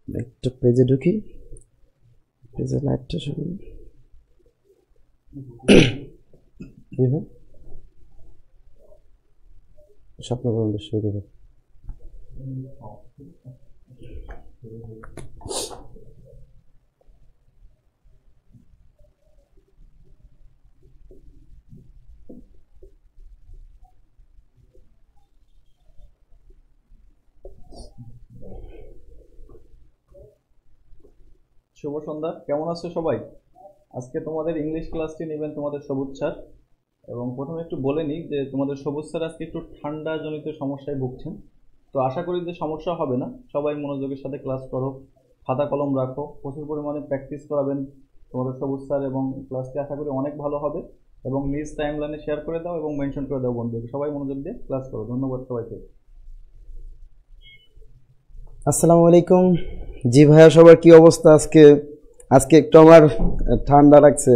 একটা পেজে ঢুকি, পেজে লাইভটা শুরু স্বপ্ন বন্ধ শুরু করবে। শুভ সন্ধ্যা, কেমন আছো সবাই? আজকে তোমাদের ইংলিশ ক্লাসটি নেবেন তোমাদের সবুজ স্যার। এবং প্রথমে একটু বলে নিই যে তোমাদের সবুজ স্যার আজকে একটু ঠান্ডা জনিত সমস্যায় ভুগছেন। তো আশা করি যে সমস্যা হবে না। সবাই মনোযোগের সাথে ক্লাস করো, খাতা কলম রাখো, প্রচুর পরিমাণে প্র্যাকটিস করাবেন তোমাদের সবুজ স্যার, এবং ক্লাসটি আশা করি অনেক ভালো হবে। এবং নিজ টাইমলাইনে শেয়ার করে দাও এবং মেনশন করে দাও বন্ধুকে। সবাই মনোযোগ দিয়ে ক্লাস করো। ধন্যবাদ সবাইকে। আসসালামু আলাইকুম। জি ভাইয়া, সবার কি অবস্থা? আজকে একটু আমার ঠান্ডা লাগছে,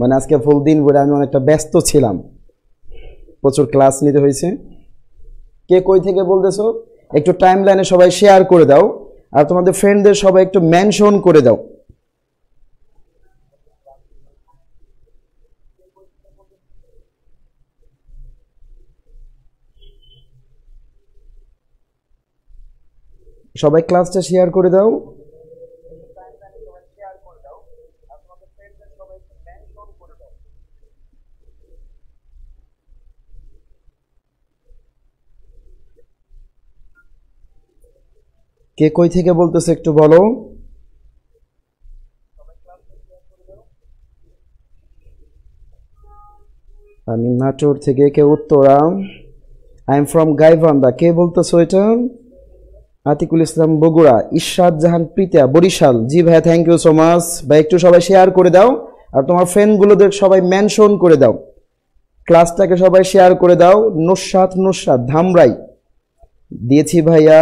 মানে আজকে ফুল দিন ভরে আমি অনেকটা ব্যস্ত ছিলাম, প্রচুর ক্লাস নিতে হয়েছে। কে কই থেকে বলতেছো একটু টাইম লাইনে সবাই শেয়ার করে দাও, আর তোমাদের ফ্রেন্ডদের সবাই একটু মেনশন করে দাও। সবাই ক্লাসটা শেয়ার করে দাও। কে কই থেকে বলতেছে একটু বলো। আমি নাটোর থেকে। কে উত্তরা? I am from Gaibandha. কে বলতেছো এটা? আতিকুল ইসলাম বগুড়া। ইশরাত জাহান প্রীতা বরিশাল। জি ভাইয়া, থ্যাংক ইউ সো মাচ ভাই। একটু সবাই শেয়ার করে দাও আর তোমার ফ্রেন্ডগুলোদের সবাই মেনশন করে দাও। ক্লাসটাকে সবাই শেয়ার করে দাও। নুসরাত ধামরাই দিয়েছি ভাইয়া।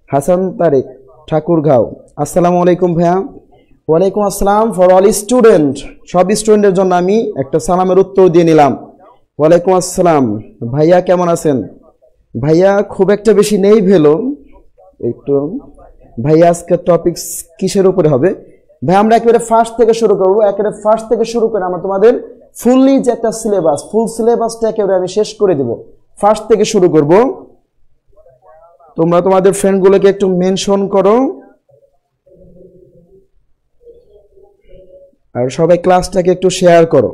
হাসান তারেক ঠাকুরগাঁও। আসসালামু আলাইকুম ভাইয়া। ওয়ালাইকুম আসসালাম ফর অল স্টুডেন্ট। সব স্টুডেন্টের জন্য আমি একটা সালামের উত্তর দিয়ে নিলাম। ওয়ালাইকুম আসসালাম ভাইয়া, কেমন আছেন? ভাইয়া খুব একটা বেশি নেই ভেলো একটু। ভাইয়া আজকের টপিক কিসের উপরে হবে? ভাই আমরা একেবারে ফার্স্ট থেকে শুরু করবো। একেবারে ফার্স্ট থেকে শুরু করে আমরা তোমাদের ফুললি যে একটা সিলেবাস, ফুল সিলেবাসটা একেবারে আমি শেষ করে দেব। ফার্স্ট থেকে শুরু করব। তোমরা তোমাদের ফ্রেন্ডগুলোকে একটু মেনশন করো, আর সবাই ক্লাসটাকে একটু শেয়ার করো।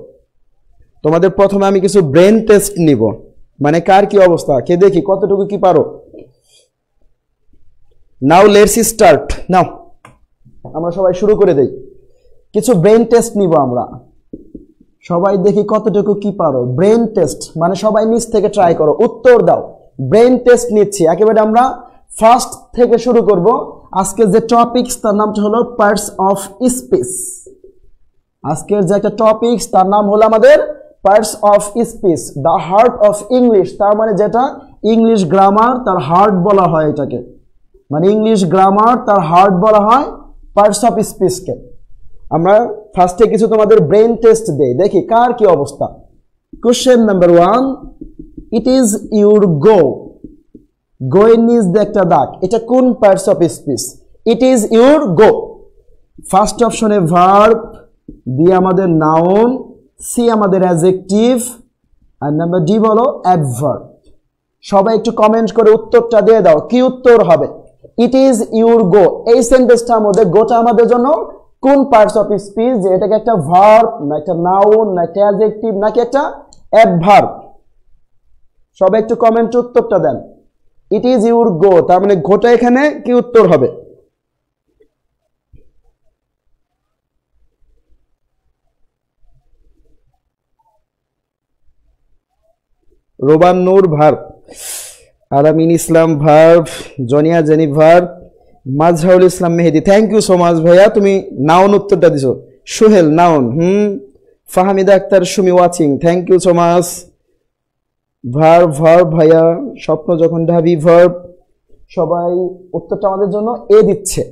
তোমাদের প্রথমে আমি কিছু ব্রেন টেস্ট নিব, মানে কার কি অবস্থা, কে দেখি কতটুকু কি পারো। Now let's start. নাও আমরা সবাই শুরু করে দেই। কিছু ব্রেন টেস্ট নিব আমরা, সবাই দেখি কতটুকু কি পারো। ব্রেন টেস্ট মানে সবাই নিজ থেকে ট্রাই করো, উত্তর দাও। ব্রেন টেস্ট নিচ্ছি, একেবারে আমরা ফার্স্ট থেকে শুরু করব। আজকে যে টপিকস তার নামটা হলো পার্টস অফ স্পিচ। আজকের যে একটা টপিকস তার নাম হলো আমাদের parts of speech, the heart of English. তার মানে যেটা ইংলিশ গ্রামার তার হার্ট বলা হয় এটাকে, মানে ইংলিশ গ্রামার তার হার্ট বলা হয় পার্টস অফ স্পিচকে। আমরা ফার্স্টে কিছু তোমাদের ব্রেন টেস্ট দেই, দেখি কার কি অবস্থা। Question number 1, it is your go. Go এর নিচ দিয়ে একটা দাগ, এটা কোন parts of speech? It is your go. First অপশনে ভার্ব, বি আমাদের নাউন, সি আমাদের অ্যাডজেক্টিভ, আর নাম্বার ডি বলো অ্যাডভার্ব। সবাই একটু কমেন্ট করে উত্তরটা দিয়ে দাও, কি উত্তর হবে? ইট ইজ ইউর গো, এই সেন্টেন্সটার মধ্যে গোটা আমাদের জন্য কোন পার্টস অফ স্পিচ? যে এটাকে একটা ভার্ব না একটা নাউন না একটা অ্যাডজেক্টিভ নাকি একটা অ্যাডভার্ব? সবাই একটু কমেন্টে উত্তরটা দেন। ইট ইজ ইউর গো, তার মানে গোটা এখানে কি উত্তর হবে? রোবান Noor verb, Alamin Islam verb, Jonia Jeni verb, Mazharul Islam Mehedi. Thank you so much ভাইয়া, তুমি নাউন উত্তরটা দিছো। Sohel noun. Fahamida Akter Sumi watching, thank you so much. Verb ভাইয়া, স্বপ্ন যখন ঢাবি ভার্ব। সবাই উত্তরটা আমাদের জন্য এ দিচ্ছে।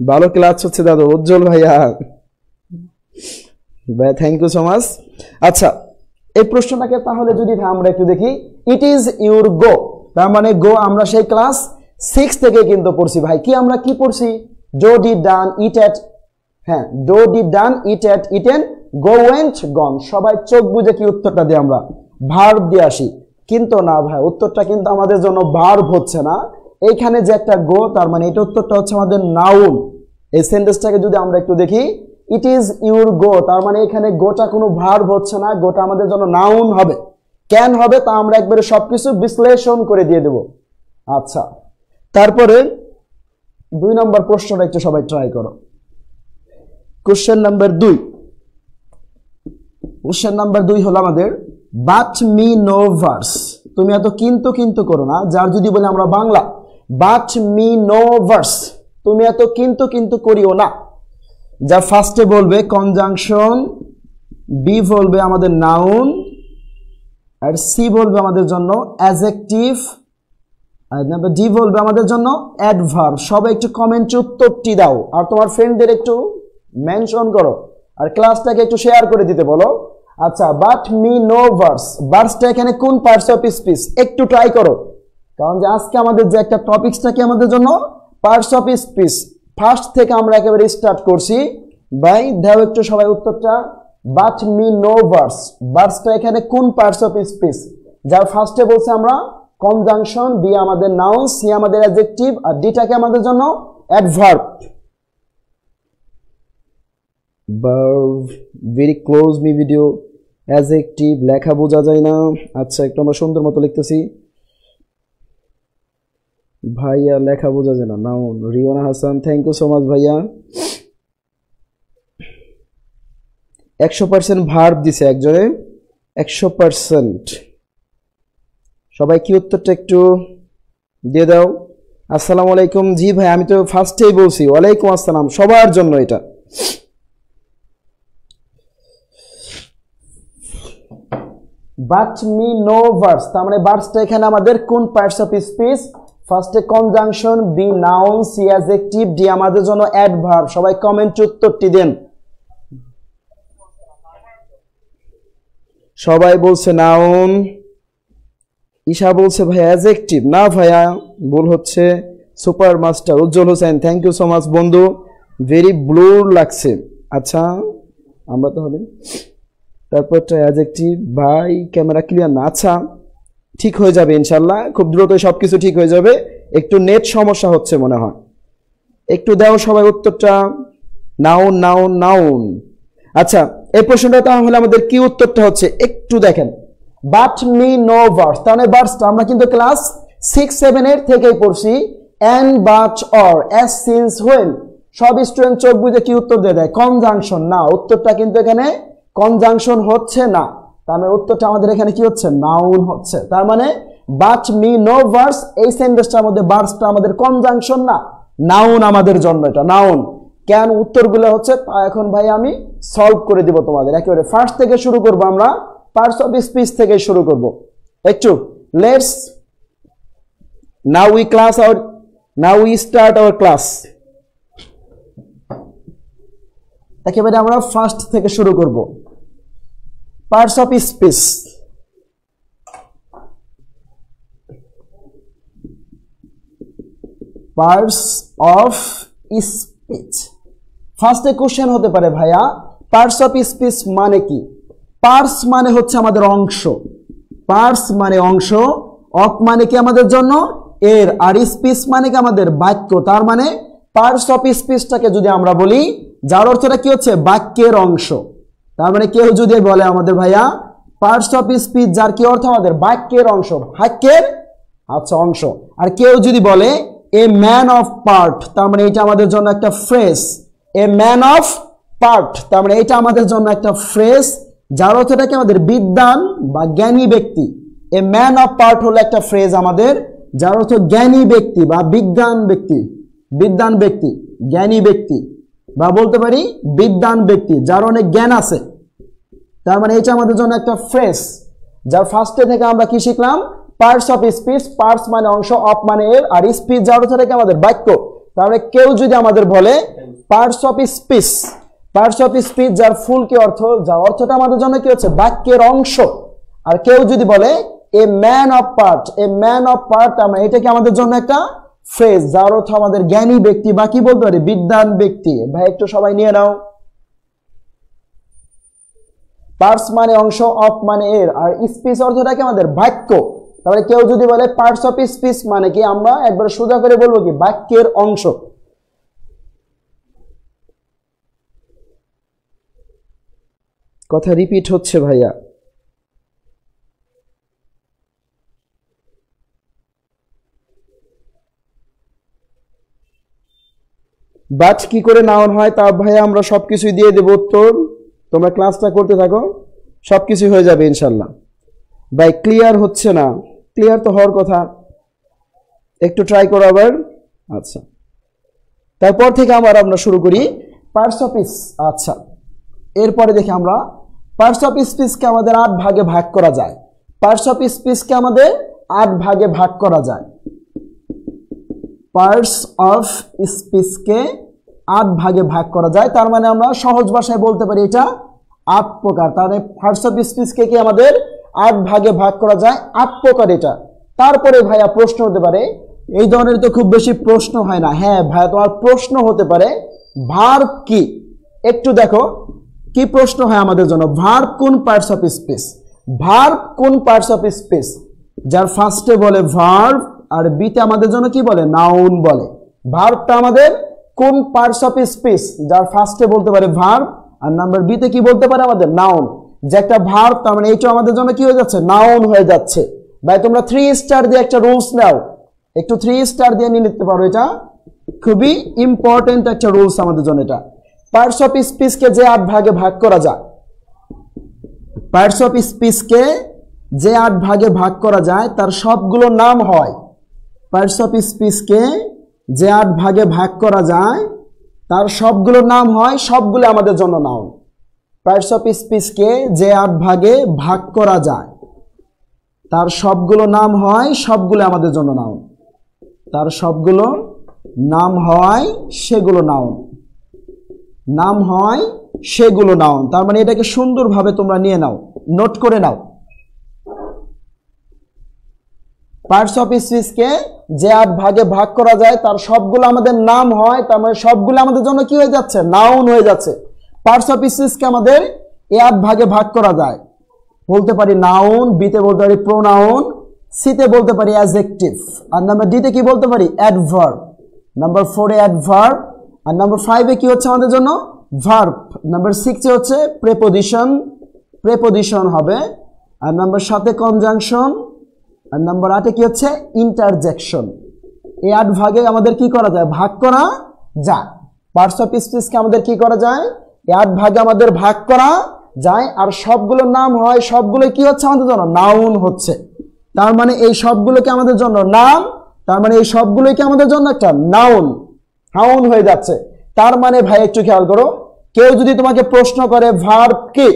ভালো ক্লাস হচ্ছে দাদু উজ্জ্বল ভাইয়া, ভাইয়া থ্যাংক ইউ সো মাচ। আচ্ছা, এই প্রশ্নটাকে তাহলে যদি আমরা একটু দেখি, ইট ইজ ইউর গো, তার মানে গো আমরা সেই ক্লাস 6 থেকে কিন্তু পড়ছি ভাই। কি আমরা কি পড়ছি? Do did done eat ate, হ্যাঁ do did done eat ate eaten go went gone. সবাই চোখ বুঝে কি উত্তরটা দিই আমরা? ভার্ব দিয়ে আসি। কিন্তু না ভাই, উত্তরটা কিন্তু আমাদের জন্য ভার্ব হচ্ছে না। এইখানে যে একটা গো, তার মানে এটা উত্তরটা হচ্ছে আমাদের নাউন। এই সেন্টেন্সটাকে যদি আমরা একটু দেখি, ইট ইজ ইউর গো, তার মানে এখানে গোটা কোনো ভার্ব হচ্ছে না, গোটা আমাদের জন্য নাউন হবে। কেন হবে তা আমরা একবারে সবকিছু বিশ্লেষণ করে দিয়ে দেব। আচ্ছা, তারপরে 2 নম্বর প্রশ্নটা একটু সবাই ট্রাই করো। কোশ্চেন নাম্বার 2, কোশ্চেন নাম্বার 2 হলো আমাদের বাট মি নো ভার্স। তুমি এত কিন্তু কিন্তু করো না। যার যদি বলে আমরা Bangla, but me no verse, তুমি এত কিন্তু কিন্তু করিও না। যা ফার্স্টে বলবে কনজাংশন, বি বলবে আমাদের নাউন, আর সি বলবে আমাদের জন্য অ্যাডজেক্টিভ, আর নাম্বার ডি বলবে আমাদের জন্য অ্যাডভার্ব। সবাই একটু কমেন্টে উত্তরটি দাও, আর তোমার ফ্রেন্ডদের একটু মেনশন করো, আর ক্লাসটাকে একটু শেয়ার করে দিতে বলো। আচ্ছা, বাট মি নো ভার্স, ভার্সটা এখানে কোন পার্টস অফ স্পিচ একটু ট্রাই করো, কারণ যে আজকে আমাদের যে একটা টপিকসটা কি আমাদের জন্য পার্টস অফ স্পিচ, ফার্স্ট থেকে আমরা একেবারে স্টার্ট করছি। ভাই দাও একটু সবাই উত্তরটা। বাট মি নো ভার্স, ভার্সটা এখানে কোন পার্টস অফ স্পিচ? যার ফার্স্টে বলছে আমরা কনজাংশন, বি আমাদের নাউন, সি আমাদের অ্যাডজেক্টিভ, আর ডিটাকে আমাদের জন্য adverb. Verb very close me video, adjective লেখা বোঝা যায় না। আচ্ছা, একটু আমরা সুন্দর মতো লিখতেছি। ভাইয়া লেখা বোঝা যায় না। Noun Riona Hasan, thank you so much ভাইয়া। 100% ভার্ব দিছে একজনে, 100%। সবাই কি উত্তরটা একটু দিয়ে দাও। আসসালামু আলাইকুম। জি ভাই, আমি তো ফার্স্টেই বলছি ওয়ালাইকুম আসসালাম, সবার জন্য এটা। বাট মি নো ভার্স, তার মানে ভার্সটা এখানে আমাদের কোন পার্টস অফ স্পিচ? ফার্স্টে conjunction, B noun, C adjective, D আমাদের জন্য অ্যাডভার্ব। সবাই কমেন্টে উত্তরটি দেন। সবাই বলছে নাউন, ঈশা বলছে ভাই অ্যাডজেক্টিভ। না ভাইয়া, ভুল হচ্ছে। Super master Ujjal Hossain, thank you so much বন্ধু, ভেরি ব্লুর লাগছে। আচ্ছা, আমরা তাহলে তারপরটা অ্যাডজেক্টিভ। ভাই ক্যামেরা ক্লিয়ার না। আচ্ছা, ঠিক হয়ে যাবে ইনশাল্লাহ, খুব দ্রুতই সবকিছু ঠিক হয়ে যাবে। একটু নেট সমস্যা হচ্ছে মনে হয়। একটু দাও সবাই উত্তরটা। Noun noun noun. আচ্ছা, এই প্রশ্নটা তাহলে আমাদের কি উত্তরটা হচ্ছে একটু দেখেন। বাট মি নো ভার্স, তাহলে ভার্সটা আমরা কিন্তু ক্লাস 6, 7, 8 থেকেই পড়ছি। And, but, or, as, since, when. সব স্টুডেন্ট চোখ বুঝে কি উত্তর দিয়ে দেয়? কনজাংশন। না, উত্তরটা কিন্তু এখানে কনজাংশন হচ্ছে না, তার মানে উত্তরটা আমাদের এখানে কি হচ্ছে? নাউন হচ্ছে। তার মানে বাট মি নো ভার্স, এই সেন্টেন্সটার মধ্যে ভার্সটা আমাদের কনজাংশন না, নাউন আমাদের জন্য, এটা নাউন। কেন উত্তরগুলো হচ্ছে তা এখন ভাই আমি সলভ করে দিব তোমাদের। একেবারে ফার্স্ট থেকে শুরু করব, আমরা পার্টস অফ স্পিচ থেকে শুরু করব। একটু let's now we start our class. একেবারে আমরা ফার্স্ট থেকে শুরু করব। Parts of speech. Parts of speech. ফার্স্টে কোশ্চেন হতে পারে ভাইয়া পার্টস অফ স্পিচ মানে কি? পার্টস মানে হচ্ছে আমাদের অংশ, পার্টস মানে অংশ, অফ মানে কি আমাদের জন্য এর, আর স্পিচ মানে কি আমাদের বাক্য। তার মানে পার্টস অফ স্পিচটাকে যদি আমরা বলি, যার অর্থটা কি হচ্ছে? বাক্যের অংশ। তার মানে কেউ যদি বলে আমাদের ভাইয়া পার্টস অফ স্পিচ, যার কি অর্থ? আমাদের বাক্যের অংশ, বাক্যের আচ্ছা অংশ। আর কেউ যদি বলে এ ম্যান অফ পার্ট, তার মানে এটা আমাদের জন্য একটা phrase. A man of part, তার মানে এটা আমাদের জন্য একটা ফ্রেজ, যার অর্থটা কি আমাদের বিদ্বান বা জ্ঞানী ব্যক্তি। এ ম্যান অফ পার্ট হলো একটা ফ্রেজ আমাদের, যার অর্থ জ্ঞানী ব্যক্তি বা বিদ্বান ব্যক্তি, বিদ্বান ব্যক্তি, জ্ঞানী ব্যক্তি, বা বলতে পারি বিদ্বান ব্যক্তি যার অনেক জ্ঞান আছে। তার মানে এটা আমাদের জন্য একটা ফ্রেজ, যার ফার্স্টে থেকে আমরা কি শিখলাম? Parts of speech. পার্টস মানে অংশ, অফ মানে এর, আর স্পিচ যার অর্থ থেকে আমাদের বাক্য। তার মানে কেউ যদি আমাদের বলে parts of speech, parts of speech যার ফুল কি অর্থ? যার অর্থটা আমাদের জন্য কি হচ্ছে? বাক্যের অংশ। আর কেউ যদি বলে a man of part, a man of part, আমরা এটা কি আমাদের জন্য একটা ফ্রেজ, যার অর্থ আমাদের জ্ঞানী ব্যক্তি বা কি বলতে পারি বিদ্বান ব্যক্তি। ভাই একটু সবাই নিয়ে নাও। পার্টস মানে অংশ, অফ মানে এর, আর স্পিচ অর্থটা কি আমাদের বাক্য। তাহলে কেউ যদি বলে পার্টস অফ স্পিচ মানে কি, আমরা একবার সোজা করে বলবো কি বাক্যের অংশ। কথা রিপিট হচ্ছে ভাইয়া। বাট কি করে নাউন হয় তা ভাইয়া আমরা সবকিছুই দিয়ে দেবো উত্তর, তোমরা ক্লাসটা করতে থাকো, সবকিছু হয়ে যাবে ইনশাল্লাহ। ভাই ক্লিয়ার হচ্ছে না, ক্লিয়ার তো হওয়ার কথা, একটু ট্রাই করো আবার। আচ্ছা, তারপর থেকে আমরা শুরু করি পার্টস অফ স্পিচ। আচ্ছা, এরপরে দেখি আমরা পার্টস অফ স্পিচকে আমাদের 8 ভাগে ভাগ করা যায়। পার্টস অফ স্পিচকে আমাদের 8 ভাগে ভাগ করা যায়। পার্টস অফ স্পিচকে 8 ভাগে ভাগ করা যায়, তার মানে আমরা সহজ ভাষায় বলতে পারি এটা 8 প্রকার। তাহলে পার্টস অফ স্পিচকে কি আমাদের 8 ভাগে ভাগ করা যায়, 8 প্রকার এটা। তারপরে ভাইয়া প্রশ্ন হতে পারে, এই ধরনের তো খুব বেশি প্রশ্ন হয় না। হ্যাঁ ভাইয়া, তোমার প্রশ্ন হতে পারে ভার্ব কি, একটু দেখো কি প্রশ্ন হয় আমাদের জন্য। ভার্ব কোন পার্টস অফ স্পিচ, ভার্ব কোন পার্টস অফ স্পিচ, যার ফার্স্টে বলে ভার্ব আর বিতে আমাদের জন্য কি বলে নাউন বলে। ভার্বটা আমাদের কোন পার্টস অফ স্পিচ, যার ফার্স্টে বলতে পারে ভার্ব আর নাম্বার বিতে কি বলতে পারে আমাদের নাউন। যে একটা ভার্ব, তার মানে এইটা আমাদের জন্য কি হয়ে যাচ্ছে, নাউন হয়ে যাচ্ছে। ভাই তোমরা 3 স্টার দিয়ে একটা রুলস নাও, একটু 3 স্টার দিয়ে নিয়ে নিতে পারো, এটা খুবই ইম্পর্টেন্ট একটা রুলস আমাদের জন্য। এটা পার্টস অফ স্পিচকে যে 8 ভাগে ভাগ করা যায়, পার্টস অফ স্পিচকে যে 8 ভাগে ভাগ করা যায় তার সবগুলো নাম হয়। পার্টস অফ স্পিচকে যে 8 ভাগে ভাগ করা যায় তার সবগুলো নাম হয়, সবগুলো আমাদের জন্য নাউন। পার্টস অফ স্পিচকে যে 8 ভাগে ভাগ করা যায় তার সবগুলো নাম হয়, সবগুলো আমাদের জন্য নাউন। তার সবগুলো নাম হয়, সেগুলো নাউন, নাম হয় সেগুলো নাউন। তার মানে এটাকে সুন্দরভাবে তোমরা নিয়ে নাও, নোট করে নাও। পার্টস অফ স্পিচকে যে 8 ভাগে ভাগ করা যায় তার সবগুলো আমাদের নাম হয়, তার মানে সবগুলো আমাদের জন্য কি হয়ে যাচ্ছে, নাউন হয়ে যাচ্ছে। পার্টস অফ স্পিচকে আমাদের এই 8 ভাগে ভাগ করা যায়, বলতে পারি নাউন, বিতে বলতে পারি প্রোনাউন, সিতে বলতে পারি অ্যাডজেক্টিভ, আর নাম্বার ডিতে কি বলতে পারি অ্যাডভার্ব, নাম্বার 4 এ অ্যাডভার্ব, আর নাম্বার 5 এ কি হচ্ছে আমাদের জন্য ভার্ব, নাম্বার 6 এ হচ্ছে প্রেপোজিশন, প্রেপোজিশন হবে, আর নাম্বার 7 এ কনজাংশন, আর নাম্বার 8 এ কি হচ্ছে ইন্টারজেকশন। এই 8 ভাগে আমাদের কি করা যায়, ভাগ করা যায়। পার্টস অফ স্পিচকে আমাদের কি করা যায়, এই 8 ভাগে আমাদের ভাগ করা যায়, আর সবগুলোর নাম হয়, সবগুলো কি হচ্ছে আমাদের জন্য নাউন হচ্ছে। তার মানে এই সবগুলোকে আমাদের জন্য নাম, তার মানে এই সবগুলোই কি আমাদের জন্য একটা নাউন, নাউন হয়ে যাচ্ছে। তার মানে ভাই একটু খেয়াল করো, কেউ যদি তোমাকে প্রশ্ন করে ভার্ব কি,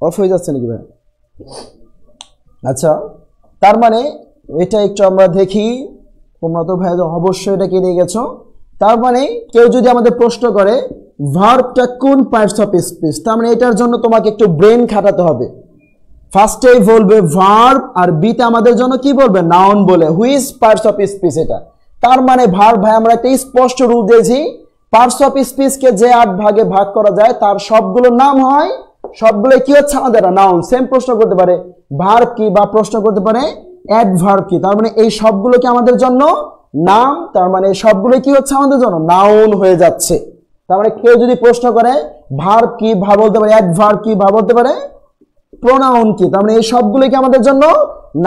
অফ হয়ে যাচ্ছে নাকি ভাই? আচ্ছা, তার মানে এটা একটু আমরা দেখি, তোমরা তো ভাই অবশ্যই এটা কিনে গেছো। তার মানে কেউ যদি আমাদের প্রশ্ন করে ভার্বটা কোন পার্টস অফ স্পিচ, তার মানে এটার জন্য তোমাকে একটু ব্রেন খাটাতে হবে। ফার্স্টেই বলবে ভার্ব, আর বিতে আমাদের জন্য কি বলবে নাউন বলে হুইচ পার্টস অফ স্পিচ এটা। তার মানে ভার্ব ভাই আমরা একটা স্পষ্ট রুল দিয়েছি, পার্টস অফ স্পিচকে যে 8 ভাগে ভাগ করা যায় তার সবগুলো নাম হয়, সবগুলো কি হচ্ছে আমাদের নাউন। সেম প্রশ্ন করতে পারে ভার্ব কি, বা প্রশ্ন করতে পারে অ্যাডভার্ব কি, তার মানে এই সবগুলো কি আমাদের জন্য নাম, তার মানে সবগুলো কি হচ্ছে আমাদের জন্য নাউন হয়ে যাচ্ছে। তার মানে কেউ যদি প্রশ্ন করে ভার্ব কি, ভাব বলতে পারে অ্যাডভার্ব কি, ভাব বলতে পারে প্রোনাউন কি, তার মানে এই সবগুলো কি আমাদের জন্য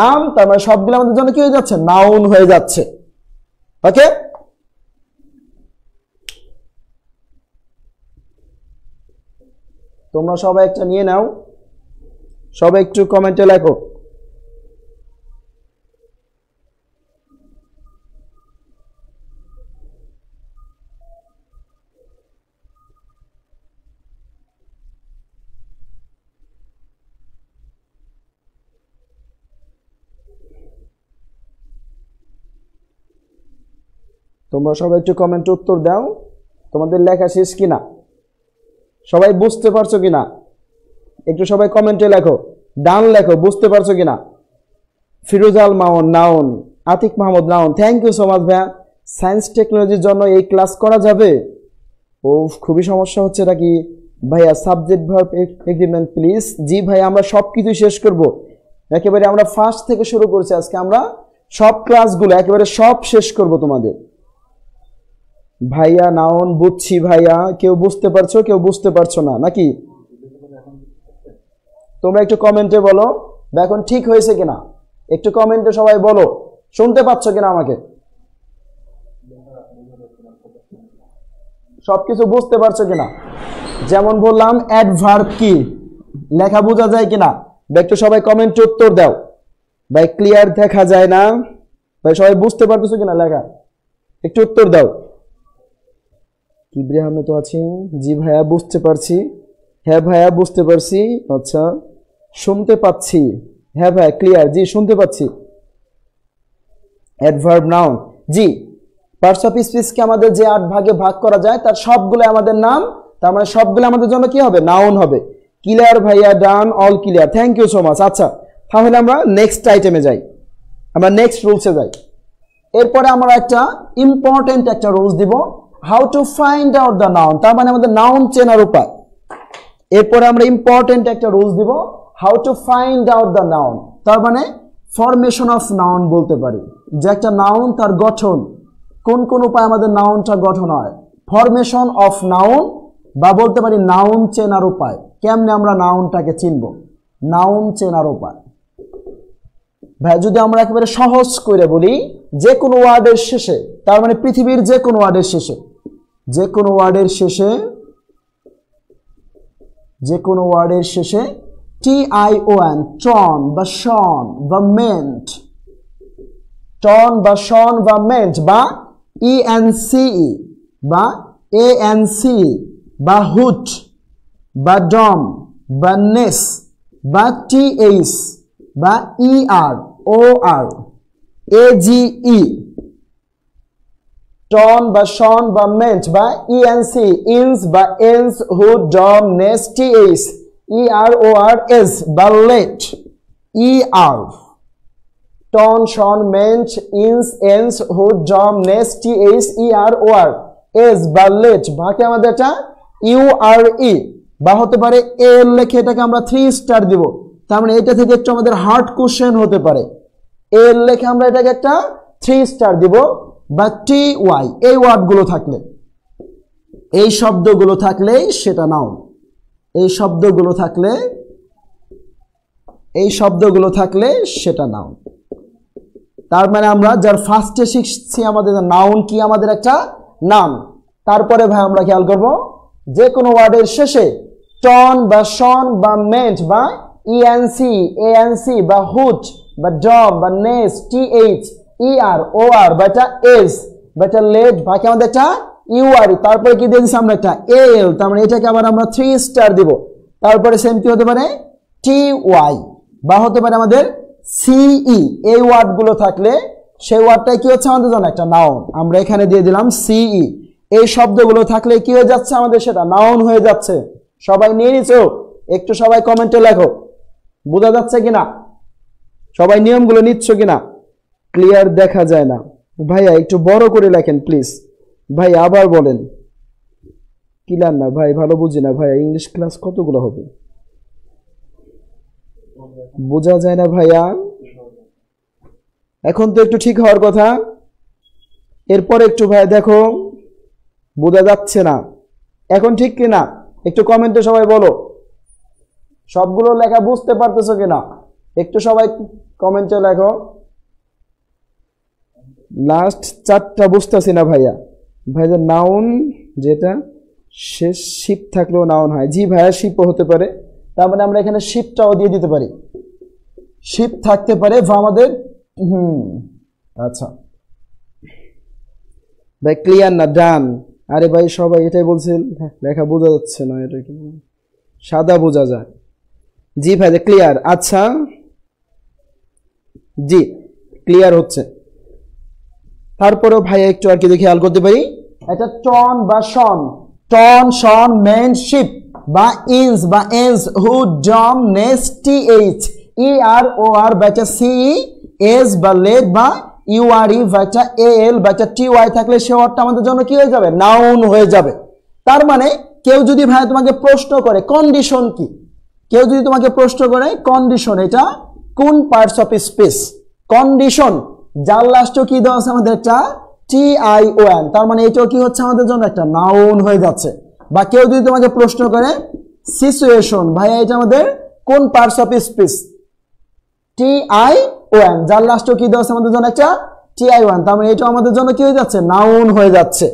নাম, তার মানে সবগুলো আমাদের জন্য কি হয়ে যাচ্ছে নাউন হয়ে যাচ্ছে। ওকে, তোমরা সবাই একটা নিয়ে নাও, সবাই একটু কমেন্টে লেখো। তোমরা সবাই একটু কমেন্টে উত্তর দাও, তোমাদের লেখা শেষ কিনা, সবাই বুঝতে পারছো কিনা, একটু সবাই কমেন্টে লেখো, ডান লেখো, বুঝতে পারছো কিনা। Firoz Al Mamun noun, Atik Mahmud noun. Thank you so much ভাইয়া। সায়েন্স টেকনোলজির জন্য এই ক্লাস করা যাবে? ও খুবই সমস্যা হচ্ছে নাকি ভাইয়া? Subject verb agreement please. জি ভাই, আমরা সবকিছু শেষ করব একেবারে। আমরা ফার্স্ট থেকে শুরু করছি আজকে, আমরা সব ক্লাসগুলো একেবারে সব শেষ করব তোমাদের। ভাইয়া নাউন বুঝছি ভাইয়া, কেউ বুঝতে পারছো কেউ বুঝতে পারছো না নাকি? তোমরা একটু কমেন্টে বলো এখন ঠিক হয়েছে কিনা, একটু কমেন্টে সবাই বলো শুনতে পাচ্ছ কিনা আমাকে, সবকিছু বুঝতে পারছো কিনা। যেমন বললাম অ্যাডভার্ব কি, লেখা বোঝা যায় কিনা একটু সবাই কমেন্টে উত্তর দাও। ভাই ক্লিয়ার দেখা যায় না ভাই, সবাই বুঝতে পারতেছো কিনা লেখা, একটু উত্তর দাও। কিবরিয়া আহমেদ তো আছি। জি ভাইয়া বুঝতে পারছি। হ্যাঁ ভাইয়া বুঝতে পারছি। আচ্ছা শুনতে পাচ্ছি। হ্যাঁ ভাইয়া ক্লিয়ার। জি শুনতে পাচ্ছি। অ্যাডভার্ব নাউন, জি পার্টস অফ স্পিচকে আমাদের যে 8 ভাগে ভাগ করা যায় তার সবগুলো আমাদের নাম, তার মানে সবগুলো আমাদের জন্য কি হবে? নাউন হবে। ক্লিয়ার ভাইয়া, done, all clear, thank you so much. আচ্ছা তাহলে আমরা নেক্সট আইটেমে যাই, আমরা নেক্সট রুলসে যাই। এরপরে আমরা একটা ইম্পর্টেন্ট একটা রুলস দিব, how to find out the noun, তার মানে আমাদের নাউন চেনার উপায়। এরপরে আমরা ইম্পর্টেন্ট একটা রুলস দিব, how to find out the noun, তার মানে ফরমেশন অফ নাউন বলতে পারি, যে একটা নাউন তার গঠন, কোন কোন উপায় আমাদের নাউনটা গঠন হয়, ফরমেশন অফ নাউন, বা বলতে পারি নাউন চেনার উপায়, কেমনে আমরা নাউনটাকে চিনব, নাউন চেনার উপায়। ভাই যদি আমরা একেবারে সহজ করে বলি, যে কোনো ওয়ার্ডের শেষে, তার মানে পৃথিবীর যে কোনো ওয়ার্ডের শেষে, যে কোনো ওয়ার্ডের শেষে, যে কোনো ওয়ার্ডের শেষে TION, টন বা শন বা মেন্ট, টন বা শন বা মেন্ট, বা ENCE বা ANC, বা হুট বা ডম বা নেস বা TH বা ER OR AGE, টন বা শন বা মেন্ট বা ENC, ইনস বা এন্স, হুড, ডম, নেস, TH, ERORS বা লেট, ER, টন, শন, মেন্ট, ইনস, এন্স, হুড, ডম, নেস, TH, ERORS বা লেট, বাকি আমাদের এটা URE, বা হতে পারে এ লেখে এটাকে আমরা 3 স্টার দিব, তার মানে এটা থেকে একটু আমাদের হার্ড কোশ্চেন হতে পারে। এ লেখে আমরা এটাকে একটা 3 স্টার দিব, বা TY, এই ওয়ার্ডগুলো থাকলে, এই শব্দগুলো থাকলেই সেটা নাউন, এই শব্দগুলো থাকলে, এই শব্দগুলো থাকলে সেটা নাউন। তার মানে আমরা যার ফার্স্টে শিখছি আমাদের নাউন কি, আমাদের একটা নাম। তারপরে ভাই আমরা খেয়াল করব, যে কোনো ওয়ার্ডের শেষে টন বা শন বা মেন্ট বা ENC ANC বা হুট বা ডম বা নেস, TH, EROR বা এটা এস বা এটা লেট, বাকি আমাদের একটা URE, তারপরে কি দিয়ে দিচ্ছি আমরা একটা AL, তার মানে এটাকে আবার আমরা 3 স্টার দিব। তারপরে সেম কি হতে পারে TY, বা হতে পারে আমাদের CE, এই ওয়ার্ডগুলো থাকলে সেই ওয়ার্ডটাই কি হচ্ছে আমাদের জন্য একটা নাউন, আমরা এখানে দিয়ে দিলাম CE। এই শব্দগুলো থাকলে কি হয়ে যাচ্ছে আমাদের, সেটা নাউন হয়ে যাচ্ছে। সবাই নিয়ে নিছো? একটু সবাই কমেন্টে লেখো বোঝা যাচ্ছে কিনা, সবাই নিয়মগুলো নিচ্ছ কিনা। ক্লিয়ার দেখা যায় না ভাইয়া, একটু বড় করে লেখেন প্লিজ ভাই, আবার বলেন। ক্লিয়ার না ভাই, ভালো বুঝি না ভাইয়া, ইংলিশ ক্লাস কতগুলো হবে বোঝা যায় না ভাইয়া। এখন তো একটু ঠিক হওয়ার কথা, এরপর একটু ভাই দেখো বোঝা যাচ্ছে না, এখন ঠিক কিনা একটু কমেন্টে সবাই বলো, সবগুলো লেখা বুঝতে পারতেছো কিনা একটু সবাই কমেন্টে লেখো। লাস্ট 4টা বুঝতেছি না ভাইয়া। ভাইয়া নাউন যেটা শেষ শিপ থাকলেও নাউন হয়, জি ভাইয়া শিপও হতে পারে, তার মানে আমরা এখানে শিপটাও দিয়ে দিতে পারি, শিপ থাকতে পারে বা আমাদের আচ্ছা ভাই ক্লিয়ার না, ডান। আরে ভাই সবাই এটাই বলছেন, লেখা বোঝা যাচ্ছে না, এটা কি সাদা বোঝা যায়। জি ভাই ক্লিয়ার, আচ্ছা জি ক্লিয়ার হচ্ছে। তারপরেও ভাই একটু আর কি দেখে খেয়াল করতে পারি, এটা টন বা শন, টন, শন, মেন্ট, শিপ, বা ইনস বা এন্স, হুড, ডম, নেস, TH, EROR বা এটা CE, এস বা লেট বা ইউআরই বা একটা এএল বা একটা টিওয়াই থাকলে সে ওয়ার্ডটা আমাদের জন্য কি হয়ে যাবে, নাউন হয়ে যাবে। তার মানে কেউ যদি ভাই তোমাকে প্রশ্ন করে কন্ডিশন কি, কেউ যদি তোমাকে প্রশ্ন করে কন্ডিশন এটা কোন পার্টস অফ স্পিচ, কন্ডিশন যার লাস্টে কি দেওয়া আছে আমাদের একটা টিআইওএন, তার মানে এটাও কি হচ্ছে আমাদের জন্য একটা নাউন হয়ে যাচ্ছে। বা কেউ যদি তোমাকে প্রশ্ন করে সিচুয়েশন, ভাইয়া এটা আমাদের কোন পার্টস অফ স্পিচ, টিআইওএন যার লাস্টে কি দেওয়া আছে আমাদের জন্য একটা টিআইওএন, তার মানে এটাও আমাদের জন্য কি হয়ে যাচ্ছে, নাউন হয়ে যাচ্ছে।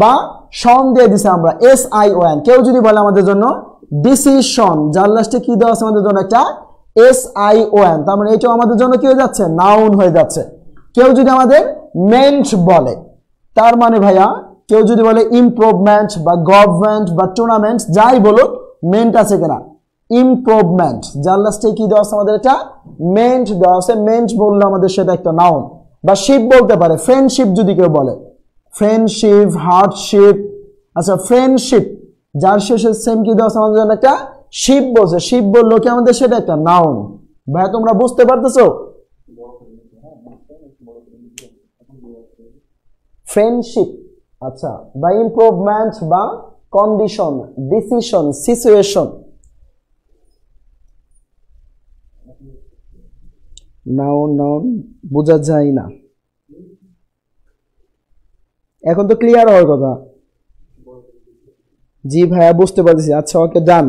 বা শন দিয়ে দিছে আমরা এসআইওএন, কেউ যদি বলে আমাদের জন্য ডিসিশন যার লাস্টে কি দেওয়া আছে আমাদের জন্য একটা এসআইওএন, তার মানে এটাও আমাদের জন্য কি হয়ে যাচ্ছে, নাউন হয়ে যাচ্ছে। কেউ যদি আমাদের মেন্ট বলে, তার মানে ভাইয়া কেউ যদি বলে ইমপ্রুভমেন্ট বা গভর্নমেন্ট বা টুর্নামেন্ট যাই বলুক, মেন্ট আছে কিনা, ইমপ্রুভমেন্ট যার লাস্টে কি দেওয়া আছে আমাদের একটা মেন্ট দেওয়া আছে, মেন্ট বললে আমাদের সেটা একটা নাউন। বা শিপ বলতে পারে, ফ্রেন্ডশিপ যদি কেউ বলে, ফ্রেন্ডশিপ, হার্ডশিপ, আচ্ছা ফ্রেন্ডশিপ যার শেষে সেম কি দেওয়া আছে আমাদের জন্য একটা শিপ বলছে, শিপ বললো কি আমাদের সেটা একটা নাউন। ভাইয়া তোমরা বুঝতে পারতেছো? ফ্রেন্ডশিপ, আচ্ছা, বা ইমপ্রুভমেন্ট বা condition, decision, situation, noun noun বোঝা যায় না। এখন তো ক্লিয়ার হওয়ার কথা। জি ভাইয়া বুঝতে পারতেছি, আচ্ছা ওকে ডান।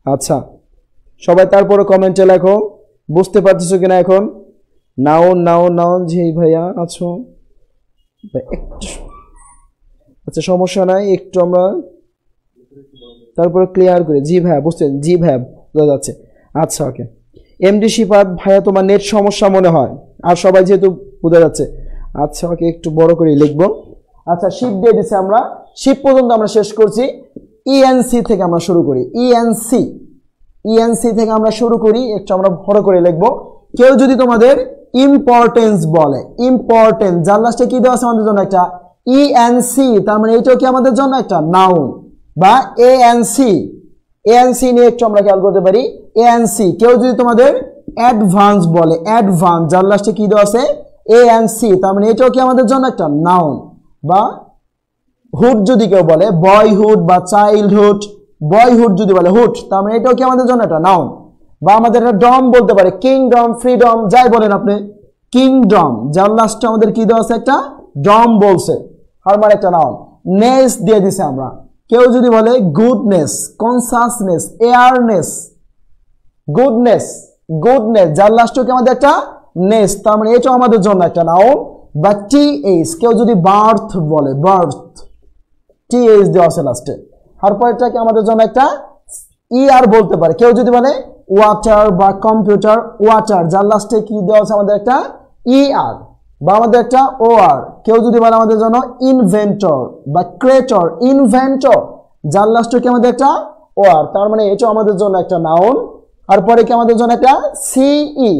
আচ্ছা সবাই তারপরে কমেন্টে লেখো বুঝতে পারতেছো কিনা এখন। নাউন নাউন নাউন, জি ভাইয়া আছো, আচ্ছা সমস্যা নাই, একটু আমরা তারপরে ক্লিয়ার করি। জি ভাইয়া বুঝতে, জি ভাইয়া বোঝা যাচ্ছে। আচ্ছা ওকে। এমডি শিপাত ভাইয়া তোমার নেট সমস্যা মনে হয়, আর সবাই যেহেতু বোঝা যাচ্ছে। আচ্ছা ওকে একটু বড় করে লিখবো। আচ্ছা শিপ দিয়ে দিচ্ছি আমরা, শিপ পর্যন্ত আমরা শেষ করছি। ইএনসি থেকে আমরা শুরু করি, ইএনসি, ইএনসি থেকে আমরা শুরু করি, একটু আমরা বড় করে লিখবো। কেউ যদি তোমাদের ইম্পর্টেন্স বলে, ইম্পর্টেন্স যার লাস্টে কি দেওয়া আছে আমাদের জন্য একটা ইএনসি, তার মানে এইটাও কি আমাদের জন্য একটা নাউন। বা এএনসি, এএনসি নিয়ে একটু আমরা খেয়াল করতে পারি, এএনসি। কেউ যদি তোমাদের অ্যাডভান্স বলে, অ্যাডভান্স যার লাস্টে কি দেওয়া আছে এএনসি, তার মানে এটাও কি আমাদের জন্য একটা নাউন। বা হুড যদি কেউ বলে, বয়হুড বা চাইল্ডহুড, বয়হুড যদি বলে হুড, তার মানে এটাও কি আমাদের জন্য একটা নাউন। বা আমাদের একটা ডম বলতে পারে, কিংডম, ফ্রিডম যাই বলেন আপনি, কিংডম যার লাস্টে আমাদের কি দেওয়া আছে একটা ডম বলছে, আর মানে একটা নাউন। নেস দিয়ে দিছে আমরা। কেউ যদি বলে গুডনেস, কনসাসনেস, এয়ারনেস, গুডনেস, গুডনেস যার লাস্টে কি আমাদের একটা নেস, তার মানে এটাও আমাদের জন্য একটা নাউন। বা টিএইচ, কেউ যদি বার্থ বলে, বার্থ, টিএইচ দেওয়া আছে লাস্টে, তারপর এটাকে আমাদের জন্য একটা ইআর বলতে পারে। কেউ যদি বলে ওয়াটার বা কম্পিউটার, ওয়াটার যার লাস্টে কি দেওয়া আছে আমাদের একটা ইআর বা আমাদের একটা ওআর। কেউ যদি বলে আমাদের জন্য ইনভেন্টর বা ক্রিয়েটর, ইনভেন্টর যার লাস্টে কি আমাদের একটা ওআর, তার মানে এটাও আমাদের জন্য একটা নাউন। তারপরে কি আমাদের জন্য একটা সিই।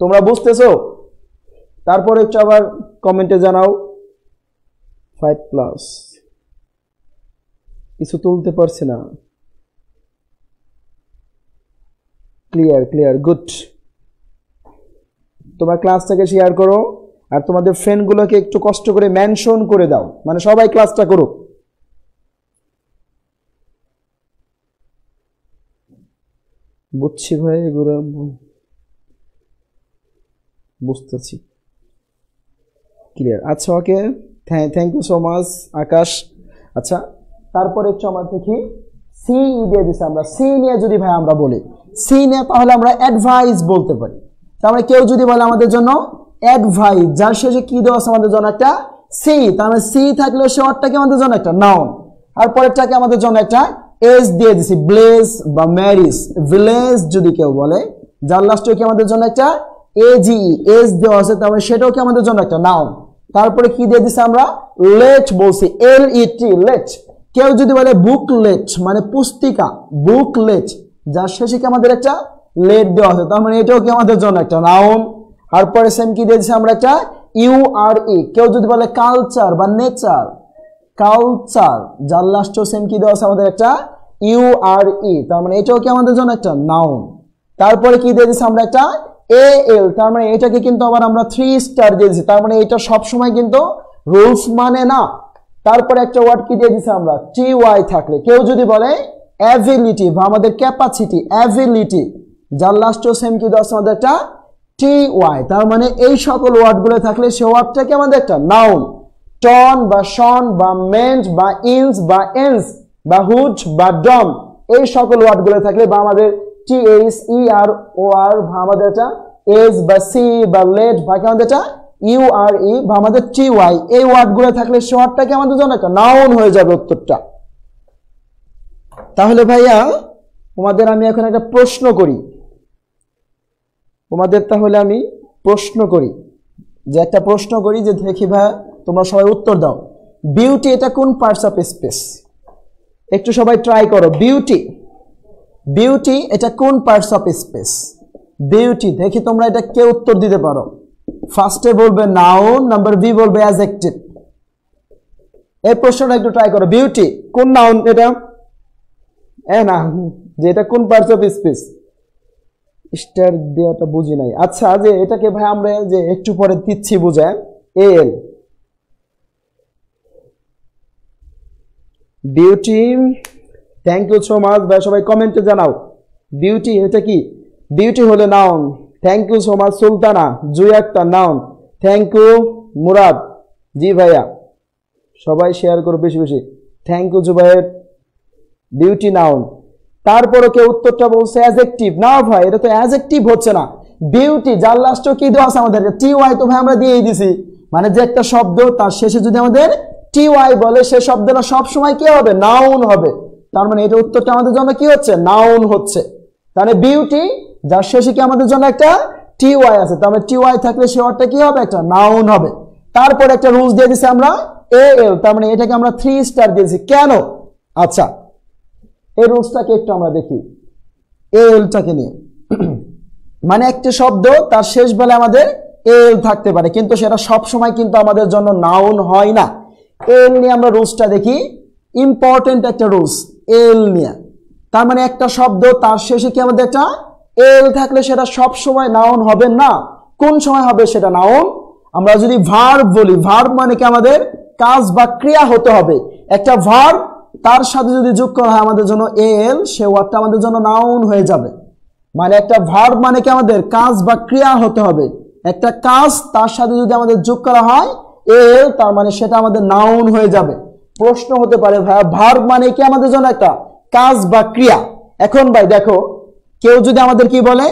তোমরা বুঝতেছো? তারপরে একটু আবার কমেন্টে জানাও। 5+ কিছু তুলতে পারছি না। Clear, clear, good. তোমরা ক্লাসটাকে শেয়ার করো আর তোমাদের ফ্রেন্ডগুলোকে একটু কষ্ট করে মেনশন করে দাও, মানে সবাই ক্লাসটা করুক। বুঝছি ভাই, এগুলো বুঝতেছি, ক্লিয়ার। আচ্ছা ওকে, থ্যাংক ইউ সো মাচ আকাশ। আচ্ছা তারপরে একটু আমরা দেখি সি দিয়ে দিচ্ছি আমরা। সি নিয়ে যদি ভাই আমরা বলি, সি নিয়ে তাহলে আমরা অ্যাডভাইস বলতে পারি। তার মানে কেউ যদি বলে আমাদের জন্য অ্যাডভাইস যার শেষে কি দেওয়া আছে আমাদের জন্য একটা সি, তার মানে সি থাকলে সে ওয়ার্ডটাকে আমাদের জন্য একটা নাউন। আর পরেরটাকে আমাদের জন্য একটা এস দিয়ে দিছি, ব্লেস বা ম্যারিস, ভিলেজ যদি কেউ বলে যার লাস্টে কি আমাদের জন্য একটা এজি, এস দেওয়া আছে, তার মানে সেটাও কি আমাদের জন্য একটা নাউন। তারপরে কি দিয়ে দিছি আমরা লেট বলছি, এলইটি, লেট। কেউ যদি বলে বুকলেট মানে পুস্তিকা, বুকলেট যার শেষে কি আমাদের একটা লেট দেওয়া আছে, তার মানে এটাও কি আমাদের জন্য একটা নাউন। তারপরে সেম কি দিয়েছি আমরা একটা ইউআরই। কেউ যদি বলে কালচার বা নেচার, কালচার যার লাস্টে সেম কি দেওয়া আছে আমাদের একটা ইউআরই, তার মানে এটাও কি আমাদের জন্য একটা নাউন। তারপরে কি দিয়ে দিচ্ছি আমরা একটা AL, তার মানে এটাকে কিন্তু আবার আমরা 3 স্টার দিয়েছি, তার মানে এটা সব সময় কিন্তু রুলস মানে না। তারপরে একটা ওয়ার্ড কি দিয়ে দিছি আমরা, TY থাকলে। কেউ যদি বলে অ্যাবিলিটি বা আমাদের ক্যাপাসিটি, অ্যাবিলিটি, যার লাস্টও সেম কি দেওয়া আছে আমাদের একটা TY, তার মানে এই সকল ওয়ার্ডগুলো থাকলে সে ওয়ার্ডটাকে আমাদের একটা নাউন। টন বা শন বা মেন্ট বা ইনস বা এন্স বা হুড বা ডম, এই সকল ওয়ার্ডগুলো থাকলে বা আমাদের THEROR বা আমাদের একটা এস বা সি বা লেট বা আমাদের একটা URE বা আমাদের TY, এই ওয়ার্ডগুলো থাকলে সে ওয়ার্ডটাকে আমাদের জন্য একটা নাউন হয়ে যাবে উত্তরটা। তাহলে ভাইয়া তোমাদের আমি এখন একটা প্রশ্ন করি, তোমাদের তাহলে আমি প্রশ্ন করি, যে একটা প্রশ্ন করি যে দেখি ভাইয়া তোমরা সবাই উত্তর দাও। বিউটি এটা কোন পার্টস অফ স্পেস? একটু সবাই ট্রাই করো। বিউটি, বিউটি এটা কোন পার্টস অফ স্পেস? বিউটি, দেখি তোমরা এটা কে উত্তর দিতে পারো। ফার্স্টে বলবে নাউন, নাম্বার বি বলবে অ্যাডজেক্টিভ। এই প্রশ্নটা একটু ট্রাই করো। বিউটি কোন নাউন এটা? না, যে এটা কোন পার্টস অফ স্পেস? স্টার দেওয়াটা বুঝি নাই। আচ্ছা, যে এটাকে ভাই আমরা যে একটু পরে দিচ্ছি বুঝায়, AL। Beauty, thank you so much ভাই, সবাই কমেন্টে জানাও বিউটি এটা কি। বিউটি হলো noun. Thank you so much Sultana, Jui Akter noun. Thank you Murad, জি ভাইয়া সবাই শেয়ার করো বেশি বেশি। Thank you Zubair. Beauty noun. তারপরে কেউ উত্তরটা বলছে অ্যাডজেক্টিভ। না ভাই, এটা তো অ্যাডজেক্টিভ হচ্ছে না। বিউটি যার লাস্টে কি দেওয়া আছে আমাদের TY, তো ভাই আমরা দিয়েই দিছি। মানে যে একটা শব্দ তার শেষে যদি আমাদের TY বলে সে শব্দটা সব সময় কি হবে, নাউন হবে। তার মানে এটা উত্তরটা আমাদের জন্য কি হচ্ছে, নাউন হচ্ছে। তাহলে বিউটি যার শেষে কি আমাদের জন্য একটা TY আছে, তার মানে TY থাকলে সে ওয়ার্ডটা কি হবে, একটা নাউন হবে। তারপর একটা রুলস দিয়ে দিছি আমরা AL, তার মানে এটাকে আমরা 3 স্টার দিয়েছি। কেন? আচ্ছা, এই রুলসটাকে একটু আমরা দেখি ALটাকে নিয়ে। মানে একটা শব্দ তার শেষ বেলায় আমাদের AL থাকতে পারে, কিন্তু সেটা সব সময় কিন্তু আমাদের জন্য নাউন হয় না। AL নিয়ে আমরা রুলসটা দেখি, ইম্পর্টেন্ট একটা রুলস AL নিয়ে। তার মানে একটা শব্দ তার শেষে কি আমাদের একটা AL থাকলে সেটা সব সময় নাউন হবে না। কোন সময় হবে সেটা নাউন? আমরা যদি ভার্ব বলি, ভার্ব মানে কি আমাদের কাজ বা ক্রিয়া হতে হবে। একটা ভার্ব তার সাথে যদি যোগ করা হয় আমাদের জন্য AL, সে ওয়ার্ডটা আমাদের জন্য নাউন হয়ে যাবে। মানে একটা ভার্ব মানে কি আমাদের কাজ বা ক্রিয়া হতে হবে। একটা কাজ তার সাথে যদি আমাদের যোগ করা হয় AL, তার মানে সেটা আমাদের নাউন হয়ে যাবে। প্রশ্ন হতে পারে ভাইয়া ভার্ব মানে কি আমাদের জন্য একটা কাজ বা ক্রিয়া। এখন ভাই দেখো, কেউ যদি আমাদের কি বলে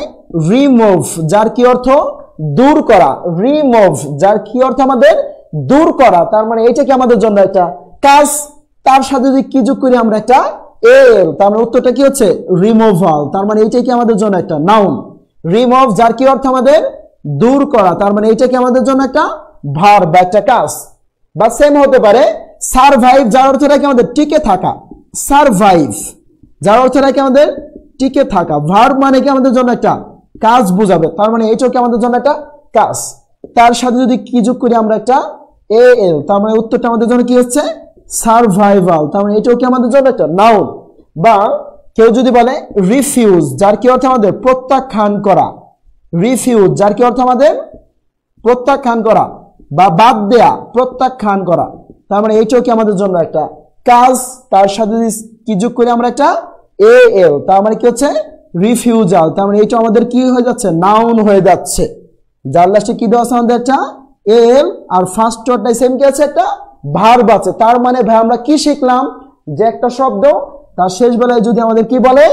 রিমুভ, যার কি অর্থ দূর করা। রিমুভ যার কি অর্থ আমাদের দূর করা, তার মানে এটা কি আমাদের জন্য একটা কাজ। তার সাথে যদি কি যোগ করি আমরা একটা AL, তার মানে উত্তরটা কি হচ্ছে রিমুভাল। তার মানে এইটা কি আমাদের জন্য একটা নাউন। রিমুভ যার কি অর্থ আমাদের দূর করা, তার মানে এইটা কি আমাদের জন্য একটা ভার্ব বা একটা কাজ। বা সেম হতে পারে সারভাইভ, যার অর্থটা কি আমাদের টিকে থাকা। সারভাইভ যার অর্থটা কি আমাদের টিকে থাকা। ভার্ব মানে কি আমাদের জন্য একটা কাজ বোঝাবে, তার মানে এইটাও কি আমাদের জন্য একটা কাজ। তার সাথে যদি কি যোগ করি আমরা একটা AL, তার মানে উত্তরটা আমাদের জন্য কি হচ্ছে সারভাইভাল। তার মানে এটাও কি আমাদের জন্য একটা নাউন। বা কেউ যদি বলে রিফিউজ, যার কি অর্থ আমাদের প্রত্যাখ্যান করা। রিফিউজ যার কি অর্থ আমাদের প্রত্যাখ্যান করা বা বাদ দেয়া, প্রত্যাখ্যান করা। তার মানে এইটাও কি আমাদের জন্য একটা কাজ। তার সাথে যদি কি যোগ করি আমরা একটা AL, তার মানে কি হচ্ছে রিফিউজাল। তার মানে এইটা আমাদের কি হয়ে যাচ্ছে, নাউন হয়ে যাচ্ছে। যার লাস্টে কি দেওয়া আছে আমাদের একটা AL, আর ফার্স্ট ওয়ার্ডটাই সেম কি আছে, একটা ভার্ব আছে। তার মানে ভাই আমরা কি শিখলাম, যে একটা শব্দ তার শেষ বেলায় যদি আমাদের কি বলে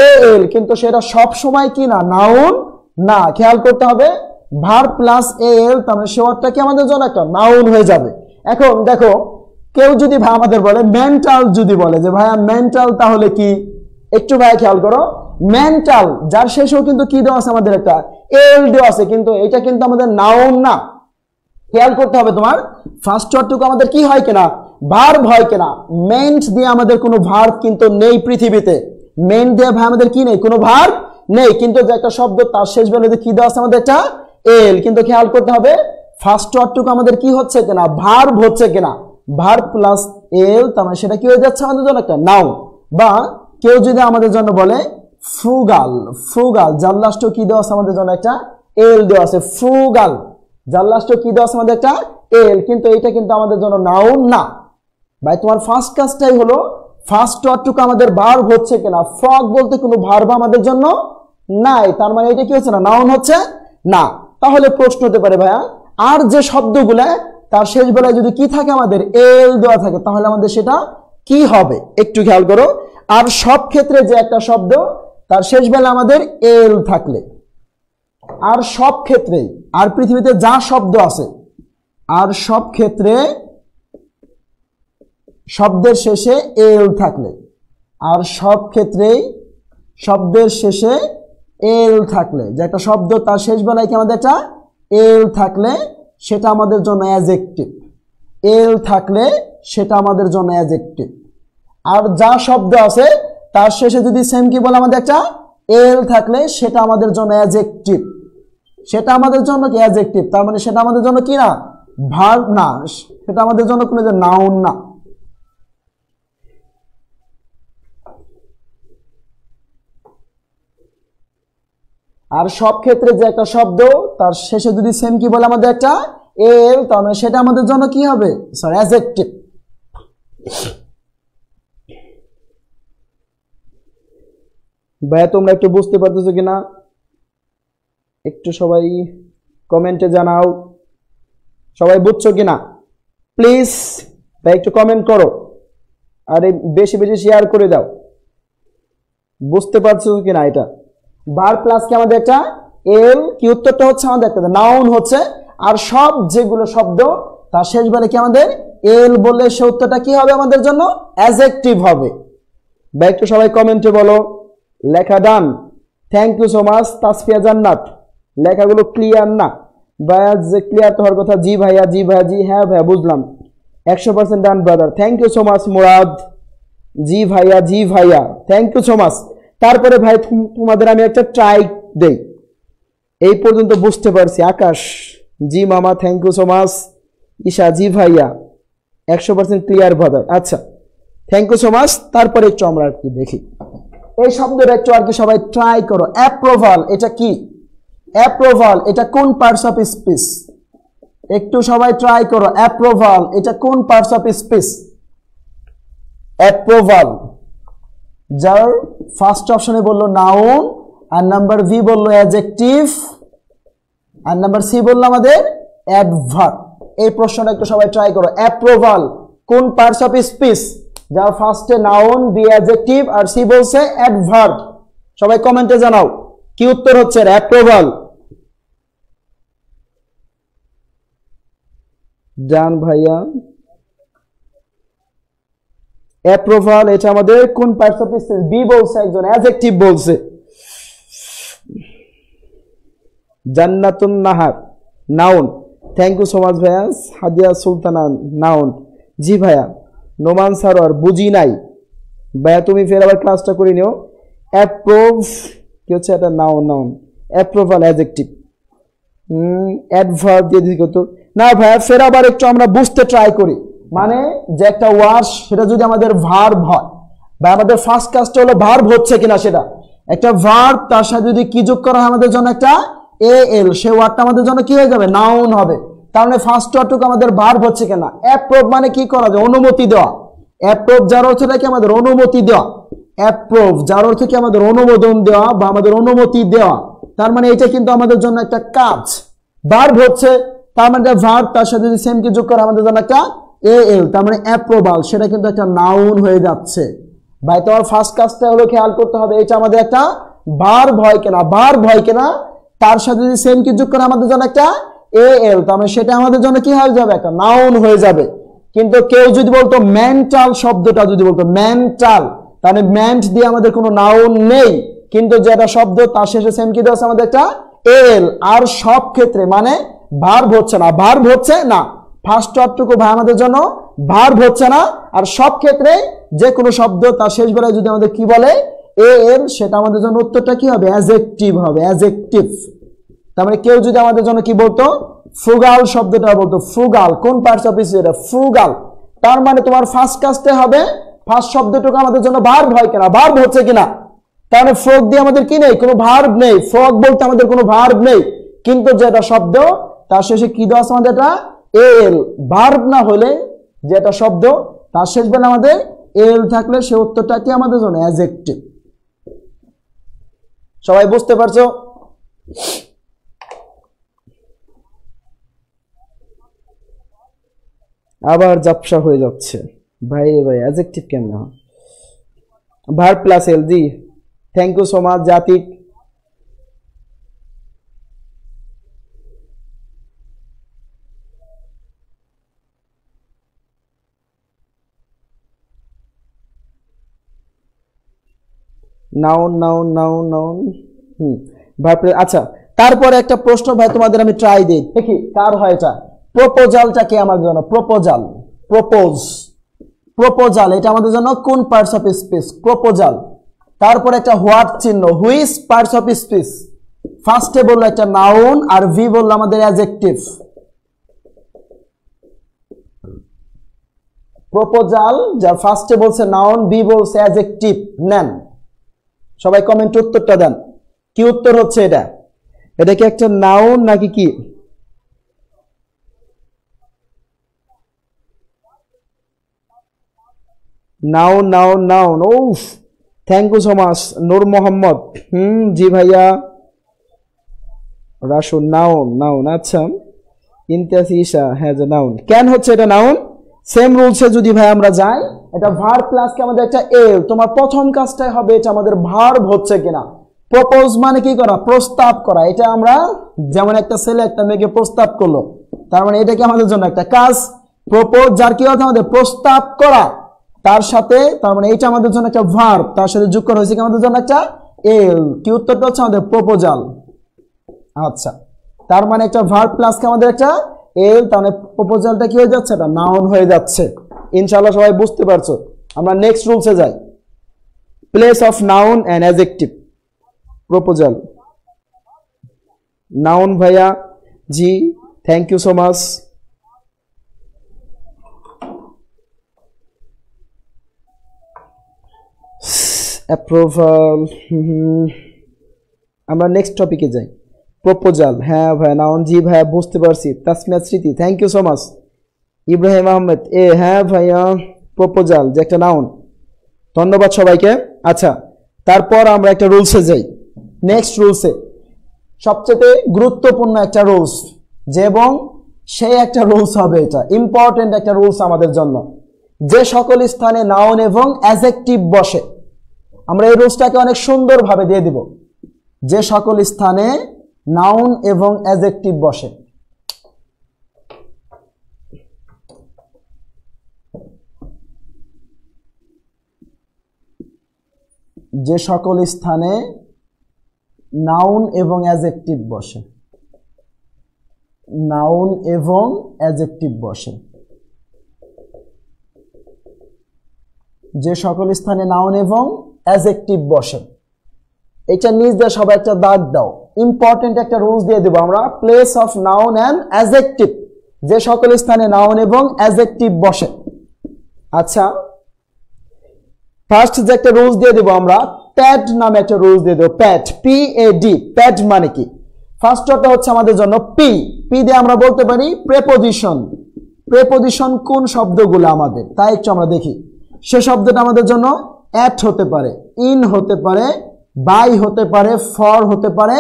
AL, কিন্তু সেটা সব সময় কি না, নাউন না। খেয়াল করতে হবে ভার্ব প্লাস AL, তার মানে সে ওয়ার্ডটা কি আমাদের জন্য একটা নাউন হয়ে যাবে। এখন দেখো, কেউ যদি ভাই আমাদের বলে মেন্টাল, যদি বলে যে ভাইয়া মেন্টাল তাহলে কি, একটু ভাই খেয়াল করো। মেন্টাল যার শেষেও কিন্তু কি দেওয়া আছে আমাদের একটা AL দেওয়া আছে, কিন্তু এটা কিন্তু আমাদের নাউন না। খেয়াল করতে হবে তোমার ফার্স্ট ওয়ার্ডটুকু আমাদের কি হয় কিনা, ভার্ব হয় কিনা। মেন্ট দিয়ে আমাদের কোনো ভার্ব কিন্তু নেই পৃথিবীতে। মেন্ট দিয়ে ভাই আমাদের কি নেই, কোনো ভার্ব নেই, কিন্তু যে একটা শব্দ তার শেষ বেলাতে কি দেওয়া আছে আমাদের একটা AL। কিন্তু খেয়াল করতে হবে ফার্স্ট ওয়ার্ডটুকু আমাদের কি হচ্ছে কিনা, ভার্ব হচ্ছে কিনা। ভার্ব প্লাস AL, তার মানে সেটা কি হয়ে যাচ্ছে আমাদের জন্য একটা নাউন। বা কেউ যদি আমাদের জন্য বলে ফ্রুগাল, ফ্রুগাল যার লাস্টেও কি দেওয়া আছে আমাদের জন্য একটা এল দেওয়া আছে, ফ্রুগাল, যার লাস্টে কি দেওয়া আছে আমাদের একটা এল, কিন্তু এটা কিন্তু আমাদের জন্য নাউন না। ভাই তোমার ফার্স্ট কাজটাই হলো ফার্স্ট ওয়ার্ডটুকু আমাদের ভার্ব হচ্ছে কিনা। ফ্রগ বলতে কোনো ভার্ব আমাদের জন্য নাই, তার মানে এটা কি হচ্ছে না, নাউন হচ্ছে না। তাহলে প্রশ্ন হতে পারে ভাইয়া আর যে শব্দগুলো তার শেষ বেলায় যদি কি থাকে আমাদের এল দেওয়া থাকে, তাহলে আমাদের সেটা কি হবে একটু খেয়াল করো। আর সব ক্ষেত্রে যে একটা শব্দ তার শেষ বেলায় আমাদের এল থাকলে, আর সব ক্ষেত্রে, আর পৃথিবীতে যা শব্দ আছে আর সব ক্ষেত্রে শব্দের শেষে এল থাকলে, আর সব ক্ষেত্রেই শব্দের শেষে এল থাকলে, যে একটা শব্দ তার শেষ বেলায় কি আমাদের একটা এল থাকলে সেটা আমাদের জন্য অ্যাডজেক্টিভ, এল থাকলে সেটা আমাদের জন্য অ্যাডজেক্টিভ। আর যা শব্দ আছে তার শেষে যদি সেম কি বলে আমাদের একটা এল থাকলে সেটা আমাদের জন্য অ্যাডজেক্টিভ, সেটা আমাদের জন্য কি অ্যাডজেক্টিভ, তার মানে সেটা আমাদের জন্য কি না, ভার্ব না, সেটা আমাদের জন্য কোনো যে নাউন না। আর সব ক্ষেত্রে যে একটা শব্দ তার শেষে যদি সেম কি বলে আমাদের একটা এল, তার মানে সেটা আমাদের জন্য কি হবে, সরি অ্যাডজেক্টিভ। ভাইয়া তোমরা একটু বুঝতে পারতেছো কিনা, একটু সবাই কমেন্টে জানাও, সবাই বুঝছো কিনা প্লিজ ভাই একটু কমেন্ট করো, আর বেশি বেশি শেয়ার করে দাও। বুঝতে পারছো কিনা এটা ভার্ব প্লাস কি আমাদের একটা এল, কি উত্তরটা হচ্ছে আমাদের একটা নাউন হচ্ছে। আর সব যেগুলো শব্দ তার শেষ বেলায় কি আমাদের এল বললে সে উত্তরটা কি হবে আমাদের জন্য অ্যাডজেক্টিভ হবে। ভাই একটু সবাই কমেন্টে বলো। লেখা done, thank you so much Tasfia Jannat. লেখাগুলো ক্লিয়ার না ভাইয়া, যে ক্লিয়ার তো হওয়ার কথা। জি ভাইয়া, জি ভাইয়া, জি হ্যাঁ ভাইয়া বুঝলাম, 100% done brother, thank you so much Murad. জি ভাইয়া, জি ভাইয়া, থ্যাংক ইউ সো মাচ। তারপরে ভাই তোমাদের আমি একটা ট্রাই দেই, এই পর্যন্ত বুঝতে পারছি। আকাশ, জি মামা, thank you so much. Isha, জি ভাইয়া, 100% ক্লিয়ার ব্রাদার। আচ্ছা, থ্যাংক ইউ সো মাচ। তারপরে একটু আমরা আর কি দেখি এই শব্দটা একটু আর কি সবাই ট্রাই করো। অ্যাপ্রুভাল, এটা কি অ্যাপ্রুভাল, এটা কোন পার্টস অফ স্পিচ, একটু সবাই ট্রাই করো। অ্যাপ্রুভাল এটা কোন পার্টস অফ স্পিচ, অ্যাপ্রুভাল, যার ফার্স্ট অপশনে বললো নাউন, আর নাম্বার বি বললো অ্যাডজেক্টিভ, আর নাম্বার সি বললো আমাদের অ্যাডভার্ব। এই প্রশ্নটা একটু সবাই ট্রাই করো। অ্যাপ্রুভাল কোন পার্টস অফ স্পিচ, যার ফার্স্টে নাউন, বি অ্যাডজেক্টিভ, আর সি বলছে অ্যাডভার্ব। সবাই কমেন্টে জানাও কি উত্তর হচ্ছে অ্যাপ্রুভাল। জান ভাইয়া, অ্যাপ্রুভাল এটা আমাদের কোন পার্টস অফ স্পিচ, বি বলছে একজন, অ্যাডজেক্টিভ বলছে। Jannatun Nahar noun, thank you so much ভাইয়া। হাদিয়া সুলতানা নাউন, জি ভাইয়া। নোমান সারোয়ার, বুঝি নাই ভাইয়া, তুমি ফের আবার ক্লাসটা করে নিও। অ্যাপ্রুভ কি হচ্ছে এটা, noun, noun. Approval adjective, adverb দিয়ে দিকে তো না ভাইয়া। ফের আবার একটু আমরা বুঝতে ট্রাই করি, মানে যে একটা ওয়ার্ড সেটা যদি আমাদের ভার্ব হয়, বা আমাদের ফার্স্ট কাজটা হলো ভার্ব হচ্ছে কিনা সেটা, একটা ভার্ব তার সাথে যদি কি যোগ করা হয় আমাদের জন্য একটা এল, সে ওয়ার্ডটা আমাদের জন্য কি হয়ে যাবে, নাউন হবে। তার মানে ফার্স্ট ওয়ার্ডটুকু আমাদের ভার্ব হচ্ছে কিনা। অ্যাপ্রুভ মানে কি করা যায়, অনুমতি দেওয়া। অ্যাপ্রুভ যার অর্থটা কি আমাদের অনুমতি দেওয়া, অ্যাপ্রুভ যার অর্থ কি আমাদের অনুমোদন দেওয়া বা আমাদের অনুমতি দেওয়া। তার মানে এটা কিন্তু আমাদের জন্য একটা কাজ, ভার্ব হচ্ছে, তার মানে ভার্ব তার সাথে যদি সেম কি যোগ করা আমাদের জন্য একটা এল, তার মানে অ্যাপ্রুভাল, সেটা কিন্তু একটা নাউন হয়ে যাচ্ছে। ভাই তোমার ফার্স্ট কাজটা হলো খেয়াল করতে হবে এটা আমাদের একটা ভার্ব হয় কিনা, ভার্ব হয় কিনা, তার সাথে যদি সেম কি যোগ করে আমাদের জন্য একটা এল, তার মানে সেটা আমাদের জন্য কি হয়ে যাবে, একটা নাউন হয়ে যাবে। কিন্তু কেউ যদি বলতো মেন্টাল শব্দটা যদি বলতো মেন্টাল, তাহলে মেন্ট দিয়ে আমাদের কোনো নাউন নেই, কিন্তু যেটা শব্দ তার শেষে সেম কি দেওয়া আছে আমাদের একটা এল। আর সব ক্ষেত্রে মানে ভার্ব হচ্ছে না, ভার্ব হচ্ছে না, ফার্স্ট ওয়ার্ডটুকু ভাই আমাদের জন্য ভার্ব হচ্ছে না। আর সব ক্ষেত্রে যে কোনো শব্দ তার শেষ বেলায় যদি আমাদের কি বলে এল, সেটা আমাদের জন্য উত্তরটা কি হবে, অ্যাডজেক্টিভ হবে, অ্যাডজেক্টিভ। তার মানে কেউ যদি আমাদের জন্য কি বলতো ফ্রুগাল শব্দটা বলতো, ফ্রুগাল কোন পার্টস অফ স্পিচ, এটা ফ্রুগাল, তার মানে তোমার ফার্স্ট কাজটা হবে ফার্স্ট শব্দটুকু আমাদের জন্য ভার্ব হয় কিনা, ভার্ব হচ্ছে কিনা। তাহলে ফ্রগ দিয়ে আমাদের কি নেই, কোনো ভার্ব নেই, ফ্রগ বলতে আমাদের কোনো ভার্ব নেই, কিন্তু যেটা শব্দ তার শেষে কি দেওয়া আছে আমাদের? এটা এল। ভার্ব না হলে যেটা শব্দ তার শেষ বেলা আমাদের এল থাকলে সে উত্তরটা কি আমাদের জন্য? অ্যাডজেক্টিভ। সবাই বুঝতে পারছো? আবার জাপসা হয়ে যাচ্ছে ভাই ভাই, অ্যাডজেক্টিভ কেমন হয়? Verb plus L. জি thank you so much Jatik. Noun noun noun noun verb. আচ্ছা তারপরে একটা প্রশ্ন ভাই তোমাদের আমি ট্রাই দিই, দেখি কার হয় এটা। প্রপোজালটা কি আমাদের জন্য? প্রপোজাল, প্রপোজ, প্রপোজাল এটা আমাদের জন্য কোন পার্টস অফ স্পিচ? প্রপোজাল। তারপরে একটা হোয়াট চিহ্ন, হুইচ পার্টস অফ স্পিচ? ফার্স্টে বললো একটা নাউন আর ভি বললো আমাদের অ্যাডজেক্টিভ। প্রপোজাল যা ফার্স্টে বলছে নাউন, বি বলছে অ্যাডজেক্টিভ। নেন সবাই কমেন্ট উত্তরটা দেন, কি উত্তর হচ্ছে এটা? এটা কি একটা নাউন নাকি কি? Noun noun noun. ওফ thank you so much Noor Mohammad. জি ভাইয়া রাসু নাউন নাউন। আচ্ছা ইমতিয়াজ ঈশা হ্যাঁ যে নাউন। কেন হচ্ছে এটা নাউন? সেম রুলসে যদি ভাই আমরা যাই, এটা ভার্ব প্লাস কি আমাদের একটা এল। তোমার প্রথম কাজটাই হবে এটা আমাদের ভার্ব হচ্ছে কিনা। প্রপোজ মানে কি করা? প্রস্তাব করা। এটা আমরা যেমন একটা ছেলে একটা মেয়েকে প্রস্তাব করলো, তার মানে এটা কি আমাদের জন্য একটা কাজ। প্রপোজ যার কি হচ্ছে আমাদের প্রস্তাব করা, তার সাথে তার মানে এটা আমাদের জন্য একটা ভার্ব, তার সাথে যোগ করা হয়েছে কি আমাদের জন্য একটা এল। কি উত্তরটা হচ্ছে আমাদের? প্রপোজাল। আচ্ছা তার মানে একটা ভার্ব প্লাস কি আমাদের একটা এল, তার মানে প্রপোজালটা কি হয়ে যাচ্ছে? এটা নাউন হয়ে যাচ্ছে। ইনশাআল্লাহ সবাই বুঝতে পারছো। আমরা নেক্সট রুলসে যাই। Place of noun and adjective. Proposal noun ভাইয়া জি thank you so much. Approval. আমরা নেক্সট টপিকে যাই। প্রপোজাল হ্যাঁ ভাই নাউন। জি ভাইয়া বুঝতে পারছি। Tasmia Smriti thank you so much. Ibrahim Ahmed হ্যাঁ ভাইয়া প্রপোজাল যে একটা নাউন। ধন্যবাদ সবাইকে। আচ্ছা তারপর আমরা একটা রুলসে যাই। নেক্সট রুলসে সবচেয়ে গুরুত্বপূর্ণ একটা রুলস, যে এবং সেই একটা রুলস হবে, এটা ইম্পর্টেন্ট একটা রুলস আমাদের জন্য। যে সকল স্থানে নাউন এবং অ্যাডজেক্টিভ বসে, আমরা এই রুলসটাকে অনেক সুন্দরভাবে দিয়ে দিব। যে সকল স্থানে নাউন এবং অ্যাডজেক্টিভ বসে, যে সকল স্থানে নাউন এবং অ্যাডজেক্টিভ বসে, নাউন এবং অ্যাডজেক্টিভ বসে, যে সকল স্থানে নাউন এবং অ্যাডজেক্টিভ বসে, এটা নিজ দিয়ে সবাই একটা দাগ দাও। ইম্পর্টেন্ট একটা রুলস দিয়ে দেবো আমরা। Place of noun and adjective, যে সকল স্থানে নাউন এবং অ্যাডজেক্টিভ বসে। আচ্ছা ফার্স্ট যে একটা রুলস দিয়ে দেবো আমরা, প্যাড নামে একটা রুলস দিয়ে দেবো। প্যাড, PAD, প্যাড মানে কি? ফার্স্টটা হচ্ছে আমাদের জন্য পি। পি দিয়ে আমরা বলতে পারি প্রেপোজিশন। প্রেপোজিশন কোন শব্দগুলো আমাদের, তাই একটু আমরা দেখি। সে শব্দটা আমাদের জন্য অ্যাট হতে পারে, ইন হতে পারে, বাই হতে পারে, ফর হতে পারে,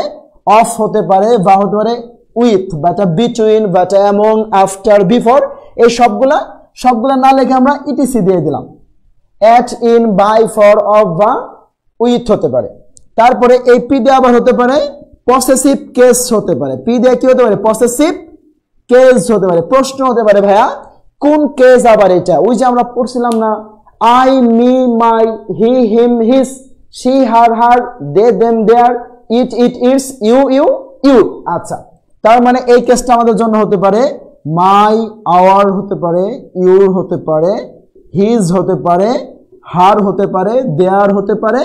অফ হতে পারে, বা হতে পারে উইথ, বা বিটুইন, বা অ্যামং, আফটার, বিফোর। এই সবগুলা না লিখে আমরা ইটিসি দিয়ে দিলাম। At, in, by, for, of বা উইথ হতে পারে। তারপরে এই পি দিয়ে আবার হতে পারে পসেসিভ কেস হতে পারে। পি দিয়ে কি হতে পারে? পসেসিভ কেস হতে পারে। প্রশ্ন হতে পারে ভাইয়া কোন কেস আবার এটা? ওই যে আমরা পড়ছিলাম না, I, me, my, he, him, his, she, her, her, they, them, their, it, its, you. আচ্ছা তার মানে এই কেসটা আমাদের জন্য হতে পারে মাই, আওয়ার হতে পারে, ইউর হতে পারে, হিজ হতে পারে, হার হতে পারে, দেয়ার হতে পারে,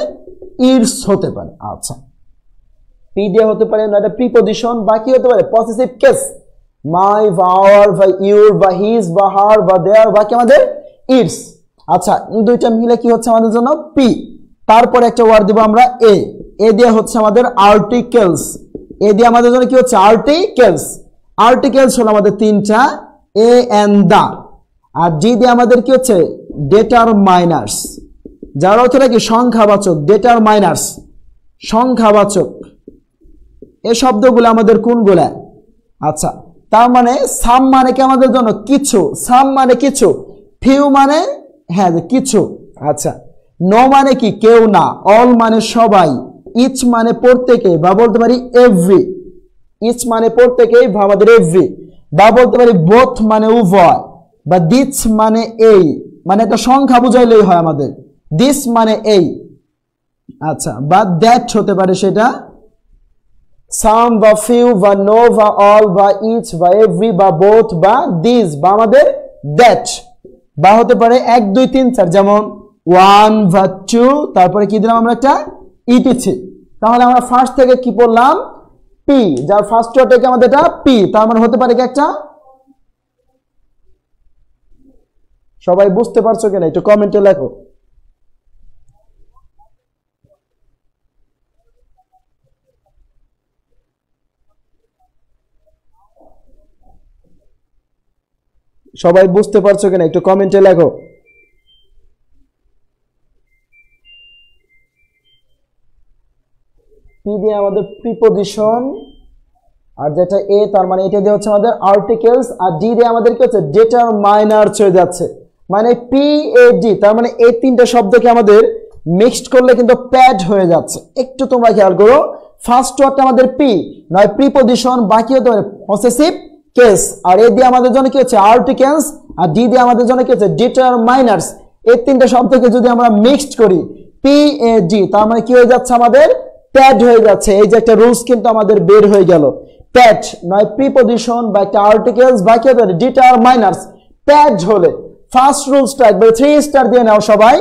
ইটস হতে পারে। আচ্ছা পি দিয়ে হতে পারে না এটা প্রিপোজিশন, বা কি হতে পারে? পসেসিভ কেস, মাই বা আওয়ার বা ইউর বা হিজ বা হার বা দেয়ার বা কি আমাদের ইটস। আচ্ছা দুইটা মিলে কি হচ্ছে আমাদের জন্য? পি। তারপরে একটা ওয়ার্ড দিব আমরা এ। এ দিয়ে হচ্ছে আমাদের আর্টিকেলস। এ দিয়ে আমাদের জন্য কি হচ্ছে আর্টিকেলস, আর্টিকেলস হলো আমাদের তিনটা, এ এন্ড দা। আর জি দিয়ে আমাদের কি হচ্ছে ডিটারমাইনার্স, যার অর্থটা কি সংখ্যাবাচক, ডিটারমাইনার্স সংখ্যাবাচক। এই শব্দগুলো আমাদের কোনগুলা? আচ্ছা, তার মানে সাম মানে কি আমাদের জন্য কিছু, সাম মানে কিছু, ফিউ মানে হ্যাঁ কিছু। আচ্ছা, নো মানে কি কেউ না, অল মানে সবাই, ইচ মানে প্রত্যেকে বা বলতে পারি এভরি, ইচ মানে প্রত্যেকে বা আমাদের এভরি, বা বলতে পারি বোথ মানে উভয়, বা দিস মানে এই, মানে একটা সংখ্যা বুঝাইলেই হয় আমাদের, দিস মানে এই। আচ্ছা, বা দ্যাট হতে পারে সেটা, সাম বা ফিউ বা নো বা অল বা ইচ বা এভরি বা বোথ বা দিস বা আমাদের দ্যাট, বা হতে পারে 1 2 3 4, যেমন 1 বা 2, তারপরে কি দিলাম আমরা একটা ইটিসি। তাহলে আমরা ফার্স্ট থেকে কি পড়লাম? পি, যার ফার্স্ট ওয়ার্ডটাকে আমাদের এটা পি, তার মানে হতে পারে কি একটা, সবাই বুঝতে পারছো কিনা একটু কমেন্টে লেখো। সবাই বুঝতে পারছো কিনা একটু কমেন্টে লেখো। পি দিয়ে আমাদের প্রিপজিশন, আর যেটা এ তার মানে এটা দিয়ে হচ্ছে আমাদের আর্টিকেলস, আর ডি দিয়ে আমাদের কি হচ্ছে ডিটারমাইনার হয়ে যাচ্ছে, মানে পি এ ডি, তার মানে এই তিনটা শব্দকে আমাদের মিক্সড করলে কিন্তু প্যাড হয়ে যাচ্ছে। একটু তোমরা খেয়াল করো, ফার্স্ট ওয়ার্ডটা আমাদের পি, নয় প্রিপজিশন, বাকি হতে পারে পসেসিভ কেস, আর এ দিয়ে আমাদের জন্য কি হচ্ছে আর্টিকেলস, আর ডি দিয়ে আমাদের জন্য কি হচ্ছে ডিটারমাইনার্স। এই তিনটা শব্দকে যদি আমরা মিক্সড করি পি এ ডি, তার মানে কি হয়ে যাচ্ছে আমাদের প্যাড হয়ে যাচ্ছে। এই যে একটা রুলস কিন্তু আমাদের বের হয়ে গেল, প্যাড নয় প্রিপজিশন বা একটা আর্টিকেলস বা কি হতে ডিটারমাইনার্স, প্যাড হলে ফার্স্ট রুলসটা একবার 3 স্টার দিয়ে নাও সবাই।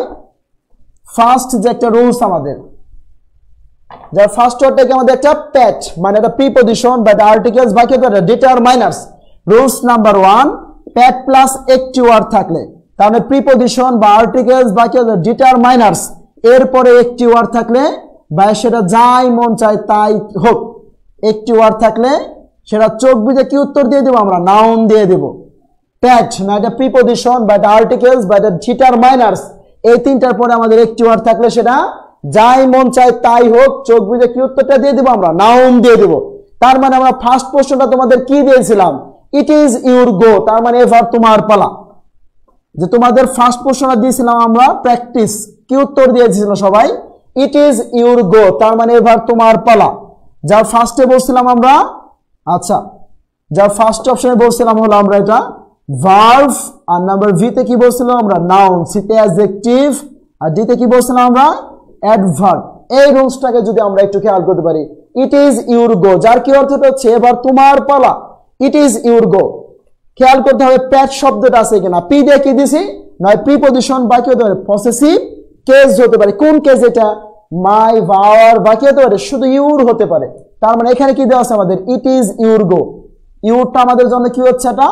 ফার্স্ট যে একটা রুলস আমাদের, যার ফার্স্ট ওয়ার্ডটাকে আমাদের একটা প্যাড মানে একটা প্রিপজিশন বা একটা আর্টিকেলস বা কি হতে ডিটারমাইনার্স। রুলস নাম্বার 1, প্যাড প্লাস একটি ওয়ার্ড থাকলে, তার মানে প্রিপজিশন বা আর্টিকেলস বা কি হতে ডিটারমাইনার্স, এরপরে একটি ওয়ার্ড থাকলে বা সেটা যাই মন চায় তাই হোক, একটি ওয়ার্ড থাকলে সেটা চোখ বুজে কি উত্তর দিয়ে দেবো আমরা? নাউন দিয়ে দেব। প্যাড না এটা প্রিপজিশন বা এটা আর্টিকেলস বা এটা ডিটারমাইনার্স, এই তিনটার পরে আমাদের একটি ওয়ার্ড থাকলে সেটা যাই মন চায় তাই হোক, চোখ বুজে কি উত্তরটা দিয়ে দেবো আমরা? নাউন দিয়ে দেব। তার মানে আমরা ফার্স্ট প্রশ্নটা তোমাদের কি দিয়েছিলাম? ইট ইজ ইউর গো, তার মানে এবার তোমার পালা। যে তোমাদের ফার্স্ট প্রশ্নটা দিয়েছিলাম আমরা প্র্যাকটিস, কি উত্তর দিয়েছিল সবাই? ইট ইজ ইউর গো, তার মানে এবার তোমার পালা। যার ফার্স্টে বলছিলাম আমরা, আচ্ছা যার ফার্স্ট অপশনে বলছিলাম হলো আমরা এটা ভার্ব, আর নাম্বার ভি তে কি বলছিলাম আমরা? নাউন, সি তে অ্যাডজেক্টিভ, আর ডি তে কি বলছিলাম আমরা? অ্যাডভার্ব। এই রুলসটাকে যদি আমরা একটু খেয়াল করতে পারি, ইট ইজ ইউর গো, যার কি অর্থটা হচ্ছে এবার তোমার পালা, ইট ইজ ইউর গো। খেয়াল করতে হবে প্যাড শব্দটা আছে কিনা। পি দিয়ে কি দিছি? নয় প্রিপজিশন বা কি হতে পারে পসেসিভ কেস হতে পারে। কোন কেস এটা? মাই বা আওয়ার বা কি হতে পারে শুধু ইউর হতে পারে। তার মানে এখানে কি দেওয়া আছে আমাদের? ইট ইজ ইউর গো। ইউরটা আমাদের জন্য কি হচ্ছে? এটা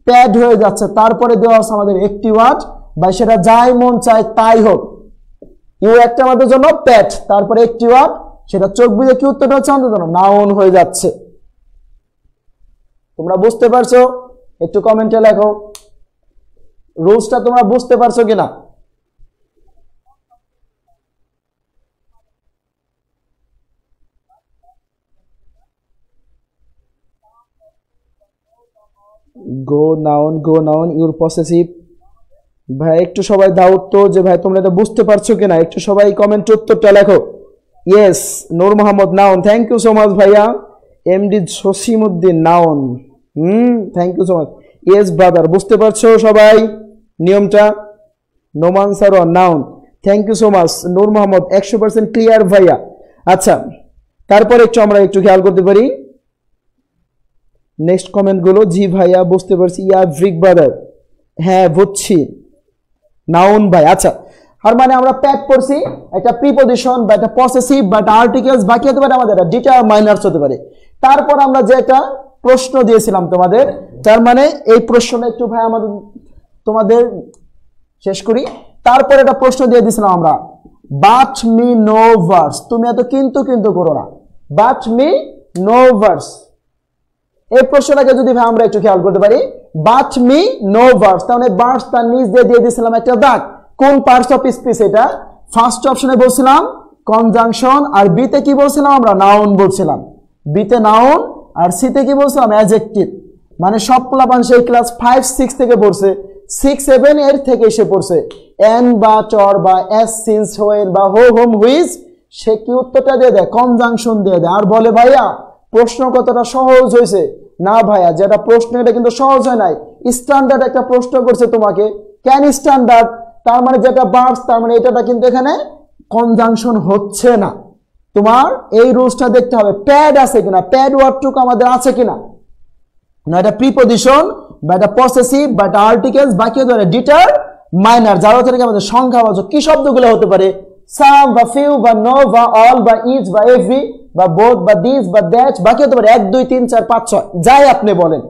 প্যাড হয়ে যাচ্ছে। তারপরে দেওয়া আছে আমাদের একটি ওয়ার্ড বা সেটা যাই মন চায় তাই হোক, ইউ একটা আমাদের জন্য প্যাড, তারপরে একটি ওয়ার্ড, সেটা চোখ বুঝে কি উত্তরটা হচ্ছে আমাদের জন্য? নাউন হয়ে যাচ্ছে। তোমরা বুঝতে পারছো? একটু কমেন্টে লেখো রুলসটা তোমরা বুঝতে পারছো কিনা। গো নাউন ইউর পসেসিভ। ভাই একটু সবাই দাও উত্তর যে ভাই তোমরা এটা বুঝতে পারছো কিনা, একটু সবাই কমেন্ট উত্তরটা লেখো। Yes, Noor Mohammad noun, thank you so much ভাইয়া। MD Jasimuddin noun, thank you so much. Yes brother, বুঝতে পারছো সবাই নিয়মটা? Noman Sarwar noun, thank you so much. Noor Mohammad 100% clear ভাইয়া। আচ্ছা, তারপর আমরা একটু খেয়াল করতে পারি নেক্সট কমেন্ট গুলো। জি ভাইয়া বুঝতে পারছি। ইয়া ব্রিক ব্রাদার, হ্যাঁ বুঝছি নাউন ভাই। আচ্ছা, আর মানে আমরা প্যাড পড়ছি একটা প্রিপজিশন বা একটা পসেসিভ বা একটা আর্টিকেলস, বাকি হতে পারে আমাদের ডিটারমাইনার্স হতে পারে। তারপর আমরা যে একটা প্রশ্ন দিয়েছিলাম তোমাদের, তার মানে এই প্রশ্নটা একটু ভাই আমাদের তোমাদের শেষ করি। তারপর একটা প্রশ্ন দিয়ে দিয়েছিলাম আমরা, বাট মি নো ভার্স, তুমি এত কিন্তু করো না, বাট মি নো ভার্স। এই প্রশ্নটাকে যদি ভাই আমরা একটু খেয়াল করতে পারি, বাট মি নো ভার্স, তাহলে ভার্স তার নিচ দিয়ে দিয়ে দিয়েছিলাম একটা দাগ। কোন পার্টস অফ স্পিচ এটা? ফার্স্ট অপশনে বলছিলাম কনজাংশন, আর বিতে কি বলছিলাম আমরা? নাউন বলছিলাম। বিতে নাউন আর সিতে কি বলছিলাম? অ্যাডজেক্টিভ। মানে সব পোলাপান সেই ক্লাস 5-6 থেকে পড়ছে, 6-7 এর থেকে এসে পড়ছে এন বা টর বা এস সিন্স হোয়েন বা হো হোম হুইজ, সে কি উত্তরটা দিয়ে দেয়? কনজাংশন দিয়ে দেয়। আর বলে ভাইয়া প্রশ্ন কতটা সহজ হয়েছে। না ভাইয়া, যেটা প্রশ্ন এটা কিন্তু সহজ হয় নাই, স্ট্যান্ডার্ড একটা প্রশ্ন করছে তোমাকে। কেন স্ট্যান্ডার্ড? তার মানে যেটা ভার্বস, তার মানে এটাটা কিন্তু এখানে কনজাংশন হচ্ছে না। তোমার এই রুলসটা দেখতে হবে, প্যাড আছে কিনা, প্যাড ওয়ার্ডটুকু আমাদের আছে কিনা, না এটা প্রিপজিশন বা এটা পসেসিভ বা এটা আর্টিকেলস বা কি হতে পারে? ডিটারমাইনার, যার অর্থ থেকে আমাদের সংখ্যাবাচক কি শব্দগুলো হতে পারে? সাম বা ফিউ বা নো বা অল বা ইচ বা এভরি বা বোথ বা দিস বা দ্যাট বা কি হতে পারে? 1 2 3 4 5 6 যাই আপনি বলেন।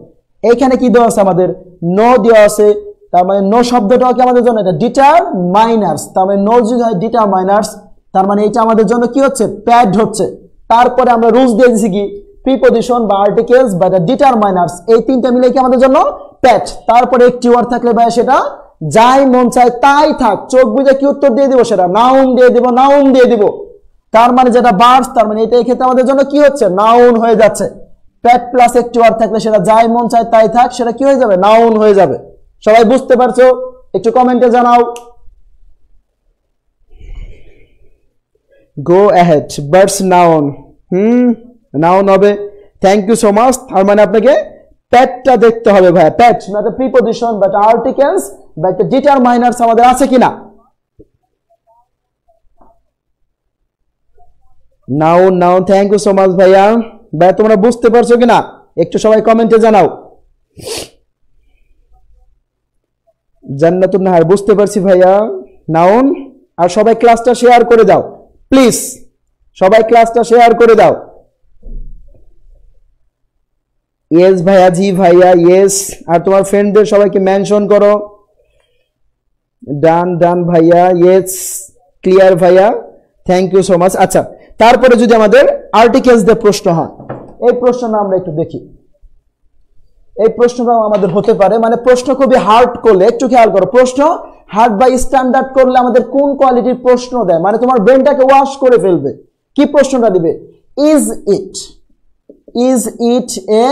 এইখানে কি দেওয়া আছে? আমাদের নো দেওয়া আছে, তার মানে নো শব্দটাও কি আমাদের জন্য এটা ডিটারমাইনার্স। তার মানে নো যদি হয় ডিটারমাইনার্স, তার মানে এটা আমাদের জন্য কি হচ্ছে? প্যাড হচ্ছে। তারপরে আমরা রুলস দিয়ে দিছি কি? প্রিপজিশন বা আর্টিকেলস বা ডিটারমাইনার্স, এই তিনটা মিলে কি আমাদের জন্য প্যাড। তারপরে একটি ওয়ার্ড থাকলে ভাই সেটা যাই মন চায় তাই থাক, চোখ বুঝে কি উত্তর দিয়ে দিব? সেটা নাউন দিয়ে দিব, নাউন দিয়ে দিব। তার মানে যেটা ভার্বস, তার মানে এটা এই ক্ষেত্রে আমাদের জন্য কি হচ্ছে? নাউন হয়ে যাচ্ছে। প্যাড প্লাস একটি ওয়ার্ড থাকলে সেটা যাই মন চায় তাই থাক, সেটা কি হয়ে যাবে? নাউন হয়ে যাবে। সবাই বুঝতে পারছো? একটু কমেন্টে জানাও। Go ahead, birds noun, noun হবে। Thank you so much. তার মানে আপনাকে প্যাডটা দেখতে হবে ভাই, প্যাড না এটা প্রিপজিশন বা এটা আর্টিকেলস বা এটা ডিটারমাইনার্স আমাদের আছে কিনা। Noun, noun, thank you so much ভাইয়া। ভাই তোমরা বুঝতে পারছো কিনা একটু সবাই কমেন্টে জানাও। জান্নাতুন নাহার, বুঝতে পারছি ভাইয়া, নাউন। আর সবাই ক্লাসটা শেয়ার করে দাও প্লিজ, সবাই ক্লাসটা শেয়ার করে দাও। ইয়েস ভাইয়া, জি ভাইয়া, ইয়েস। আর তোমার ফ্রেন্ডদের সবাইকে মেনশন করো। ডান ডান ভাইয়া, ইয়েস, ক্লিয়ার ভাইয়া, থ্যাংক ইউ সো মাচ। আচ্ছা, তারপরে যদি আমাদের আর্টিকেলস দিয়ে প্রশ্ন হয়, এই প্রশ্নটা আমরা একটু দেখি। এই প্রশ্নটাও আমাদের হতে পারে, মানে প্রশ্ন খুবই হার্ড করলে একটু খেয়াল করো, প্রশ্ন হার্ড বা স্ট্যান্ডার্ড করলে আমাদের কোন কোয়ালিটির প্রশ্ন দেয়, মানে তোমার ব্রেনটাকে ওয়াশ করে ফেলবে। কি প্রশ্নটা দিবে? Is it A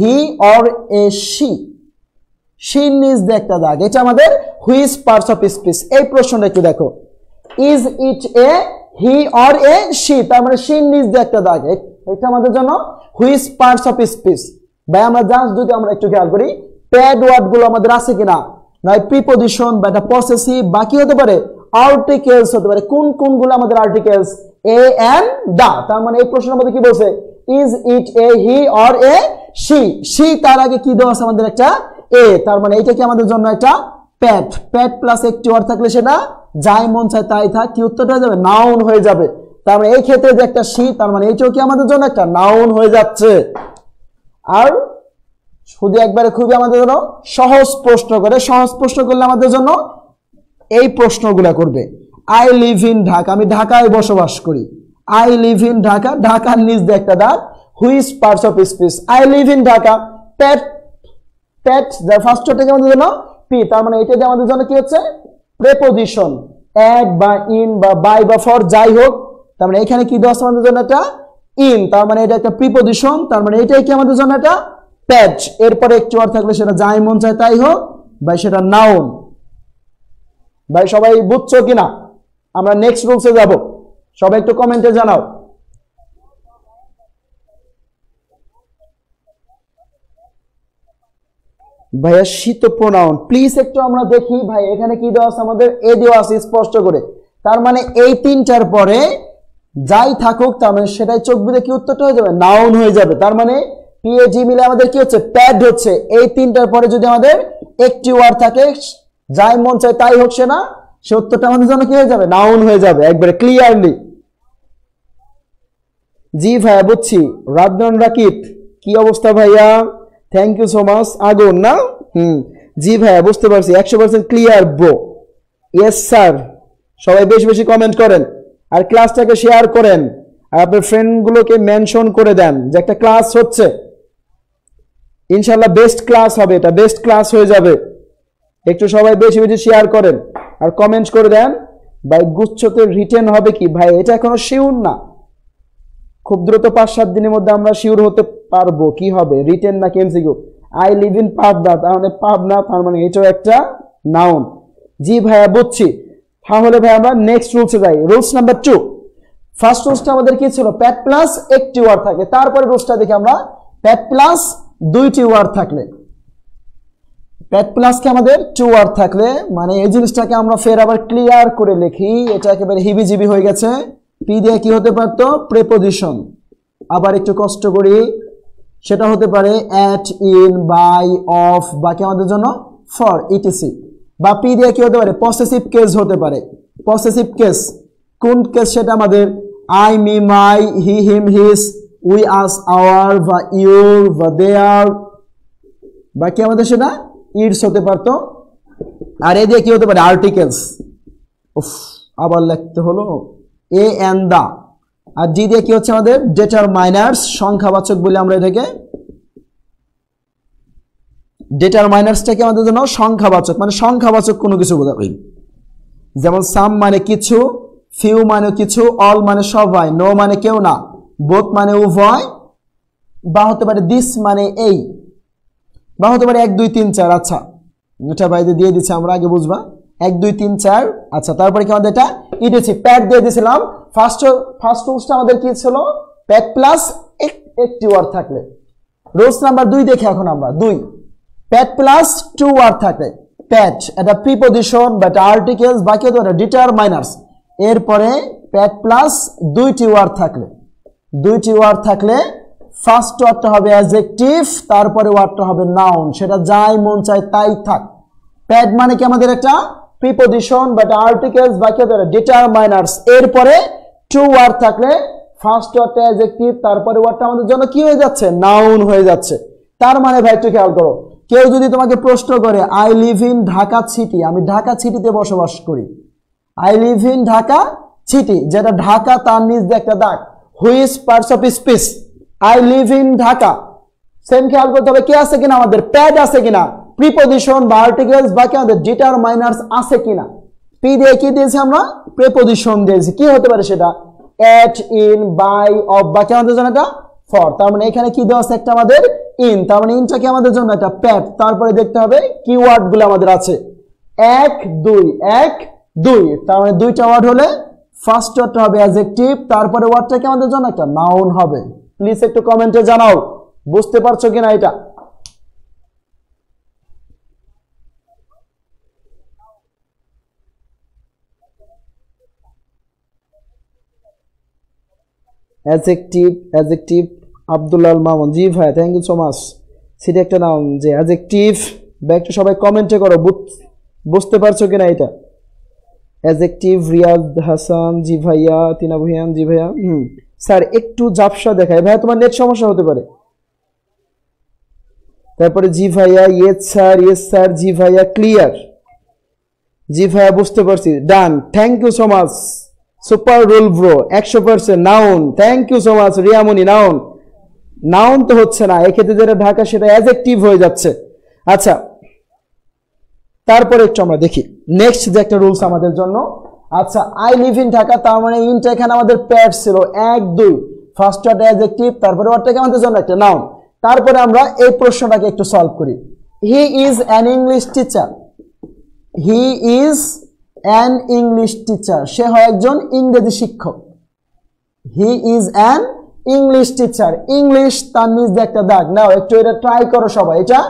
he or a she, she নিজ দিয়ে একটা দাগ, এটা আমাদের হুইচ পার্টস অফ স্পিচ। এই প্রশ্নটা একটু দেখো, is it A he or a she, তার মানে শি নিজ দিয়ে একটা দাগ, এটা আমাদের জন্য হুইচ পার্টস অফ স্পিচ। ভাই আমরা জাস্ট যদি আমরা একটু খেয়াল করি, প্যাড ওয়ার্ড গুলো আমাদের আছে কিনা, নয় প্রিপজিশন বা এটা পসেসিভ বা কি হতে পারে? আর্টিকেলস হতে পারে। কোন কোনগুলো আমাদের আর্টিকেলস? A and the. তার মানে এই প্রশ্নের মধ্যে কি বলছে? Is it A he or a she, she তার আগে কি দেওয়া আছে আমাদের? একটা এ। তার মানে এটা কি আমাদের জন্য একটা প্যাড, প্যাড প্লাস একটি ওয়ার্ড থাকলে সেটা যাই মন চায় তাই থাক, কি উত্তরটা হয়ে যাবে? নাউন হয়ে যাবে। তার মানে এই ক্ষেত্রে যে একটা শি, তার মানে এইটাও কি আমাদের জন্য একটা নাউন হয়ে যাচ্ছে। আর শুধু একবারে খুবই আমাদের জন্য সহজ প্রশ্ন করে, সহজ প্রশ্ন করলে আমাদের জন্য এই প্রশ্নগুলা করবে। আই লিভ ইন ঢাকা, আমি ঢাকায় বসবাস করি। আই লিভ ইন ঢাকা, ঢাকার নিচ দিয়ে একটা দাগ, which parts of speech? I live in Dhaka, প্যাট প্যাট যার ফার্স্ট থেকে আমাদের জন্য পি, তার মানে এটা দিয়ে আমাদের জন্য কি হচ্ছে? প্রেপোজিশন, এট বা ইন বা বাই বা ফর যাই হোক, তার মানে এখানে কি দেওয়া আছে আমাদের জন্য? একটা ইন, তার মানে এটা একটা প্রিপজিশন, তার মানে এটাই কি আমাদের জন্য একটা প্যাচ। এরপরে একটু ওয়ার্ড থাকলে সেটা যাই মন চায় তাই হোক, ভাই সেটা নাউন। ভাই সবাই বুঝছো কিনা? আমরা নেক্সট রুলসে যাব, সবাই একটু কমেন্টে জানাও। ভাইয়া শীত প্রোনাউন প্লিজ একটু আমরা দেখি। ভাই এখানে কি দেওয়া আছে আমাদের? এ দেওয়া আছে স্পষ্ট করে, তার মানে এই তিনটার পরে যাই থাকুক, তার মানে সেটাই চোখ বুঝে কি উত্তরটা হয়ে যাবে? নাউন হয়ে যাবে। তার মানে পিএজি মিলে আমাদের কি হচ্ছে? প্যাড হচ্ছে। এই তিনটার পরে যদি আমাদের একটি ওয়ার্ড থাকে, যাই মন চায় তাই হোক, সেটা সে উত্তরটা আমাদের জন্য কি হয়ে যাবে? নাউন হয়ে যাবে একবারে ক্লিয়ারলি। জি ভাইয়া বুঝছি। রাদনান রাকিব, কি অবস্থা ভাইয়া? Thank you so much. আগুন না? জি ভাইয়া বুঝতে পারছি, 100% ক্লিয়ার ব্রো। Yes sir. সবাই বেশি বেশি কমেন্ট করেন আর ক্লাসটাকে শেয়ার করেন। আর আপনার ফ্রেন্ডগুলোকে মেনশন করে দেন যে একটা ক্লাস হচ্ছে, ইনশাল্লাহ বেস্ট ক্লাস হবে, এটা বেস্ট ক্লাস হয়ে যাবে। একটু সবাই বেশি বেশি শেয়ার করেন আর কমেন্ট করে দেন ভাই গুচ্ছতে রিটেন হবে কি। ভাই এটা এখনো শিওর না, খুব দ্রুত 5-7 দিনের মধ্যে আমরা শিওর হতে পারবো কি হবে, রিটেন না MCQ. I live in Pabna, তাহলে পাবনা তার মানে এটাও একটা নাউন। জি ভাইয়া বুঝছি। তাহলে ভাই আমরা নেক্সট রুলসে যাই। Rules number 2। ফার্স্ট রুলসটা আমাদের কি ছিল, প্যাড প্লাস একটি ওয়ার্ড থাকে। তারপরে রুলসটা দেখি আমরা, প্যাড প্লাস 2টি ওয়ার্ড থাকলে। প্যাড প্লাস কে আমাদের 2 ওয়ার্ড থাকলে, মানে এই জিনিসটাকে আমরা ফের আবার ক্লিয়ার করে লিখি, এটা একেবারে হিবিজিবি হয়ে গেছে। পি দিয়ে কি হতে পারতো, প্রেপোজিশন। আবার একটু কষ্ট করি, সেটা হতে পারে অ্যাট, ইন, বাই, অফ, বাকি আমাদের জন্য ফর, ইটিসি। বা পি দিয়ে কি হতে পারে, পসেসিভ কেস হতে পারে। পসেসিভ কেস কোন কেস, সেটা আমাদের I, me, my, he, him, his, we, us, our, বা ইউর, বা দেয়ার, বাকি আমাদের সেটা ইটস হতে পারতো। আর এ দিয়ে কি হতে পারে, আর্টিকেলস। উফ, আবার লিখতে হলো, এ এন্ড দা। আর ডি দিয়ে কি হচ্ছে আমাদের ডিটারমাইনার্স, সংখ্যাবাচক বলে আমরা এটাকে। ডিটারমাইনার্সটাকে আমাদের জন্য সংখ্যাবাচক, মানে সংখ্যাবাচক কোনো কিছু বোঝাবে। যেমন সাম মানে কিছু, ফিউ মানে কিছু, অল মানে সবাই, নো মানে কেউ না, বোথ মানে উভয়, বা হতে পারে দিস মানে এই, বা হতে পারে 1 2 3 4। আচ্ছা এটা বাইরে দিয়ে দিচ্ছি আমরা, আগে বুঝবা 1 2 3 4। আচ্ছা তারপরে কি আমাদের এটা ইডিসি প্যাড দিয়ে দিয়েছিলাম। ফার্স্ট রুলসটা আমাদের কি ছিল, প্যাড প্লাস একটি ওয়ার্ড থাকলে। রুলস নাম্বার 2 দেখি এখন আমরা। 2, প্যাড প্লাস 2 ওয়ার্ড থাকলে। প্যাড এটা প্রিপোজিশন বা এটা আর্টিকেলস, বাকি হতে পারে ডিটারমাইনার্স। এরপরে প্যাড প্লাস 2টি ওয়ার্ড থাকলে, 2টি ওয়ার্ড থাকলে ফার্স্ট ওয়ার্ডটা হবে অ্যাডজেক্টিভ, তারপরে ওয়ার্ডটা হবে নাউন। সেটা যাই মন চায় তাই থাক। প্যাড মানে কি আমাদের একটা প্রিপোজিশন বা এটা আর্টিকেলস, বাকি হতে পারে ডিটারমাইনার্স। এরপরে 2 ওয়ার্ড থাকলে ফার্স্ট ওয়ার্ডটা অ্যাডজেক্টিভ, তারপরে ওয়ার্ডটা আমাদের জন্য কি হয়ে যাচ্ছে, নাউন হয়ে যাচ্ছে। তার মানে ভাই একটু খেয়াল করো, কেউ যদি তোমাকে প্রশ্ন করে I live in Dhaka city, আমি ঢাকা সিটিতে বসবাস করি। I live in Dhaka city, যেটা ঢাকা তার নিচ দিয়ে একটা দাগ, which parts of speech, I live in Dhaka. Same খেয়াল করতে হবে কি আছে কিনা, আমাদের প্যাড আছে কিনা, প্রিপোজিশন বা আর্টিকেলস, বাকি আমাদের ডিটারমাইনার্স আছে কিনা। পি দিয়ে কি দিয়েছি আমরা, প্রিপোজিশন দিয়েছি। কি হতে পারে সেটা, এট, ইন, বাই, অফ, বাকি আমাদের জন্য এটা ফর। তার মানে এখানে কি দেওয়া আছে একটা আমাদের ইন, তার মানে ইনটা কি আমাদের জন্য একটা প্যাড। তারপরে দেখতে হবে কিওয়ার্ড গুলো আমাদের আছে 1 2 1 2, তার মানে 2টা ওয়ার্ড হলে ফার্স্ট ওয়ার্ডটা হবে অ্যাডজেক্টিভ, তারপরে ওয়ার্ডটা কি আমাদের জন্য একটা নাউন হবে। প্লিজ একটু কমেন্টে জানাও বুঝতে পারছো কিনা এটা। অ্যাডজেক্টিভ আব্দুল্লাহ মামুন, জি ভাই থ্যাংক ইউ সো মাচ। সেটা একটা নাউন যে অ্যাডজেক্টিভ, বা একটু সবাই কমেন্টে করো বুঝতে পারছো কিনা এটা। অ্যাডজেক্টিভ রিয়াদ হাসান, জি ভাইয়া। তিনা ভুইয়ান, জি ভাইয়া। স্যার একটু ঝাপসা দেখায় ভাইয়া, তোমার নেট সমস্যা হতে পারে। তারপরে জি ভাইয়া, ইয়েস স্যার, জি ভাইয়া ক্লিয়ার, জি ভাইয়া বুঝতে পারছি, done, thank you so much. Super rule bro 100%। Noun, thank you so much Riamoni. Noun তো হচ্ছে না এক্ষেত্রে, যেটা ঢাকা সেটা অ্যাডজেক্টিভ হয়ে যাচ্ছে। আচ্ছা তারপরে একটু আমরা দেখি নেক্সট যে একটা রুলস আমাদের জন্য। আচ্ছা আই লিভ ইন ঢাকা, তার মানে ইনটা এখানে আমাদের প্যাড ছিল 1 2, ফার্স্ট ওয়ার্ড অ্যাডজেক্টিভ, তারপরে ওয়ার্ডটাকে আমাদের জন্য একটা নাউন। তারপরে আমরা এই প্রশ্নটাকে একটু সলভ করি। He is an English teacher, he is an English teacher, সে হয় একজন ইংরেজি শিক্ষক। He is an English teacher, English তার নিচ দিয়ে একটা দাগ। নাও একটু এটা ট্রাই করো সবাই, এটা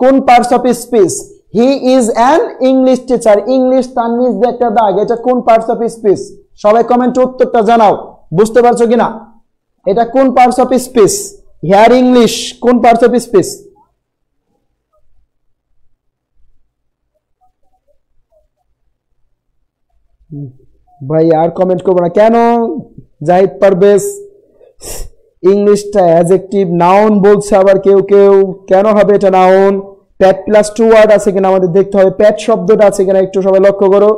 কোন parts of speech, he is an English teacher, English তার নিচ দিয়ে একটা দাগ, এটা কোন পার্টস অফ স্পিচ। সবাই কমেন্টে উত্তরটা জানাও বুঝতে পারছো কিনা, এটা কোন parts of speech, here English কোন পার্টস অফ স্পিচ। ভাই আর কমেন্ট করবো না কেন, জাহিদ পারভেজ ইংলিশটা অ্যাডজেক্টিভ নাউন বলছে, আবার কেউ কেন হবে এটা নাউন। প্যাট প্লাস 2 ওয়ার্ড আছে কিনা আমাদের দেখতে হবে, প্যাট শব্দটা আছে কিনা একটু সবাই লক্ষ্য করো।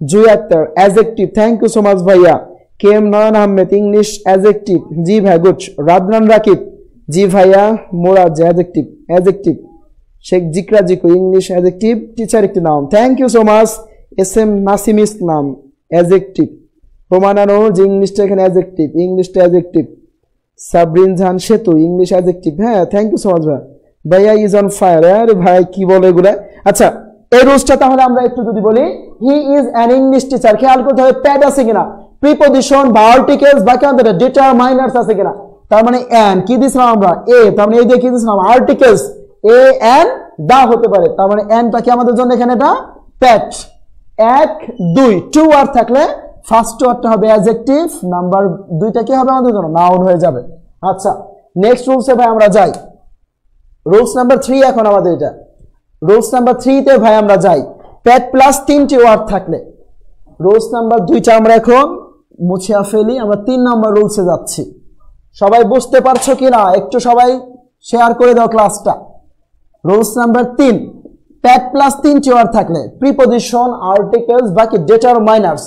Jui Akter adjective, thank you so much ভাইয়া। কেম নয়ন আহমেদ ইংলিশ অ্যাডজেক্টিভ, জি ভাই গুড। রাদনান রাকিব, জি ভাইয়া। Moraj adjective, adjective. Sheikh Zikra Ziku English adjective, teacher একটি নাম, thank you so much. S M Nasim Islam adjective. রোমানানো যে ইংলিশটা এখানে অ্যাডজেক্টিভ, ইংলিশটা adjective. Sabrin Jahan Setu English adjective, হ্যাঁ থ্যাংক ইউ সো মাচ ভাই। ভাইয়া ইজ অন ফায়ার, আরে ভাই কি বলে এগুলা। আচ্ছা এই রুলসটা তাহলে আমরা একটু যদি বলি, হি ইজ অ্যান ইংলিশ টিচার, খেয়াল করতে হবে প্যাড আছে কিনা, প্রিপজিশন বা আর্টিকেলস বা কি আমাদের ডিটারমাইনার্স আছে কিনা। তার মানে এন কি দিছিলাম আমরা, এ, তার মানে এই দিয়ে কি দিছিলাম আর্টিকেলস, এ এন দা হতে পারে, তার মানে এনটা কি আমাদের জন্য এখানে এটা প্যাড। 1 2 টু ওয়ার্ড থাকলে ফার্স্ট ওয়ার্ডটা হবে অ্যাডজেক্টিভ, নাম্বার 2টা কি হবে আমাদের জন্য নাউন হয়ে যাবে। আচ্ছা নেক্সট রুলসে ভাই আমরা যাই, রুলস নাম্বার 3 এখন আমাদের এটা। রুলস নাম্বার 3 তে ভাই আমরা যাই, প্যাড প্লাস 3টি ওয়ার্ড থাকলে। রুলস নাম্বার 2টা আমরা এখন মুছে ফেলি, আমরা 3 নাম্বার রুলসে যাচ্ছি। সবাই বুঝতে পারছো কিনা একটু সবাই শেয়ার করে দাও ক্লাসটা। রুলস নাম্বার 3, প্যাড প্লাস 3টি ওয়ার্ড থাকলে, প্রিপজিশন আর্টিকেলস বাকি ডিটারমাইনার্স,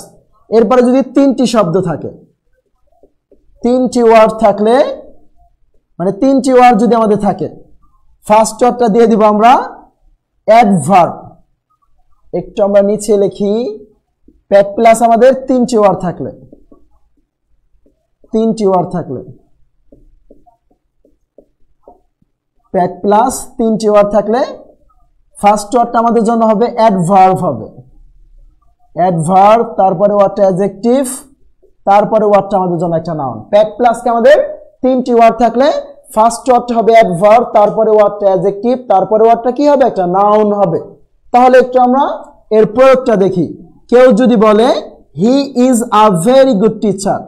এরপরে যদি 3টি শব্দ থাকে, 3টি ওয়ার্ড থাকলে মানে 3টি ওয়ার্ড যদি আমাদের থাকে, ফার্স্ট ওয়ার্ডটা দিয়ে দিব আমরা অ্যাডভার্ব। একটু আমরা নিচে লিখি, প্যাড প্লাস আমাদের 3টি ওয়ার্ড থাকলে, 3টি ওয়ার্ড থাকলে, প্যাড প্লাস 3টি ওয়ার্ড থাকলে ফার্স্ট ওয়ার্ডটা আমাদের জন্য হবে অ্যাডভার্ব হবে, অ্যাডভার্ব, তারপরে ওয়ার্ডটা অ্যাডজেক্টিভ, তারপরে ওয়ার্ডটা আমাদের জন্য একটা নাউন। প্যাড প্লাস কে আমাদের 3টি ওয়ার্ড থাকলে ফার্স্ট ওয়ার্ডটা হবে অ্যাডভার্ব, তারপরে ওয়ার্ডটা অ্যাডজেক্টিভ, তারপরে ওয়ার্ডটা কি হবে একটা নাউন হবে। তাহলে একটু আমরা এর প্রয়োগটা দেখি। কেউ যদি বলে he is a very good teacher,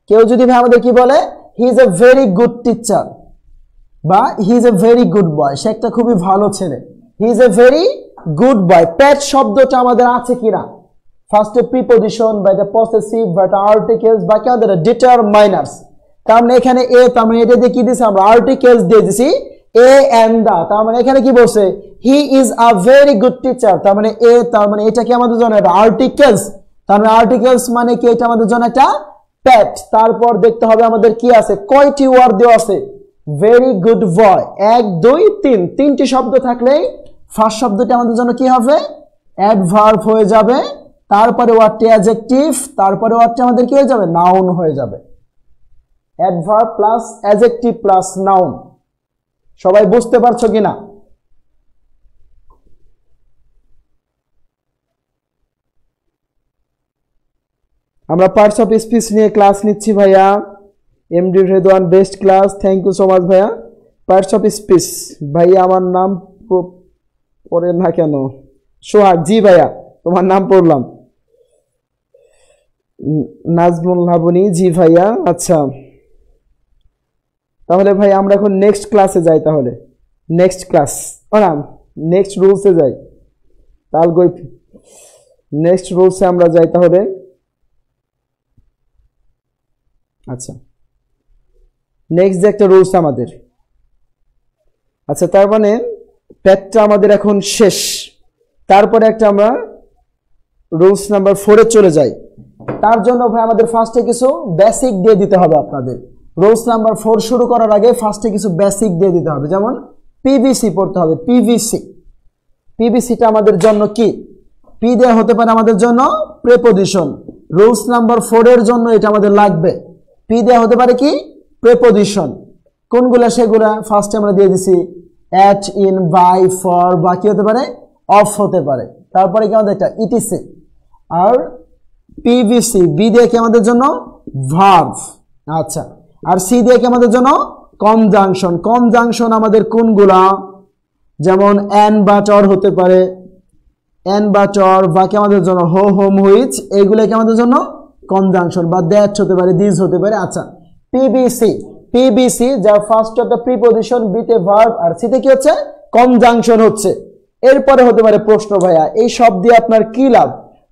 কেউ যদি ভাই আমাদের কি বলে he is a very good teacher বা he is a very good boy, সে একটা খুবই ভালো ছেলে, he is a very good boy. Pad শব্দটা আমাদের আছে কিনা, ফার্স্টে প্রিপজিশন বা এটা পসেসিভ বা এটা আর্টিকেলস বা কি আমাদের ডিটারমাইনার্স। তার মানে এখানে এ, তার মানে এটা দিয়ে কি দিছি আমরা আর্টিকেলস দিয়ে দিছি এ এন্ড দা, তার মানে এখানে কি বলছে হি is a very good teacher, তার মানে এ, তার মানে এটা কি আমাদের জন্য একটা আর্টিকেলস, তার মানে আর্টিকেলস মানে কি এটা আমাদের জন্য একটা প্যাড। তারপর দেখতে হবে আমাদের কি আছে, কয়টি ওয়ার্ড দেওয়া আছে, ভেরি গুড বয় 1 2 3, 3টি শব্দ থাকলেই ফার্স্ট শব্দটি আমাদের জন্য কি হবে অ্যাডভার্ব হয়ে যাবে, তারপরে ওয়ার্ডটি অ্যাডজেক্টিভ, তারপরে ওয়ার্ডটি আমাদের কি হয়ে যাবে নাউন হয়ে যাবে। Adverb plus adjective plus noun, সবাই বুঝতে পারছো কিনা? আমরা পার্টস অফ স্পিচ নিয়ে ক্লাস নিচ্ছি ভাইয়া, MD Redwan best class, thank you so much ভাইয়া। পার্টস অফ স্পিচ ভাইয়া আমার নাম পড়ে না কেন, সোহাগ, জি ভাইয়া তোমার নাম পড়লাম। নাজমুল লাবনী, জি ভাইয়া। আচ্ছা তাহলে ভাই আমরা এখন নেক্সট ক্লাসে যাই, তাহলে নেক্সট ক্লাস না নেক্সট রুলসে যাই, তালগই নেক্সট রুলসে আমরা যাই তাহলে। আচ্ছা নেক্সট যে একটা রুলস আমাদের, আচ্ছা তার মানে প্যাডটা আমাদের এখন শেষ, তারপরে একটা আমরা রুলস নাম্বার 4 চলে যাই। তার জন্য ভাই আমাদের ফার্স্টে কিছু বেসিক দিয়ে দিতে হবে আপনাদের। রুলস নাম্বার 4 শুরু করার আগে ফার্স্টে কিছু বেসিক দিয়ে দিতে হবে, যেমন পিভিসি পড়তে হবে। পিভিসি, পিভিসিটা আমাদের জন্য কি, পি দেওয়া হতে পারে আমাদের জন্য প্রেপোজিশন, রুলস নাম্বার 4 এর জন্য এটা আমাদের লাগবে। পি দেওয়া হতে পারে কি প্রেপোজিশন, কোনগুলা সেগুলা ফার্স্টে আমরা দিয়ে দিছি অ্যাট, ইন, বাই, ফর, বা কি হতে পারে অফ হতে পারে, তারপরে কি আমাদের একটা ইটিসি। আর পিভিসি বি দিয়ে কি আমাদের জন্য ভার্ব, আচ্ছা, আর সি দিয়ে কি আমাদের জন্য কনজাংশন। কনজাংশন আমাদের কোনগুলা, যেমন এন বাট অর হতে পারে, এন বাট অর, বাকি আমাদের জন্য হো, হোম, হুইচ, এইগুলো কি আমাদের জন্য কনজাংশন, বা দ্যাট হতে পারে, দিস হতে পারে। আচ্ছা পিভিসি, পিভিসি যার ফার্স্ট একটা প্রিপজিশন, বিতে ভার্ব, আর সিতে কি হচ্ছে কনজাংশন হচ্ছে। এরপরে হতে পারে প্রশ্ন, ভাইয়া এই সব দিয়ে আপনার কি লাভ।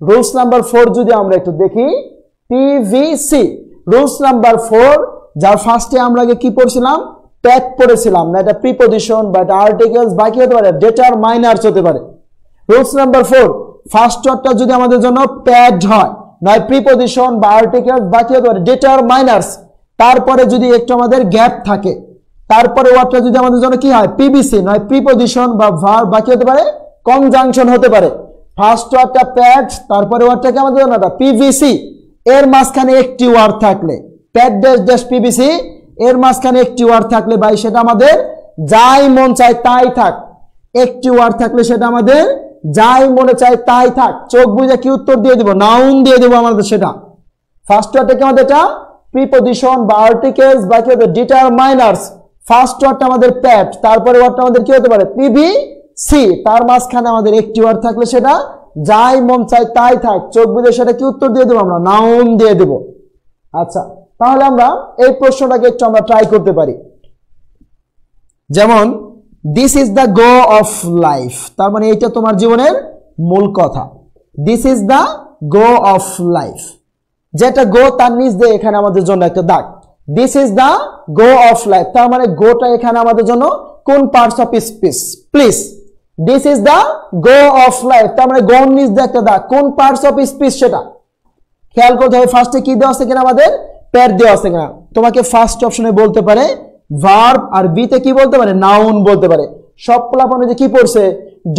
রুলস নাম্বার 4 যদি আমরা একটু দেখি, পিভিসি রুলস নাম্বার 4 যার ফার্স্টে আমরা আগে কি পড়ছিলাম প্যাড পড়েছিলাম না, এটা প্রিপজিশন বা এটা আর্টিকেলস বা কি হতে পারে ডিটারমাইনার্স হতে পারে। রুলস নাম্বার 4 ফার্স্ট ওয়ার্ডটা যদি আমাদের জন্য প্যাড হয়, নয় প্রিপজিশন বা আর্টিকেল বাকি হতে পারে ডিটারমাইনার্স, তারপরে যদি একটু আমাদের গ্যাপ থাকে, তারপরে ওয়ার্ডটা যদি আমাদের জন্য কি হয় পিবিসি, নয় প্রিপজিশন বা ভার্ব বাকি হতে পারে কনজাংশন হতে পারে। ফার্স্ট ওয়ার্ডটা প্যাড, তারপরে ওয়ার্ডটা কি আমাদের জন্য পিভিসি, এর মাঝখানে একটি ওয়ার্ড থাকলে প্যাড ড্যাশ ড্যাশ পিভিসি, এর মাঝখানে একটি ওয়ার্ড থাকলে ভাই সেটা আমাদের যাই মন চায় তাই থাক, একটি ওয়ার্ড থাকলে সেটা আমাদের যাই মনে চায় তাই থাক, চোখ বুঝে কি উত্তর দিয়ে দিব, নাউন দিয়ে দিব আমাদের সেটা। ফার্স্ট ওয়ার্ডটা কি আমাদের এটা প্রিপজিশন বা আর্টিকেলস বাকি হতে ডিটারমাইনার্স, ফার্স্ট ওয়ার্ডটা আমাদের প্যাড, তারপরে ওয়ার্ডটা আমাদের কি হতে পারে পিভিসি, তার মাঝখানে আমাদের একটি ওয়ার্ড থাকলে সেটা যাই মন চায় তাই থাক, চোখ বুঝে সেটা কি উত্তর দিয়ে দেবো আমরা, নাউন দিয়ে দেব। আচ্ছা, তাহলে আমরা এই প্রশ্নটাকে একটু আমরা ট্রাই করতে পারি। যেমন this is the go of life, তার মানে এইটা তোমার জীবনের মূল কথা। This is the go of life, যেটা গো তার নিচ দিয়ে এখানে আমাদের জন্য একটা দাগ, this is the go of life, তার মানে গোটা এখানে আমাদের জন্য কোন parts of speech, please this is the go of life, তার মানে গো নিচ দিয়ে একটা দাগ, কোন পার্টস অফ স্পিচ সেটা খেয়াল করতে হবে। ফার্স্টে কি দেওয়া আছে কিনা আমাদের প্যাড দেওয়া আছে কিনা, তোমাকে ফার্স্ট অপশনে বলতে পারে ভার্ব, আর বিতে কি বলতে পারে নাউন বলতে পারে। সব প্লাপনে যে কি পড়ছে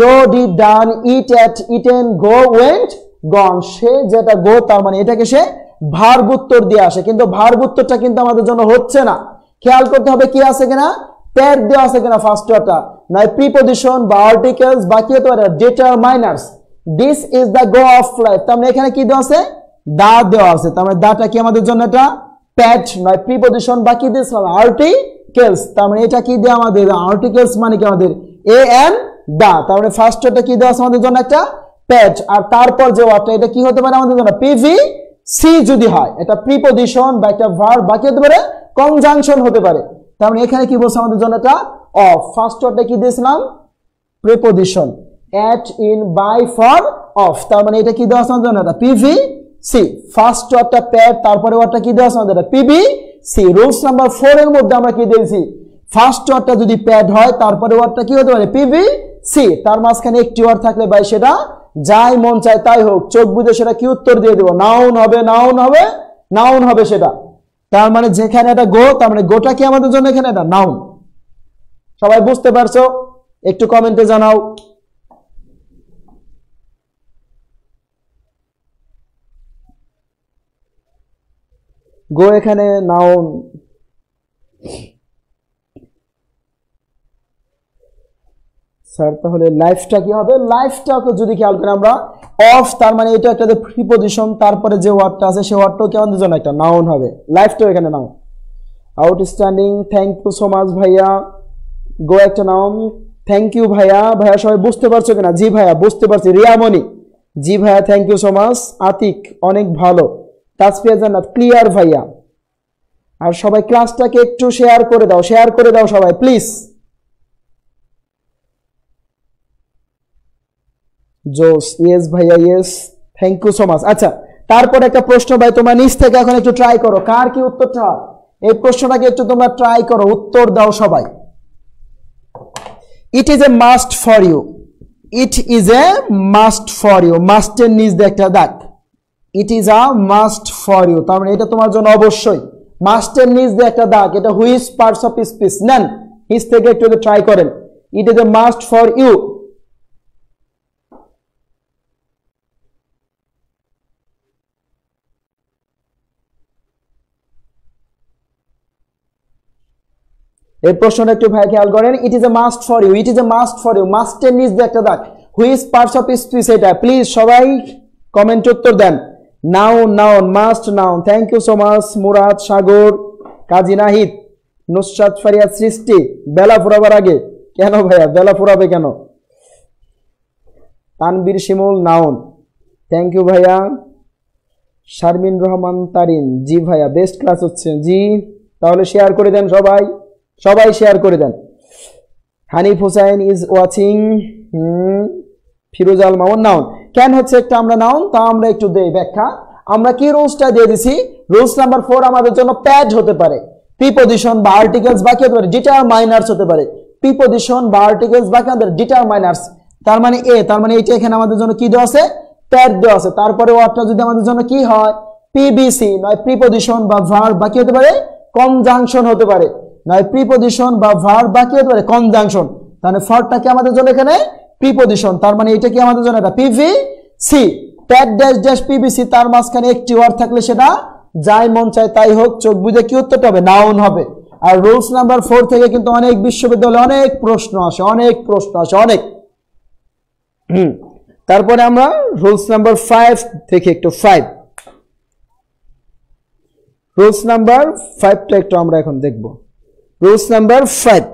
do did done eat ate eaten go went gone, সে যেটা গো তার মানে এটাকে সে ভার্ব উত্তর দিয়ে আসে, কিন্তু ভার্ব উত্তরটা কিন্তু আমাদের জন্য হচ্ছে না। খেয়াল করতে হবে কি আছে কিনা প্যাড দেওয়া আছে কিনা ফার্স্ট ওয়ার্ডটা, নয় প্রিপজিশন বা আর্টিকেলস বাকি হতে পারে determiners, this is the go of life, তার মানে এখানে কি দেওয়া আছে দা দেওয়া আছে, তার মানে দাটা কি আমাদের জন্য এটা প্যাড, নয় প্রিপজিশন বাকি দিস আর্টিকেলস, তার মানে এটা কি দেওয়া আমাদের আর্টিকেলস মানে কি আমাদের এ এন দা, তার মানে ফার্স্ট ওয়ার্ডটা কি দেওয়া আছে আমাদের জন্য একটা প্যাড, আর তারপর যে ওয়ার্ডটা এটা কি হতে পারে আমাদের জন্য পিভিসি, যদি হয় এটা প্রিপজিশন বা একটা ভার্ব বাকি হতে পারে কনজাংশন হতে পারে, তার মানে এখানে কি বলছে আমাদের জন্য এটা অফ, ফার্স্ট ওয়ার্ডটা কি দিয়েছিলাম preposition, at in by for of, তার মানে এটা কি দেওয়া আছে আমাদের জন্য এটা পিভিসি, ফার্স্ট ওয়ার্ডটা প্যাড, তারপরে ওয়ার্ডটা কি দেওয়া আছে আমাদের এটা পিভিসি। রুলস নাম্বার 4 এর মধ্যে আমরা কি দিয়েছি ফার্স্ট ওয়ার্ডটা যদি প্যাড হয় তারপরে ওয়ার্ডটা কি হতে পারে পিভিসি, তার মাঝখানে একটি ওয়ার্ড থাকলে ভাই সেটা যাই মন চায় তাই হোক, চোখ বুঝে সেটা কি উত্তর দিয়ে দেবো, নাউন হবে নাউন হবে নাউন হবে সেটা, তার মানে যেখানে এটা গো তার মানে গোটা কি আমাদের জন্য এখানে এটা নাউন। সবাই বুঝতে পারছো? একটু কমেন্টে জানাও। গো এখানে নাউন, স্যার তাহলে লাইফটা কি হবে, লাইফটাকে যদি খেয়াল করি আমরা অফ, তার মানে এটা একটা প্রিপজিশন, তারপরে যে ওয়ার্ডটা আছে সেই ওয়ার্ডটাও কি আমাদের জন্য একটা নাউন হবে, লাইফটাও এখানে noun. Outstanding, thank you so much ভাইয়া, গো একটা নাউন, থ্যাংক ইউ ভাইয়া, ভাইয়া সবাই বুঝতে পারছো কিনা, জি ভাইয়া বুঝতে পারছি, রিয়ামণি জি ভাইয়া thank you so much, Atik অনেক ভালো, তাসফিয়া জান্নাত ক্লিয়ার ভাইয়া, আর সবাই ক্লাসটাকে একটু শেয়ার করে দাও সবাই প্লিজ। জোস ইয়েস ভাইয়া yes thank you so much. আচ্ছা, তারপর একটা প্রশ্ন ভাই তোমরা নিজ থেকে এখন একটু ট্রাই করো, কার কি উত্তরটা হয় এই প্রশ্নটাকে একটু তোমরা ট্রাই করো, উত্তর দাও সবাই। It is a must for you, it is a must for you, মাস্টের নিজ দিয়ে একটা দাগ, it is a must for you, তার মানে এটা তোমার জন্য অবশ্যই, মাস্টের নিজ দিয়ে একটা দাগ, এটা হুইচ পার্টস অফ স্পিচ নেন নিজ থেকে একটু ট্রাই করেন, it is a must for you. এই প্রশ্নটা একটু ভাই খেয়াল করেন, it is a must for you, it is a must for you, মাস্টের নিচ দিয়ে একটা দাগ, হুইচ পার্টস অফ স্পিচ এটা, প্লিজ সবাই কমেন্ট উত্তর দেন। Noun noun must noun, thank you so much Murad, Sagar, Kazi Nahid, Nusrat Faria, Srishti, বেলা ফুরাবার আগে, কেন ভাইয়া বেলা ফুরাবে কেন, Tanvir Shimul noun, thank you ভাইয়া, শারমিন রহমান তারিন, জি ভাইয়া বেস্ট ক্লাস হচ্ছে, জি তাহলে শেয়ার করে দেন সবাই, সবাই শেয়ার করে দেন। Hanif Hussain is watching, Firoz Al Mamun noun, কেন হচ্ছে একটা আমরা নাউন তা আমরা একটু দেই ব্যাখ্যা। আমরা কি রুলসটা দিয়ে দিছি, রুলস নাম্বার 4 আমাদের জন্য প্যাড হতে পারে, প্রিপজিশন বা আর্টিকেলস বাকি হতে পারে ডিটারমাইনার্স হতে পারে, প্রিপজিশন বা আর্টিকেলস বাকি আমাদের ডিটারমাইনার্স, তার মানে এ, তার মানে এইটা এখানে আমাদের জন্য কি দেওয়া আছে, প্যাড দেওয়া আছে। তারপরে ওয়ার্ডটা যদি আমাদের জন্য কি হয়, পিবিসি, নয় প্রিপজিশন বা ভার্ব বা কি হতে পারে, কনজাংশন হতে পারে, নয় প্রিপজিশন বা ভার্ব বা কি হতে পারে, কনজাংশন। তাহলে ফরটা কি আমাদের জন্য এখানে প্রিপজিশন, তার মানে এটা কি আমাদের জন্য এটা PVC. Pad dash dash PVC, তার মাঝখানে একটি ওয়ার্ড থাকলে সেটা যাই মন চায় তাই হোক, চোখ বুঝে কি উত্তরটা হবে, নাউন হবে। আর রুলস নাম্বার 4 থেকে কিন্তু অনেক বিশ্ববিদ্যালয়ে অনেক প্রশ্ন আসে, অনেক। তারপরে আমরা রুলস নাম্বার 5 থেকে একটু 5, রুলস নাম্বার 5টা একটু আমরা এখন দেখব। রুলস নাম্বার 5,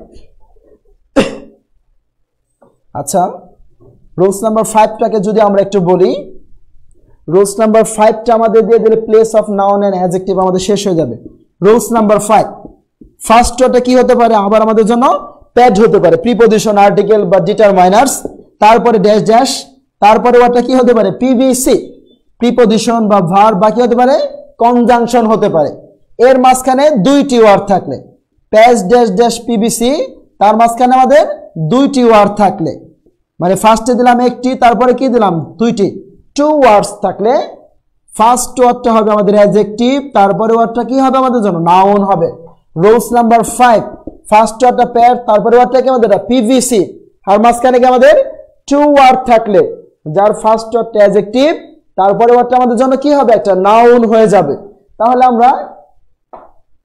আচ্ছা রুলস নাম্বার 5টাকে যদি আমরা একটু বলি, রুলস নাম্বার 5টা আমাদের দিয়ে দিলে place of noun and adjective আমাদের শেষ হয়ে যাবে। রুলস নাম্বার 5, ফার্স্টটা কি হতে পারে, আবার আমাদের জন্য প্যাড হতে পারে, প্রিপজিশন, আর্টিকেল বা ডিটারমাইনার্স, তারপরে ড্যাশ ড্যাশ, তারপরে ওয়ার্ডটা কি হতে পারে, পিভিসি, প্রিপজিশন বা ভার্ব বা কি হতে পারে, কনজাংশন হতে পারে। এর মাঝখানে দুইটি ওয়ার্ড থাকলে, প্যাড ড্যাশ ড্যাশ পিভিসি, তার মাঝখানে আমাদের দুইটি ওয়ার্ড থাকলে, মানে ফার্স্টে দিলাম একটি, তারপরে কি দিলাম দুইটি, টু ওয়ার্ডস থাকলে ফার্স্ট ওয়ার্ডটা হবে আমাদের অ্যাডজেক্টিভ, তারপরে ওয়ার্ডটা কি হবে আমাদের জন্য, নাউন হবে। রুলস নাম্বার 5, ফার্স্ট ওয়ার্ডটা প্যাড, তারপরে ওয়ার্ডটা কি আমাদের পিভিসি, আর মাঝখানে কি আমাদের টু ওয়ার্ড থাকলে, যার ফার্স্ট ওয়ার্ডটা অ্যাডজেক্টিভ, তারপরে ওয়ার্ডটা আমাদের জন্য কি হবে, একটা নাউন হয়ে যাবে। তাহলে আমরা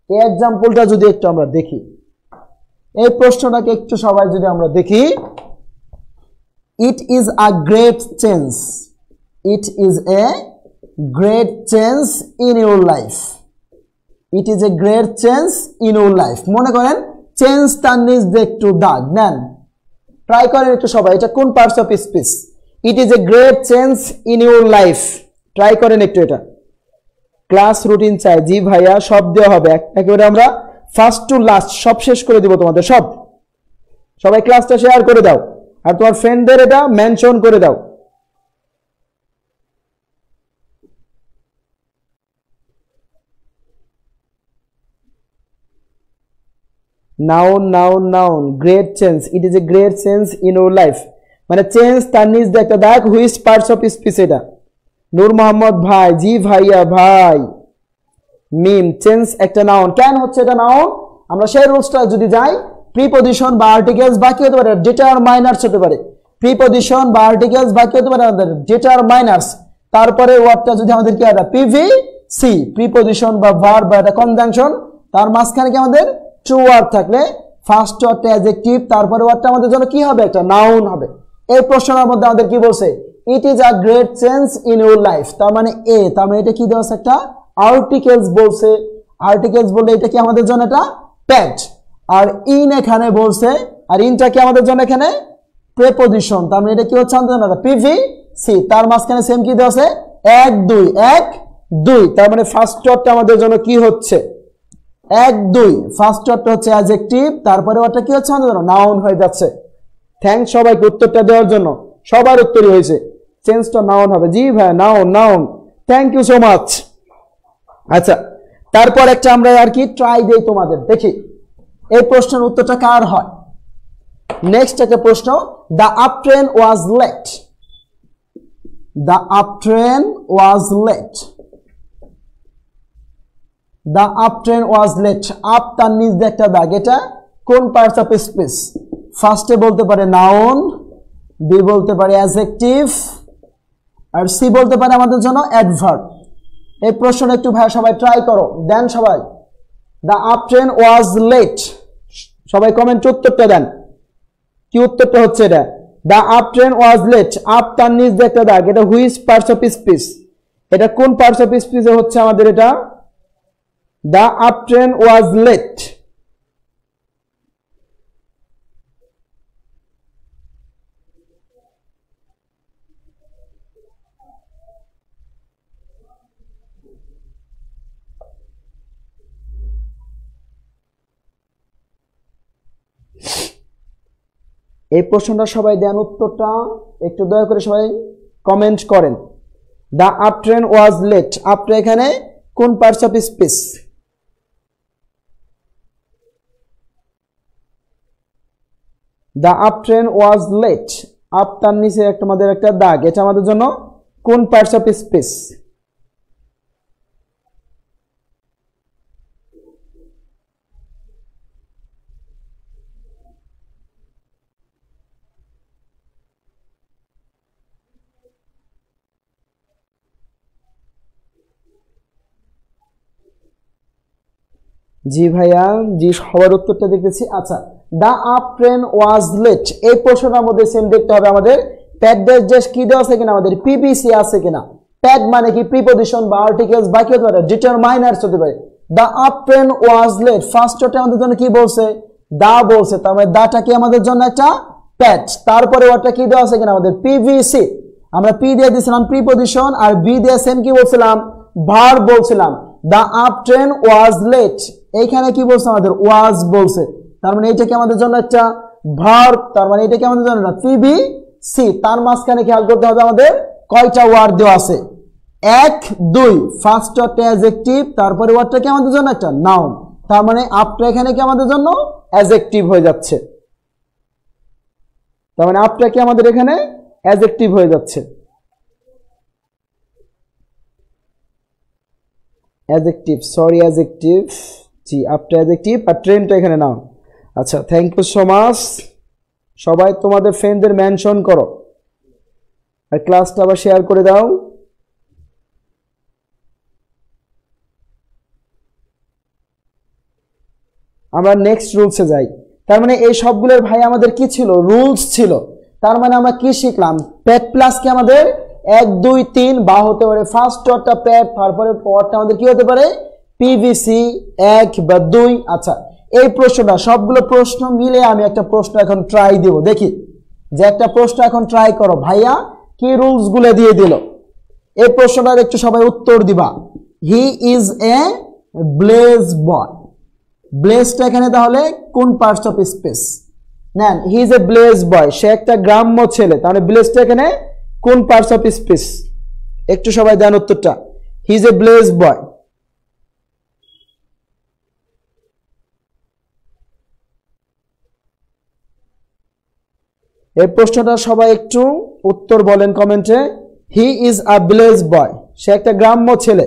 এই এক্সাম্পলটা যদি একটু আমরা দেখি, এই প্রশ্নটাকে একটু সবাই যদি আমরা দেখি, ইট is a great change, it is a great change in your life, it is a great change in your life. মনে করেন চেঞ্জ তার নিজ একটু দাগ নেন, ট্রাই করেন একটু সবাই, এটা কোন parts of speech, it is a great change in your life, try করেন একটু এটা। ক্লাস রুটিন চাই, জি ভাইয়া, সব দেওয়া হবে একেবারে, আমরা ফার্স্ট টু লাস্ট সব শেষ করে দিব তোমাদের সব। সবাই ক্লাসটা শেয়ার করে দাও, আর তোমার ফ্রেন্ডদের এটা মেনশন করে দাও। Noun noun noun, great change, it is a great change in your life, মানে চেঞ্জ তার নিজ একটা দাগ, হুইচ পার্টস অফ স্পিচ এটা, নূর মোহাম্মদ ভাই, জি ভাইয়া ভাই, মিম, চেঞ্জ একটা নাউন, কেন হচ্ছে এটা নাউন, আমরা সেই রুলসটা যদি যাই, প্রিপজিশন বা আর্টিকেলস বা কি হতে পারে, ডিটারমাইনার্স হতে পারে, প্রিপজিশন বা আর্টিকেলস বা কি হতে পারে আমাদের ডিটারমাইনার্স, তারপরে ওয়ার্ডটা যদি আমাদের কি হয়, পিভিসি, প্রিপজিশন বা ভার্ব বা এটা কনজাংশন, তার মাঝখানে কি আমাদের টু ওয়ার্ড থাকলে ফার্স্ট ওয়ার্ডটা অ্যাডজেক্টিভ, তারপরে ওয়ার্ডটা আমাদের জন্য কি হবে, একটা নাউন হবে। এই প্রশ্নের মধ্যে আমাদের কি বলছে, ইট is a great change in your life, তার মানে এ, তার মানে এটা কি দেওয়া আছে, একটা আর্টিকেলস বলছে, আর্টিকেলস বললে এটা কি আমাদের জন্য এটা প্যাড, আর ইন এখানে বলছে, আর ইনটা কি আমাদের জন্য এখানে প্রিপজিশন, তার মানে এটা কি হচ্ছে আমাদের জন্য পিভিসি, তার মাঝখানে সেম কি দেওয়া আছে, 1 2 1 2, তার মানে ফার্স্ট ওয়ার্ডটা আমাদের জন্য কি হচ্ছে, 1 2, ফার্স্ট ওয়ার্ডটা হচ্ছে অ্যাডজেক্টিভ, তারপরে ওয়ার্ডটা কি হচ্ছে আমাদের জন্য নাউন হয়ে যাচ্ছে। থ্যাঙ্কস সবাইকে উত্তরটা দেওয়ার জন্য, সবার উত্তরই হয়েছে, চেঞ্জটা নাউন হবে, জি ভাই noun noun, thank you so much. আচ্ছা, তারপর একটা আমরা আর কি ট্রাই দেই তোমাদের, দেখি এই প্রশ্নের উত্তরটা কার হয়। নেক্সট একটা প্রশ্ন, the up train was late, the up train was late, the up train was late, up তার নিজ দিয়ে একটা দাগ, এটা কোন পার্টস অফ স্পিচ, ফার্স্টে বলতে পারে নাউন, বি বলতে পারে অ্যাডজেক্টিভ, আর সি বলতে পারে আমাদের জন্য অ্যাডভার্ব। এই প্রশ্নটা একটু ভাই সবাই ট্রাই করো, দেন সবাই, the up train was late, সবাই কমেন্ট উত্তরটা দেন, কি উত্তরটা হচ্ছে এটা, the up train was late, up তার নিজ দিয়ে একটা দাগ, এটা হুইচ পার্টস অফ স্পিচ, এটা কোন পার্টস অফ স্পিচে হচ্ছে আমাদের এটা, the up train was late. এই প্রশ্নটা সবাই দেন উত্তরটা, একটু দয়া করে সবাই কমেন্ট করেন। The up train was late, আপটা এখানে কোন parts of speech, the up train was late, up তার নিচে একটা আমাদের একটা দাগ, এটা আমাদের জন্য কোন পার্টস অফ স্পিচ? জি ভাইয়া, জি সবার উত্তরটা দেখতেছি। আচ্ছা, দা আপ ট্রেন ওয়াজ লেট, এই প্রশ্নটার মধ্যে সেম দেখতে হবে আমাদের প্যাড ড্যাশ ড্যাশ কি দেওয়া আছে কিনা, আমাদের পিবিসি আছে কিনা। প্যাড মানে কি প্রিপজিশন বা আর্টিকেলস বা কি হতে পারে, ডিটারমাইনার্স হতে পারে। দা আপ ট্রেন ওয়াজ লেট, ফার্স্টটা আমাদের জন্য কি বলছে, দা বলছে, তার মানে দাটা কি আমাদের জন্য একটা প্যাড। তারপরে ওটা কি দেওয়া আছে কিনা, আমাদের পিভিসি, আমরা পি দিয়ে দিয়েছিলাম প্রিপজিশন, আর বি দিয়ে সেম কি বলছিলাম, ভার্ব বলছিলাম। দা আপ ট্রেন ওয়াজ লেট, এইখানে কি বলছে আমাদের ওয়াজ বলছে, তার মানে এটা কি আমাদের জন্য একটা ভার্ব, তার মানে এটা কি আমাদের জন্য না পিভিসি। তার মাঝখানে খেয়াল করতে হবে আমাদের কয়টা ওয়ার্ড দেওয়া আছে, 1 2, ফার্স্ট ওয়ার্ডটা অ্যাডজেক্টিভ, তারপরে ওয়ার্ডটা কি আমাদের জন্য একটা নাউন, তার মানে আপটা এখানে কি আমাদের জন্য অ্যাডজেক্টিভ হয়ে যাচ্ছে, তার মানে আপটা কি আমাদের এখানে অ্যাডজেক্টিভ হয়ে যাচ্ছে, অ্যাডজেক্টিভ, সরি অ্যাডজেক্টিভ, জি আপটা অ্যাডজেক্টিভ আর ট্রেনটা এখানে নাও। আচ্ছা, থ্যাংক ইউ সো মাচ। সবাই তোমাদের ফ্রেন্ডদের মেনশন করো আর ক্লাসটা আবার শেয়ার করে দাও। আমরা নেক্সট রুলসে যাই। তার মানে এই সবগুলোর ভাই আমাদের কি ছিল, রুলস ছিল। তার মানে আমরা কি শিখলাম, প্যাড প্লাস কি আমাদের 1 2 3 বা হতে পারে ফার্স্ট ওয়ার্ডটা প্যাড, তারপরে পরটা আমাদের কি হতে পারে পিভিসি 1 বা 2। আচ্ছা, এই প্রশ্নটা সবগুলো প্রশ্ন মিলে আমি একটা প্রশ্ন এখন ট্রাই দিব, দেখি যে একটা প্রশ্ন এখন ট্রাই করো ভাইয়া কি রুলস গুলো দিয়ে দিল। এই প্রশ্নটার একটু সবাই উত্তর দিবা। হি ইজ এ ব্লেজ বয়, ব্লেজটা এখানে তাহলে কোন পার্টস অফ স্পেস নেন, হি ইজ এ ব্লেজ বয়, সে একটা গ্রাম্য ছেলে, তাহলে ব্লেজটা এখানে কোন পার্টস অফ স্পেস, একটু সবাই দেন উত্তরটা। হি ইজ এ ব্লেজ বয়, এই প্রশ্নটা সবাই একটু উত্তর বলেন কমেন্টে। হি ইজ আ ব্লেজ বয়, সে একটা গ্রাম্য ছেলে।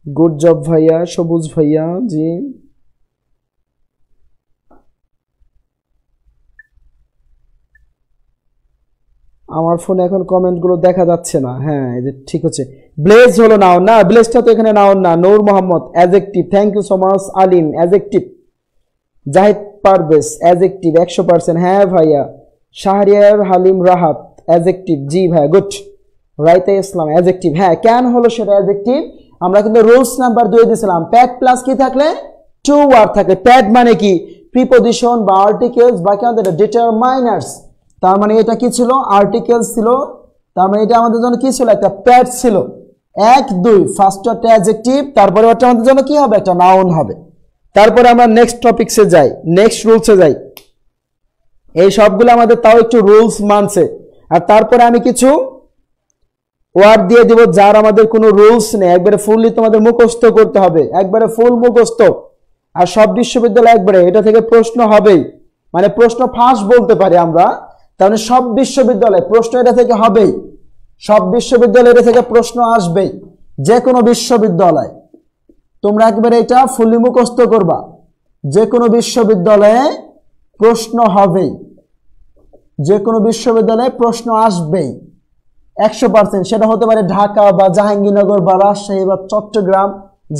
গুড জব ভাইয়া, সবুজ ভাইয়া, জি আমার ফোনে এখন কমেন্ট গুলো দেখা যাচ্ছে না। হ্যাঁ, এই যে ঠিক হচ্ছে, ব্লেজ হলো নাউন না, ব্লেজটা তো এখানে নাউন না। Noor Mohammad adjective, thank you so much. Alim adjective, Zahid Parvez adjective 100%। হ্যাঁ ভাইয়া, শাহরিয়ার হালিম রাহাত অ্যাডজেক্টিভ, জি ভাইয়া গুড। রাইতে ইসলাম অ্যাডজেক্টিভ, হ্যাঁ কেন হলো সেটা অ্যাডজেক্টিভ। আমরা কিন্তু রুলস নাম্বার 2 দিয়েছিলাম, প্যাড প্লাস কি থাকলে 2 ওয়ার্ড থাকে। প্যাড মানে কি প্রিপজিশন বা আর্টিকেলস বা কি আমাদের ডিটারমাইনার্স, তার মানে এটা কি ছিল, আর্টিকেলস ছিল, তার মানে এটা আমাদের জন্য কি ছিল, একটা প্যাড ছিল। 1 2, ফার্স্ট ওয়ার্ডটা অ্যাডজেক্টিভ, তারপরে ওটা আমাদের জন্য কি হবে, একটা নাউন হবে। তারপরে আমরা নেক্সট টপিকসে যাই, নেক্সট রুলসে যাই। এই সবগুলো আমাদের তাও একটু রুলস মানছে, আর তারপরে আমি কিছু ওয়ার্ড দিয়ে দিব যার আমাদের কোনো রুলস নেই, একবারে ফুললি তোমাদের মুখস্থ করতে হবে, একবারে ফুল মুখস্থ। আর সব বিশ্ববিদ্যালয় একবারে এটা থেকে প্রশ্ন হবেই, মানে প্রশ্ন ফাঁস বলতে পারি আমরা, তাহলে সব বিশ্ববিদ্যালয়ে প্রশ্ন এটা থেকে হবেই, সব বিশ্ববিদ্যালয়ে এটা থেকে প্রশ্ন আসবেই। যে কোনো বিশ্ববিদ্যালয় তোমরা একবারে এটা ফুললি মুখস্থ করবা, যে কোনো বিশ্ববিদ্যালয়ে প্রশ্ন হবেই, যে কোনো বিশ্ববিদ্যালয়ে প্রশ্ন আসবেই 100%। সেটা হতে পারে ঢাকা বা জাহাঙ্গীরনগর বা রাজশাহী বা চট্টগ্রাম,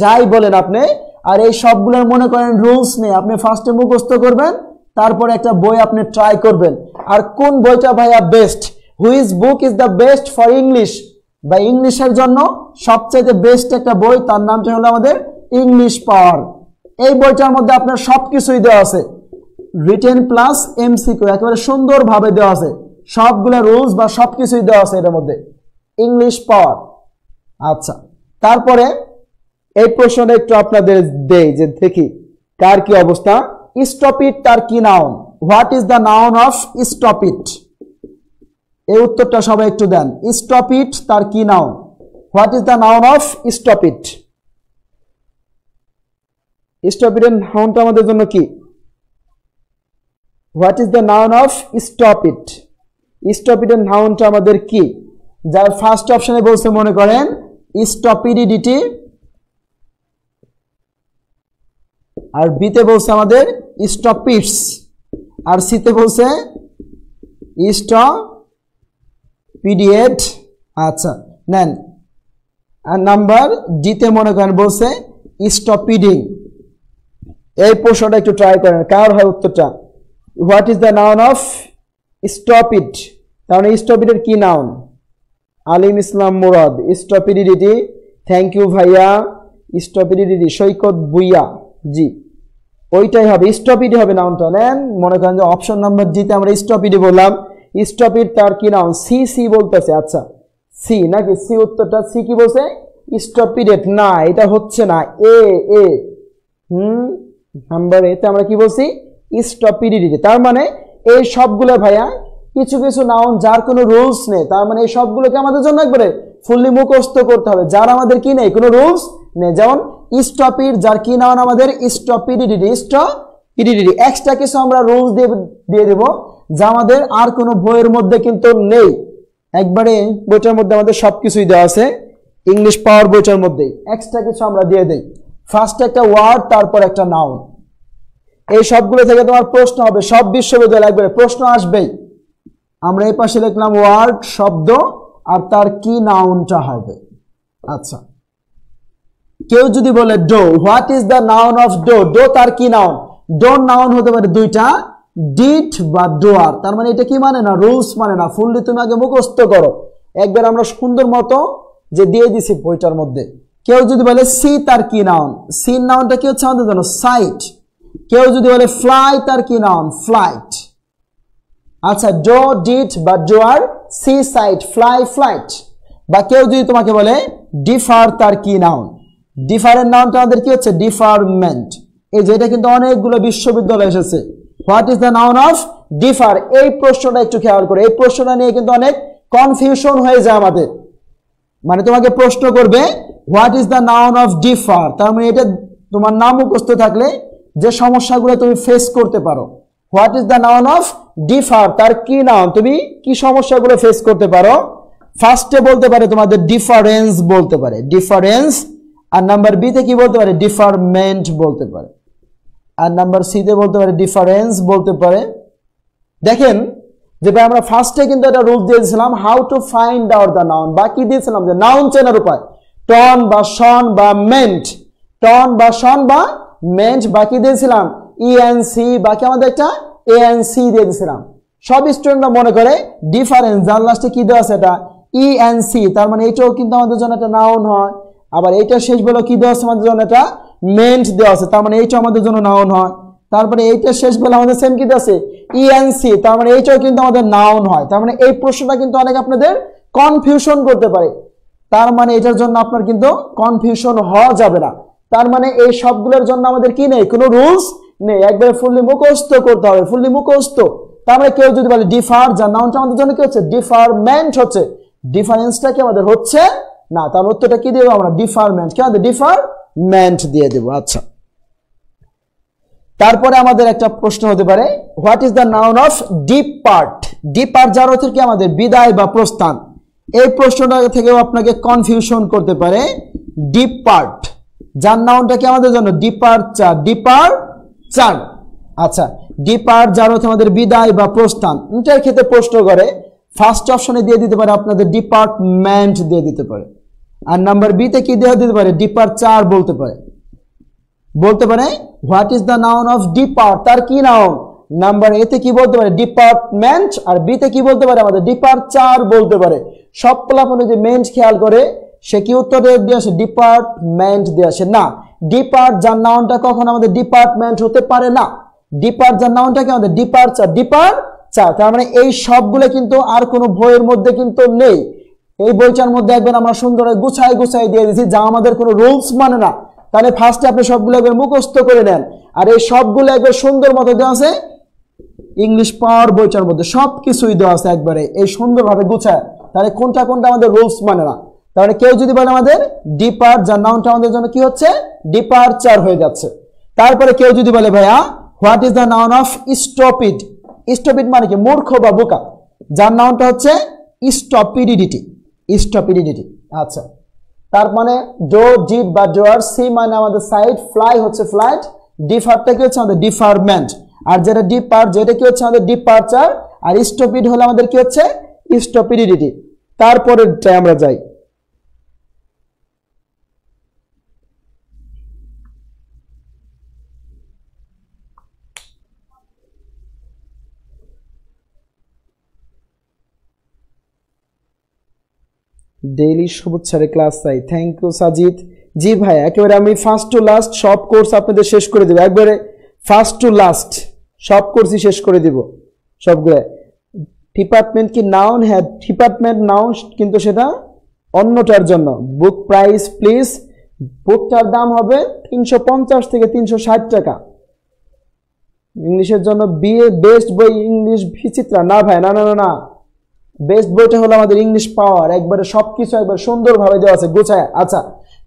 যাই বলেন আপনি। আর এই সবগুলোর মনে করেন রুলস নেই, আপনি ফার্স্টে মুখস্থ করবেন, তারপরে একটা বই আপনি ট্রাই করবেন। আর কোন বইটা ভাইয়া best, which book is the best for English, বা ইংলিশের জন্য সবচেয়ে বেস্ট একটা বই, তার নামটা হলো আমাদের ইংলিশ পাওয়ার। এই বইটার মধ্যে আপনার সবকিছুই দেওয়া আছে, রিটেন প্লাস এমসিকিউ একেবারে সুন্দরভাবে দেওয়া আছে, সবগুলো রুলস বা সবকিছুই দেওয়া আছে এর মধ্যে, ইংলিশ পাওয়ার। আচ্ছা, তারপরে এই প্রশ্নটা একটু আপনাদের দেই যে দেখি কার কি অবস্থা। স্টপ ইট তার কি noun, what is the noun of stop ইট? এই উত্তরটা সবাই একটু দেন। স্টপ ইট তার কি noun? What is the noun of stop it? Stop it এর নাউনটা আমাদের জন্য কি? What is the noun of stop it? Stop it এর নাউনটা আমাদের কি? যার ফার্স্ট অপশনে বলছে মনে করেন স্টপিডিডিটি, আর বিতে বলছে আমাদের স্টপিটস, আর সিতে বলছে স্টপিডিয়েট। আচ্ছা নেন। আর নাম্বার ডিতে মনে করেন বলছে স্টপিডিং। এই প্রশ্নটা একটু ট্রাই করেন কার হয় উত্তরটা। What is the noun of stop it? তাহলে স্টপ ইটের কি noun? Alim Islam Murad stupidity, thank you ভাইয়া। স্টপিডিডিটি সৈকত বুইয়া, জি ওইটাই হবে, স্টপিডি হবে নাউনটা। নেন মনে করেন যে অপশন নাম্বার জিতে আমরা স্টপিডি বললাম। স্টপিড তার কি নাউন? সি সি বলতেছে। আচ্ছা সি নাকি? সি উত্তরটা। সি কি বলছে? স্টপিডেট। না এটা হচ্ছে না, এ এ নাম্বার এতে আমরা কি বলছি? স্টপিডিটি। তার মানে এই সবগুলো ভাইয়া কিছু কিছু নাউন যার কোনো রুলস নেই, তার মানে এই সবগুলোকে আমাদের জন্য একবারে ফুললি মুখস্থ করতে হবে, যার আমাদের কি নেই, কোনো রুলস নেই। যেমন স্টপিড, যার কি নাউন আমাদের স্টপিডিটি। স্টপিডিটি এক্সট্রা কিছু আমরা রুলস দিয়ে দেব যা আমাদের আর কোনো বইয়ের মধ্যে কিন্তু নেই। একবারে বইটার মধ্যে আমাদের সবকিছুই দেওয়া আছে, ইংলিশ পাওয়ার বইটার মধ্যেই এক্সট্রা কিছু আমরা দিয়ে দেই। ফার্স্ট একটা ওয়ার্ড, তারপর একটা নাউন। এই সবগুলো থেকে তোমার প্রশ্ন হবে, সব বিশ্ববিদ্যালয়ে একবারে প্রশ্ন আসবেই। আমরা এই পাশে লিখলাম ওয়ার্ড শব্দ, আর তার কি নাউনটা হবে। আচ্ছা কেউ যদি বলে do, what is the noun of do? Do তার কি নাউন? ডো নাউন হতে পারে দুইটা, ডিড বা ডোয়ার। তার মানে এটা কি মানে না, রুলস মানে না, ফুললি তুমি আগে মুখস্থ করো। একবার আমরা সুন্দর মতো যে দিয়ে দিছি বইটার মধ্যে। কেউ যদি বলে সি তার কি নাউন? সি নাউনটা কি হচ্ছে আমাদের জন্য? সাইট। কেউ যদি বলে ফ্লাই তার কি নাউন? ফ্লাইট। আচ্ছা ডো, ডিড বা ডোয়ার, সি সাইট, ফ্লাই ফ্লাইট। বা কেউ যদি তোমাকে বলে ডিফার তার কি নাউন? ডিফারের নাউনটা আমাদের কি হচ্ছে? ডিফারমেন্ট। এই যে এটা কিন্তু অনেকগুলো বিশ্ববিদ্যালয় এসেছে। What is the noun of differ? এই প্রশ্নটা একটু খেয়াল করে, এই প্রশ্নটা নিয়ে কিন্তু অনেক কনফিউশন হয়ে যায় আমাদের। মানে তোমাকে প্রশ্ন করবে what is the noun of differ, তার মানে এটা তোমার নাম মুখস্থ থাকলে যে সমস্যাগুলো তুমি ফেস করতে পারো। What is the noun of differ, তার কি নাউন? তুমি কি সমস্যাগুলো ফেস করতে পারো? ফার্স্টে বলতে পারে তোমাদের ডিফারেন্স বলতে পারে, ডিফারেন্স। আর নাম্বার বি তে কি বলতে পারে? ডিফারমেন্ট বলতে পারে। আর নাম্বার সি তে বলতে পারে ডিফারেন্স বলতে পারে। দেখেন যে ভাই আমরা ফার্স্টে কিন্তু একটা রুল দিয়েছিলাম how to find out the noun, বা কি দিয়েছিলাম যে নাউন চেনার উপায়, টন বা শন বা মেন্ট, টন বা শন বা মেন্ট, বাকি দিয়েছিলাম ইএনসি, বাকি আমাদের একটা এএনসি দিয়ে দিয়েছিলাম। সব স্টুডেন্টরা মনে করে ডিফারেন্স যার লাস্টে কি দেওয়া আছে এটা ইএনসি, তার মানে এটাও কিন্তু আমাদের জন্য একটা নাউন হয়। আবার এইটা শেষ বেলা কি দেওয়া আছে আমাদের জন্য? এটা মেন্ট দেওয়া আছে, তার মানে এইটা আমাদের জন্য নাউন হয়। তারপরে এইটা শেষ বেলা আমাদের সেম কি দেওয়া আছে? ইএনসি, তার মানে এইটাও কিন্তু আমাদের নাউন হয়। তার মানে এই প্রশ্নটা কিন্তু অনেক আপনাদের কনফিউশন করতে পারে, তার মানে এটার জন্য আপনার কিন্তু কনফিউশন হওয়া যাবে না। তার মানে এই সবগুলোর জন্য আমাদের কি নেই, কোনো রুলস নেই, একবারে ফুললি মুখস্থ করতে হবে, ফুললি মুখস্থ। তার মানে কেউ যদি বলে ডিফার, যার নাউনটা আমাদের জন্য কি হচ্ছে? ডিফারমেন্ট হচ্ছে, ডিফারেন্সটা কি আমাদের হচ্ছে না, তার উত্তরটা কি দেবো আমরা? ডিফারমেন্ট। কি আমাদের? ডিফারমেন্ট দিয়ে দেবো। আচ্ছা তারপরে আমাদের একটা প্রশ্ন হতে পারে what is the noun of depart? Depart যার অর্থ কি আমাদের বিদায় বা প্রস্থান। এই প্রশ্নটা থেকেও আপনাকে কনফিউশন করতে পারে। ডিপার্ট যার নাউনটা কি আমাদের জন্য? Departure, departure. আচ্ছা ডিপার্ট যার অর্থ আমাদের বিদায় বা প্রস্থান, এটার ক্ষেত্রে প্রশ্ন করে ফার্স্ট অপশনে দিয়ে দিতে পারে আপনাদের ডিপার্টমেন্ট দিয়ে দিতে পারে। আর নাম্বার বি তে কি দিয়ে দিতে পারে? ডিপারচার বলতে পারে। বলতে পারে what is the noun of depart, তার কি নাউন? নাম্বার এ তে কি বলতে পারে? ডিপার্টমেন্ট। আর বি তে কি বলতে পারে? আমাদের ডিপারচার বলতে পারে। সব প্লাপনে যে মেন্ট খেয়াল করে সে কি উত্তর দিয়ে আসে? ডিপার্টমেন্ট দিয়ে আসে না। ডিপার্ট যার নাউনটা কখন আমাদের ডিপার্টমেন্ট হতে পারে না। ডিপার্ট যার নাউনটা কি আমাদের? Departure, departure. তার মানে এই সবগুলো কিন্তু আর কোনো বইয়ের মধ্যে কিন্তু নেই। এই বইটার মধ্যে একবার আমরা সুন্দর গুছাই গুছাই দিয়ে দিয়েছি, যা আমাদের কোনো রুলস মানে না। তাহলে ফার্স্টে আপনি সবগুলো একবার মুখস্থ করে নেন, আর এই সবগুলো একবার সুন্দর মতো দেওয়া আছে ইংলিশ পাওয়ার বইটার মধ্যে সবকিছুই দেওয়া আছে একবারে এই সুন্দরভাবে গুছায়। তাহলে কোনটা কোনটা আমাদের রুলস মানে না। তাহলে কেউ যদি বলে আমাদের ডিপার্ট, যার নাউনটা আমাদের জন্য কি হচ্ছে ডিপারচার হয়ে যাচ্ছে। তারপরে কেউ যদি বলে ভাইয়া what is the noun of stupid, stupid মানে কি মূর্খ বা বোকা, যার নাউনটা হচ্ছে স্টপিডিডিটি, স্টপিডিডিটি। আচ্ছা, তার মানে ডো ডিড বা ডোয়ার, সি মানে আমাদের সাইড, ফ্লাই হচ্ছে ফ্লাইট, ডিফারটা কি হচ্ছে আমাদের ডিফারমেন্ট, আর যেটা ডিপার্ট যেটা কি হচ্ছে আমাদের ডিপারচার, আর স্টপিড হলো আমাদের কি হচ্ছে স্টপিডিডিটি। তারপরেরটায় আমরা যাই। ডেইলি সবুজ স্যারের ক্লাস চাই, থ্যাংক ইউ সাজিদ। জি ভাই, একেবারে আমি ফার্স্ট টু লাস্ট সব কোর্স আপনাদের শেষ করে দেবো, একবারে ফার্স্ট টু লাস্ট সব কোর্সই শেষ করে দিব সবগুলো। ডিপার্টমেন্ট কি নাউন? হ্যাঁ ডিপার্টমেন্ট নাউন, কিন্তু সেটা অন্যটার জন্য। বুক প্রাইস প্লিজ, বুকটার দাম হবে 350 থেকে 360 টাকা। ইংলিশের জন্য বিএ বেস্ট বই ইংলিশ বিচিত্রা, না ভাই না না না না, বেস্ট বইটা হলো আমাদের ইংলিশ পাওয়ার, একবারে সবকিছু একবার সুন্দরভাবে দেওয়া আছে গোছায়। আচ্ছা,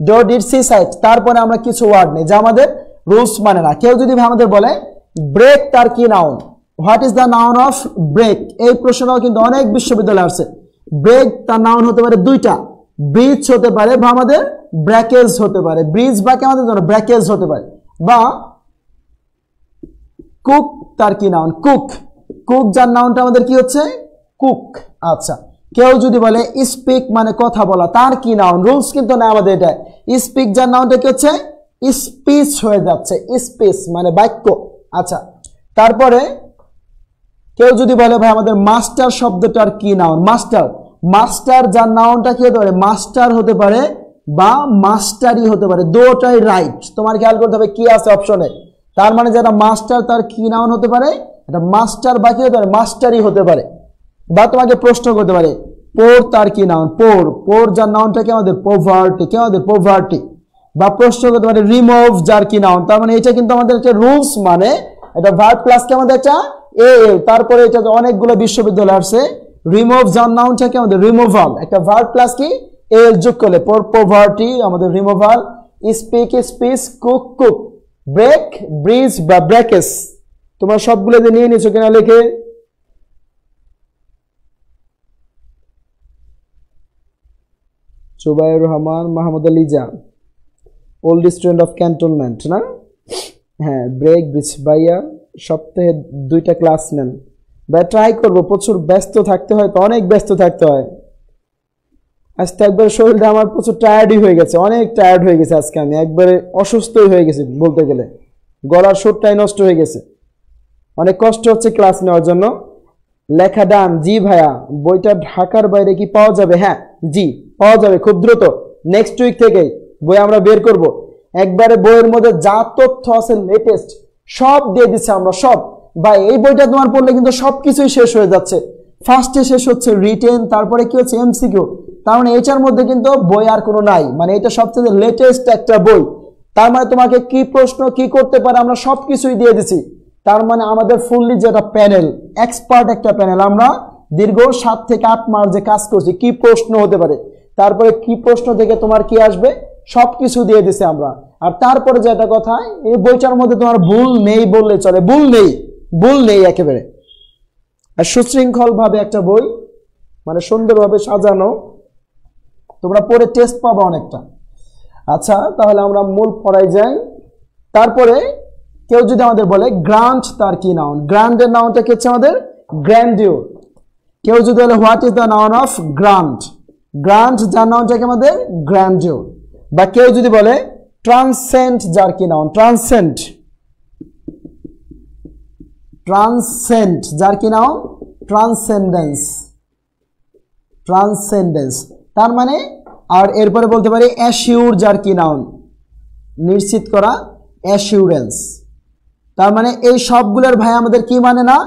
ডো ডিড সি সাইট, তারপরে আমরা কিছু ওয়ার্ড নেই যা আমাদের রুলস মানে না। কেউ যদি আমাদের বলে ব্রেক তার কি noun, what is the noun of break, এই প্রশ্নটাও কিন্তু অনেক বিশ্ববিদ্যালয়ে আসছে। ব্রেক তার নাউন হতে পারে দুইটা, ব্রিজ হতে পারে বা আমাদের ব্র্যাকেজ হতে পারে, ব্রিজ বা কি আমাদের জন্য ব্র্যাকেজ হতে পারে, বা কুক তার কি নাউন, কুক, কুক যার নাউনটা আমাদের কি হচ্ছে কুক। আচ্ছা, কেউ যদি বলে স্পিক মানে কথা বলা, তার কি নাউন, রুলস কিন্তু না আমাদের এটা। স্পিক যার নাউনটা কি হচ্ছে স্পিচ হয়ে যাচ্ছে, স্পিচ মানে বাক্য। আচ্ছা, তারপরে কেউ যদি বলে ভাই আমাদের মাস্টার শব্দটার কি নাউন, মাস্টার, মাস্টার যার নাউনটা কি হতে পারে মাস্টার হতে পারে বা মাস্টারই হতে পারে, দুটোটাই রাইট। তোমার খেয়াল করতে হবে কি আছে অপশনে। তার মানে যারা মাস্টার তার কি নাউন হতে পারে, এটা মাস্টার বা কি হতে পারে মাস্টারই হতে পারে। বা তোমাকে প্রশ্ন করতে পারে পোর তার কি নাউন, পোর, পোর যার নাউনটা কি আমাদের পভার্টি, কি আমাদের পভার্টি। বা প্রশ্ন করতে পারে রিমুভ যার কি নাউন, তার মানে এটা কিন্তু আমাদের একটা রুলস, মানে এটা ভার্ব প্লাস কি আমাদের একটা এ। তারপরে এটা অনেকগুলো বিশ্ববিদ্যালয় আসছে, রিমুভ যার নাউনটা কি আমাদের রিমুভাল, একটা ভার্ব প্লাস কি এ যোগ করলে পভার্টি আমাদের removal. Speak speech, cook cook, break bridge বা ব্রেকেস। তোমরা সবগুলো নিয়ে নিছো কিনা লিখে। জুবাইর রহমান, মাহমুদ আলী জা, ওল্ড স্টুডেন্ট অফ ক্যান্টনমেন্ট না? হ্যাঁ, ব্রেক ব্রিজ ভাইয়া সপ্তাহে 2টা ক্লাস নেন ভাই, ট্রাই করবো। প্রচুর ব্যস্ত থাকতে হয় তো, অনেক ব্যস্ত থাকতে হয়। আজকে একবার শরীরটা আমার প্রচুর টায়ার্ডই হয়ে গেছে, অনেক টায়ার্ড হয়ে গেছে আজকে, আমি একবারে অসুস্থই হয়ে গেছি বলতে গেলে, গলার সুরটাই নষ্ট হয়ে গেছে, অনেক কষ্ট হচ্ছে ক্লাস নেওয়ার জন্য। লেখা ডান, জি ভাইয়া। বইটা ঢাকার বাইরে কি পাওয়া যাবে? হ্যাঁ জি পাওয়া যাবে খুব দ্রুত, নেক্সট উইক থেকেই বই আমরা বের করব। একবারে বইয়ের মধ্যে যা তথ্য আছে লেটেস্ট সব দিয়ে দিচ্ছে আমরা, সব। ভাই এই বইটা তোমার পড়লে কিন্তু সবকিছুই শেষ হয়ে যাচ্ছে। ফার্স্টে শেষ হচ্ছে রিটেন, তারপরে কি হচ্ছে এমসিকিউ, তার মানে এটার মধ্যে কিন্তু বই আর কোনো নাই, মানে এটা সবচেয়ে লেটেস্ট একটা বই। তার মানে তোমাকে কি প্রশ্ন কি করতে পারে আমরা সবকিছুই দিয়ে দিচ্ছি। তার মানে আমাদের ফুললি যেটা প্যানেল, এক্সপার্ট একটা প্যানেল, আমরা দীর্ঘ 7 থেকে 8 মাস যে কাজ করছি, কি প্রশ্ন হতে পারে, তারপরে কি প্রশ্ন থেকে তোমার কি আসবে সবকিছু দিয়ে দিছি আমরা। আর তারপরে যেটা কথা, এই বইটার মধ্যে তোমার ভুল নেই বললে চলে, ভুল নেই, ভুল নেই একেবারে। আর সুশৃঙ্খল ভাবে একটা বই, মানে সুন্দরভাবে সাজানো, তোমরা পড়ে টেস্ট পাবা অনেকটা। আচ্ছা, তাহলে আমরা মূল পড়ায় যাই। তারপরে কেউ যদি আমাদের বলে গ্রান্ট তার কি নাউন, গ্রান্টের নাউনটা কি হচ্ছে আমাদের গ্র্যান্ডিওর। কেউ যদি বলে what is the noun of grant, grant যার নাউনটা কি আমাদের গ্র্যান্ডিওর। বা কেউ যদি বলে ট্রান্সেন্ট যার কি নাউন, ট্রান্সেন্ট, ট্রান্সেন্ট যার কি নাউন ট্রান্সেন্ডেন্স, ট্রান্সেন্ডেন্স তার মানে। আর এরপরে বলতে পারি অ্যাসিউর যার কি নাউন, নিশ্চিত করা, অ্যাসিউরেন্স। তার মানে এই সবগুলোর ভাই আমাদের কি মানে না,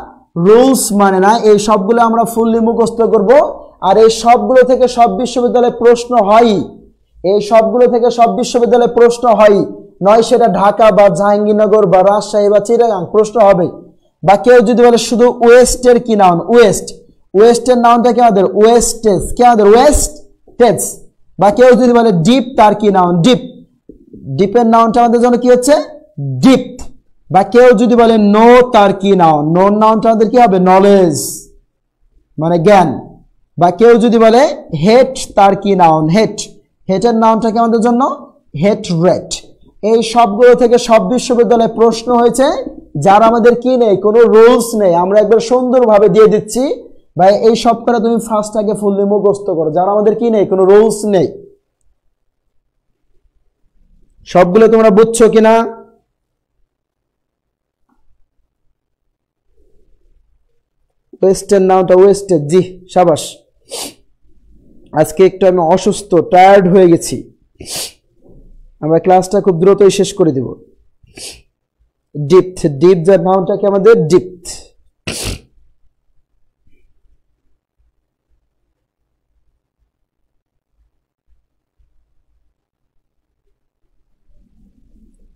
রুলস মানে না। এই সবগুলো আমরা ফুললি মুখস্থ করব, আর এই সবগুলো থেকে সব বিশ্ববিদ্যালয়ে প্রশ্ন হয়, এই সবগুলো থেকে সব বিশ্ববিদ্যালয়ে প্রশ্ন হয়, নয় সেটা ঢাকা বা জাহাঙ্গীরনগর বা রাজশাহী বা চিটাগাং প্রশ্ন হবে। বা কেউ যদি বলে শুধু ওয়েস্টের কি নাউন, ওয়েস্ট, ওয়েস্টের নাউনটা কি আমাদের ওয়েস্টেস, কি আমাদের ওয়েস্টেস। বা কেউ যদি বলে ডিপ, তার কি নাউন ডিপ, ডিপের নাউনটা আমাদের জন্য কি হচ্ছে ডিপ। বা কেউ যদি বলে নো, তার কি নাউন, নোর নাউনটা আমাদের কি হবে নলেজ মানে জ্ঞান। বা কেউ যদি বলে হেট, তার কি নাউন হেট, হেটের নাউনটা কি আমাদের জন্য হেট রেট। এই সবগুলো থেকে সব বিশ্ববিদ্যালয়ে প্রশ্ন হয়েছে, যার আমাদের কি নেই, কোনো রুলস নেই, আমরা একবার সুন্দরভাবে দিয়ে দিচ্ছি ভাই এই সব করে তুমি ফার্স্ট আগে ফুললি মুখস্থ করো, যার আমাদের কি নেই, কোনো রুলস নেই। সবগুলো তোমরা বুঝছো কিনা? ওয়েস্টের নাউনটা ওয়েস্টের, জি সাবাস। আজকে একটু আমি অসুস্থ, টায়ার্ড হয়ে গেছি, আমরা ক্লাসটা খুব দ্রুতই শেষ করে দিব। ডিপথ, ডিপ যার নাউনটা কি আমাদের ডিপথ।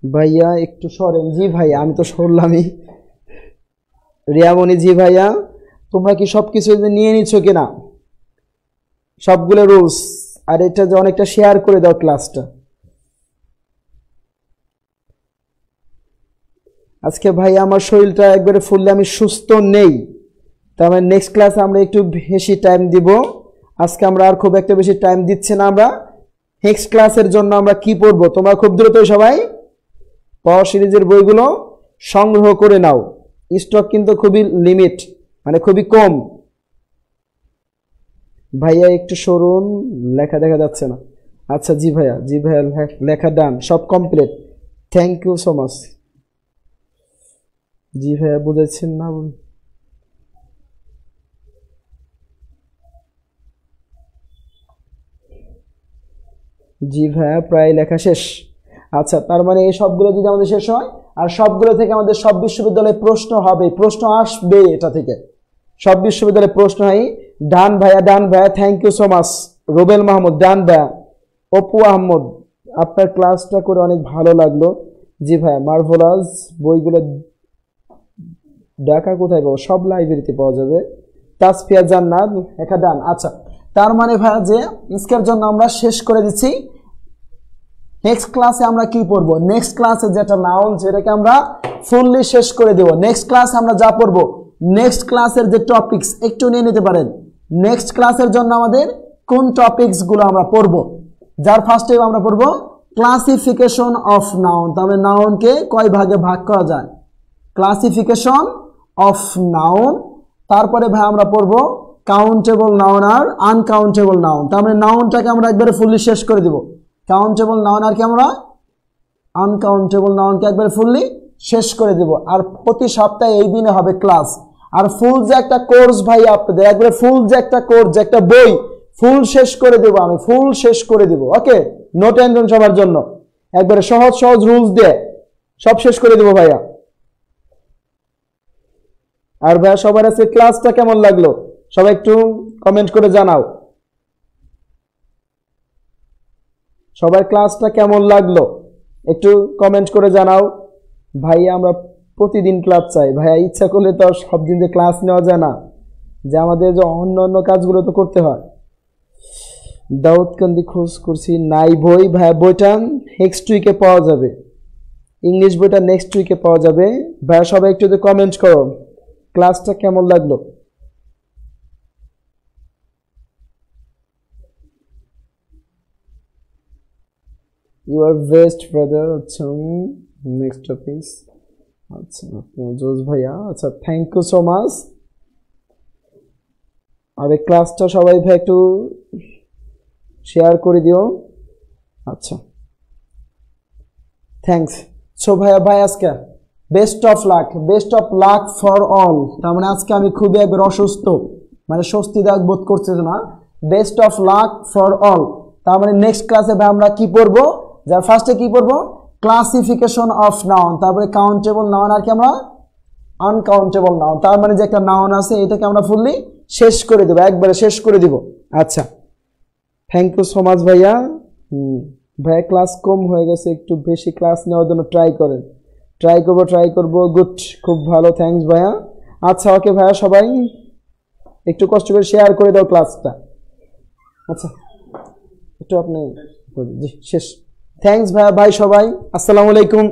ভাইয়া একটু সরেন, জি ভাইয়া আমি তো সরলামই। রিয়ামণি, জি ভাইয়া তোমরা কি সবকিছু নিয়ে নিচ্ছ কিনা, সবগুলো রুলস? আর এটা যে অনেকটা শেয়ার করে দাও ক্লাসটা। আজকে ভাই আমার শরীরটা একবারে ফুললে, আমি সুস্থ নেই, তার মানে নেক্সট ক্লাসে আমরা একটু বেশি টাইম দিব। আজকে আমরা আর খুব একটা বেশি টাইম দিচ্ছি না। আমরা নেক্সট ক্লাসের জন্য আমরা কি পড়বো, তোমরা খুব দ্রুত সবাই পাওয়ার সিরিজের বইগুলো সংগ্রহ করে নাও, স্টক কিন্তু খুবই লিমিট, মানে খুবই কম। ভাইয়া একটু সরুন, লেখা দেখা যাচ্ছে না। আচ্ছা জি ভাইয়া, জি ভাইয়া লেখা ডান, সব complete, thank you so much. জি ভাইয়া বুঝেছেন না? জি ভাইয়া প্রায় লেখা শেষ। আচ্ছা তার মানে এই সবগুলো যদি আমাদের শেষ হয়, আর সবগুলো থেকে আমাদের সব বিশ্ববিদ্যালয়ে প্রশ্ন হবে, প্রশ্ন আসবে, এটা থেকে সব বিশ্ববিদ্যালয়ে প্রশ্ন হয়। ডান ভাইয়া, ডান ভাইয়া, thank you so much. Rubel Mahmud, done ভাইয়া। অপু আহমদ, আপনার ক্লাসটা করে অনেক ভালো লাগলো। জি ভাইয়া, মার্ভেলাস বইগুলো ঢাকা কোথায় পাবো? সব লাইব্রেরিতে পাওয়া যাবে। তাসফিয়া জান্নাত, একা ডান। আচ্ছা তার মানে ভাইয়া যে আজকের জন্য আমরা শেষ করে দিচ্ছি। নেক্সট ক্লাসে আমরা কি পড়বো, নেক্সট ক্লাসে যেটা নাউন সেটাকে আমরা ফুললি শেষ করে দেব। নেক্সট ক্লাসে আমরা যা পড়বো, নেক্সট ক্লাসের যে টপিকস একটু নিয়ে নিতে পারেন। নেক্সট ক্লাসের জন্য আমাদের কোন টপিকস গুলো আমরা পড়বো, যার ফার্স্টে আমরা পড়বো ক্লাসিফিকেশন অফ নাউন। তাহলে নাউনকে কয় ভাগে ভাগ করা যায়, ক্লাসিফিকেশন অফ নাউন। তারপরে ভাই আমরা পড়বো কাউন্টেবল নাউন আর আনকাউন্টেবল নাউন। তার মানে নাউনটাকে আমরা একবারে ফুললি শেষ করে দিব। কাউন্টেবল নাউন আর কি আমরা আনকাউন্টেবল নাউনকে একবারে ফুললি শেষ করে দিব। আর প্রতি সপ্তাহে এই দিনে হবে ক্লাস। আর ফুল যে একটা কোর্স ভাই আপনাদের, একবারে ফুল যে একটা কোর্স, একটা বই ফুল শেষ করে দেব, আমি ফুল শেষ করে দিব। ওকে, নো টেনশন সবার জন্য, একবারে সহজ সহজ রুলস দিয়ে সব শেষ করে দেব ভাইয়া। আর ভাইয়া সবার আজকে ক্লাসটা কেমন লাগলো সবাই একটু কমেন্ট করে জানাও। সবার ক্লাসটা কেমন লাগলো একটু কমেন্ট করে জানাও। ভাইয়া আমরা প্রতিদিন ক্লাস চাই ভাইয়া, ইচ্ছা করলে তো সব দিন যে ক্লাস নেওয়া যায় না, যে আমাদের যে অন্য অন্য কাজগুলো তো করতে হয়। দাউদকান্দি খোঁজ করছি, নাই বই ভাইয়া, বইটা নেক্সট উইকে পাওয়া যাবে, ইংলিশ বইটা নেক্সট উইকে পাওয়া যাবে। ভাইয়া সবাই একটু কমেন্ট করো ক্লাসটা কেমন লাগলো। Your best brother. আচ্ছা নেক্সট টপিক, আচ্ছা জোস ভাইয়া, আচ্ছা থ্যাংক ইউ সো মাচ। আর এই ক্লাসটা সবাই ভাই একটু শেয়ার করে দিও। আচ্ছা থ্যাংকস। সো ভাইয়া ভাই আজকে best of luck, best of luck for all. তার মানে আজকে আমি খুবই একবার অসুস্থ, মানে স্বস্তিদায়ক বোধ করছে না। Best of luck for all. তার মানে নেক্সট ক্লাসে ভাই আমরা কি পড়বো, যার ফার্স্টে কি পড়বো ক্লাসিফিকেশন অফ নাউন, তারপরে কাউন্টেবল নাউন আর কি আমরা আনকাউন্টেবল নাউন। তার মানে যে একটা নাউন আছে এটাকে আমরা ফুললি শেষ করে দেবো, একবারে শেষ করে দিব। আচ্ছা থ্যাংক ইউ সো মাচ ভাইয়া। ভাইয়া ক্লাস কম হয়ে গেছে, একটু বেশি ক্লাস নেওয়ার জন্য ট্রাই করেন। ট্রাই করব। গুড, খুব ভালো, থ্যাঙ্কস ভাইয়া। আচ্ছা ওকে ভাইয়া, সবাই একটু কষ্ট করে শেয়ার করে দাও ক্লাসটা। আচ্ছা একটু আপনি জি শেষ। থ্যাঙ্কস ভাইয়া, বাই সবাই, আসসালামু আলাইকুম।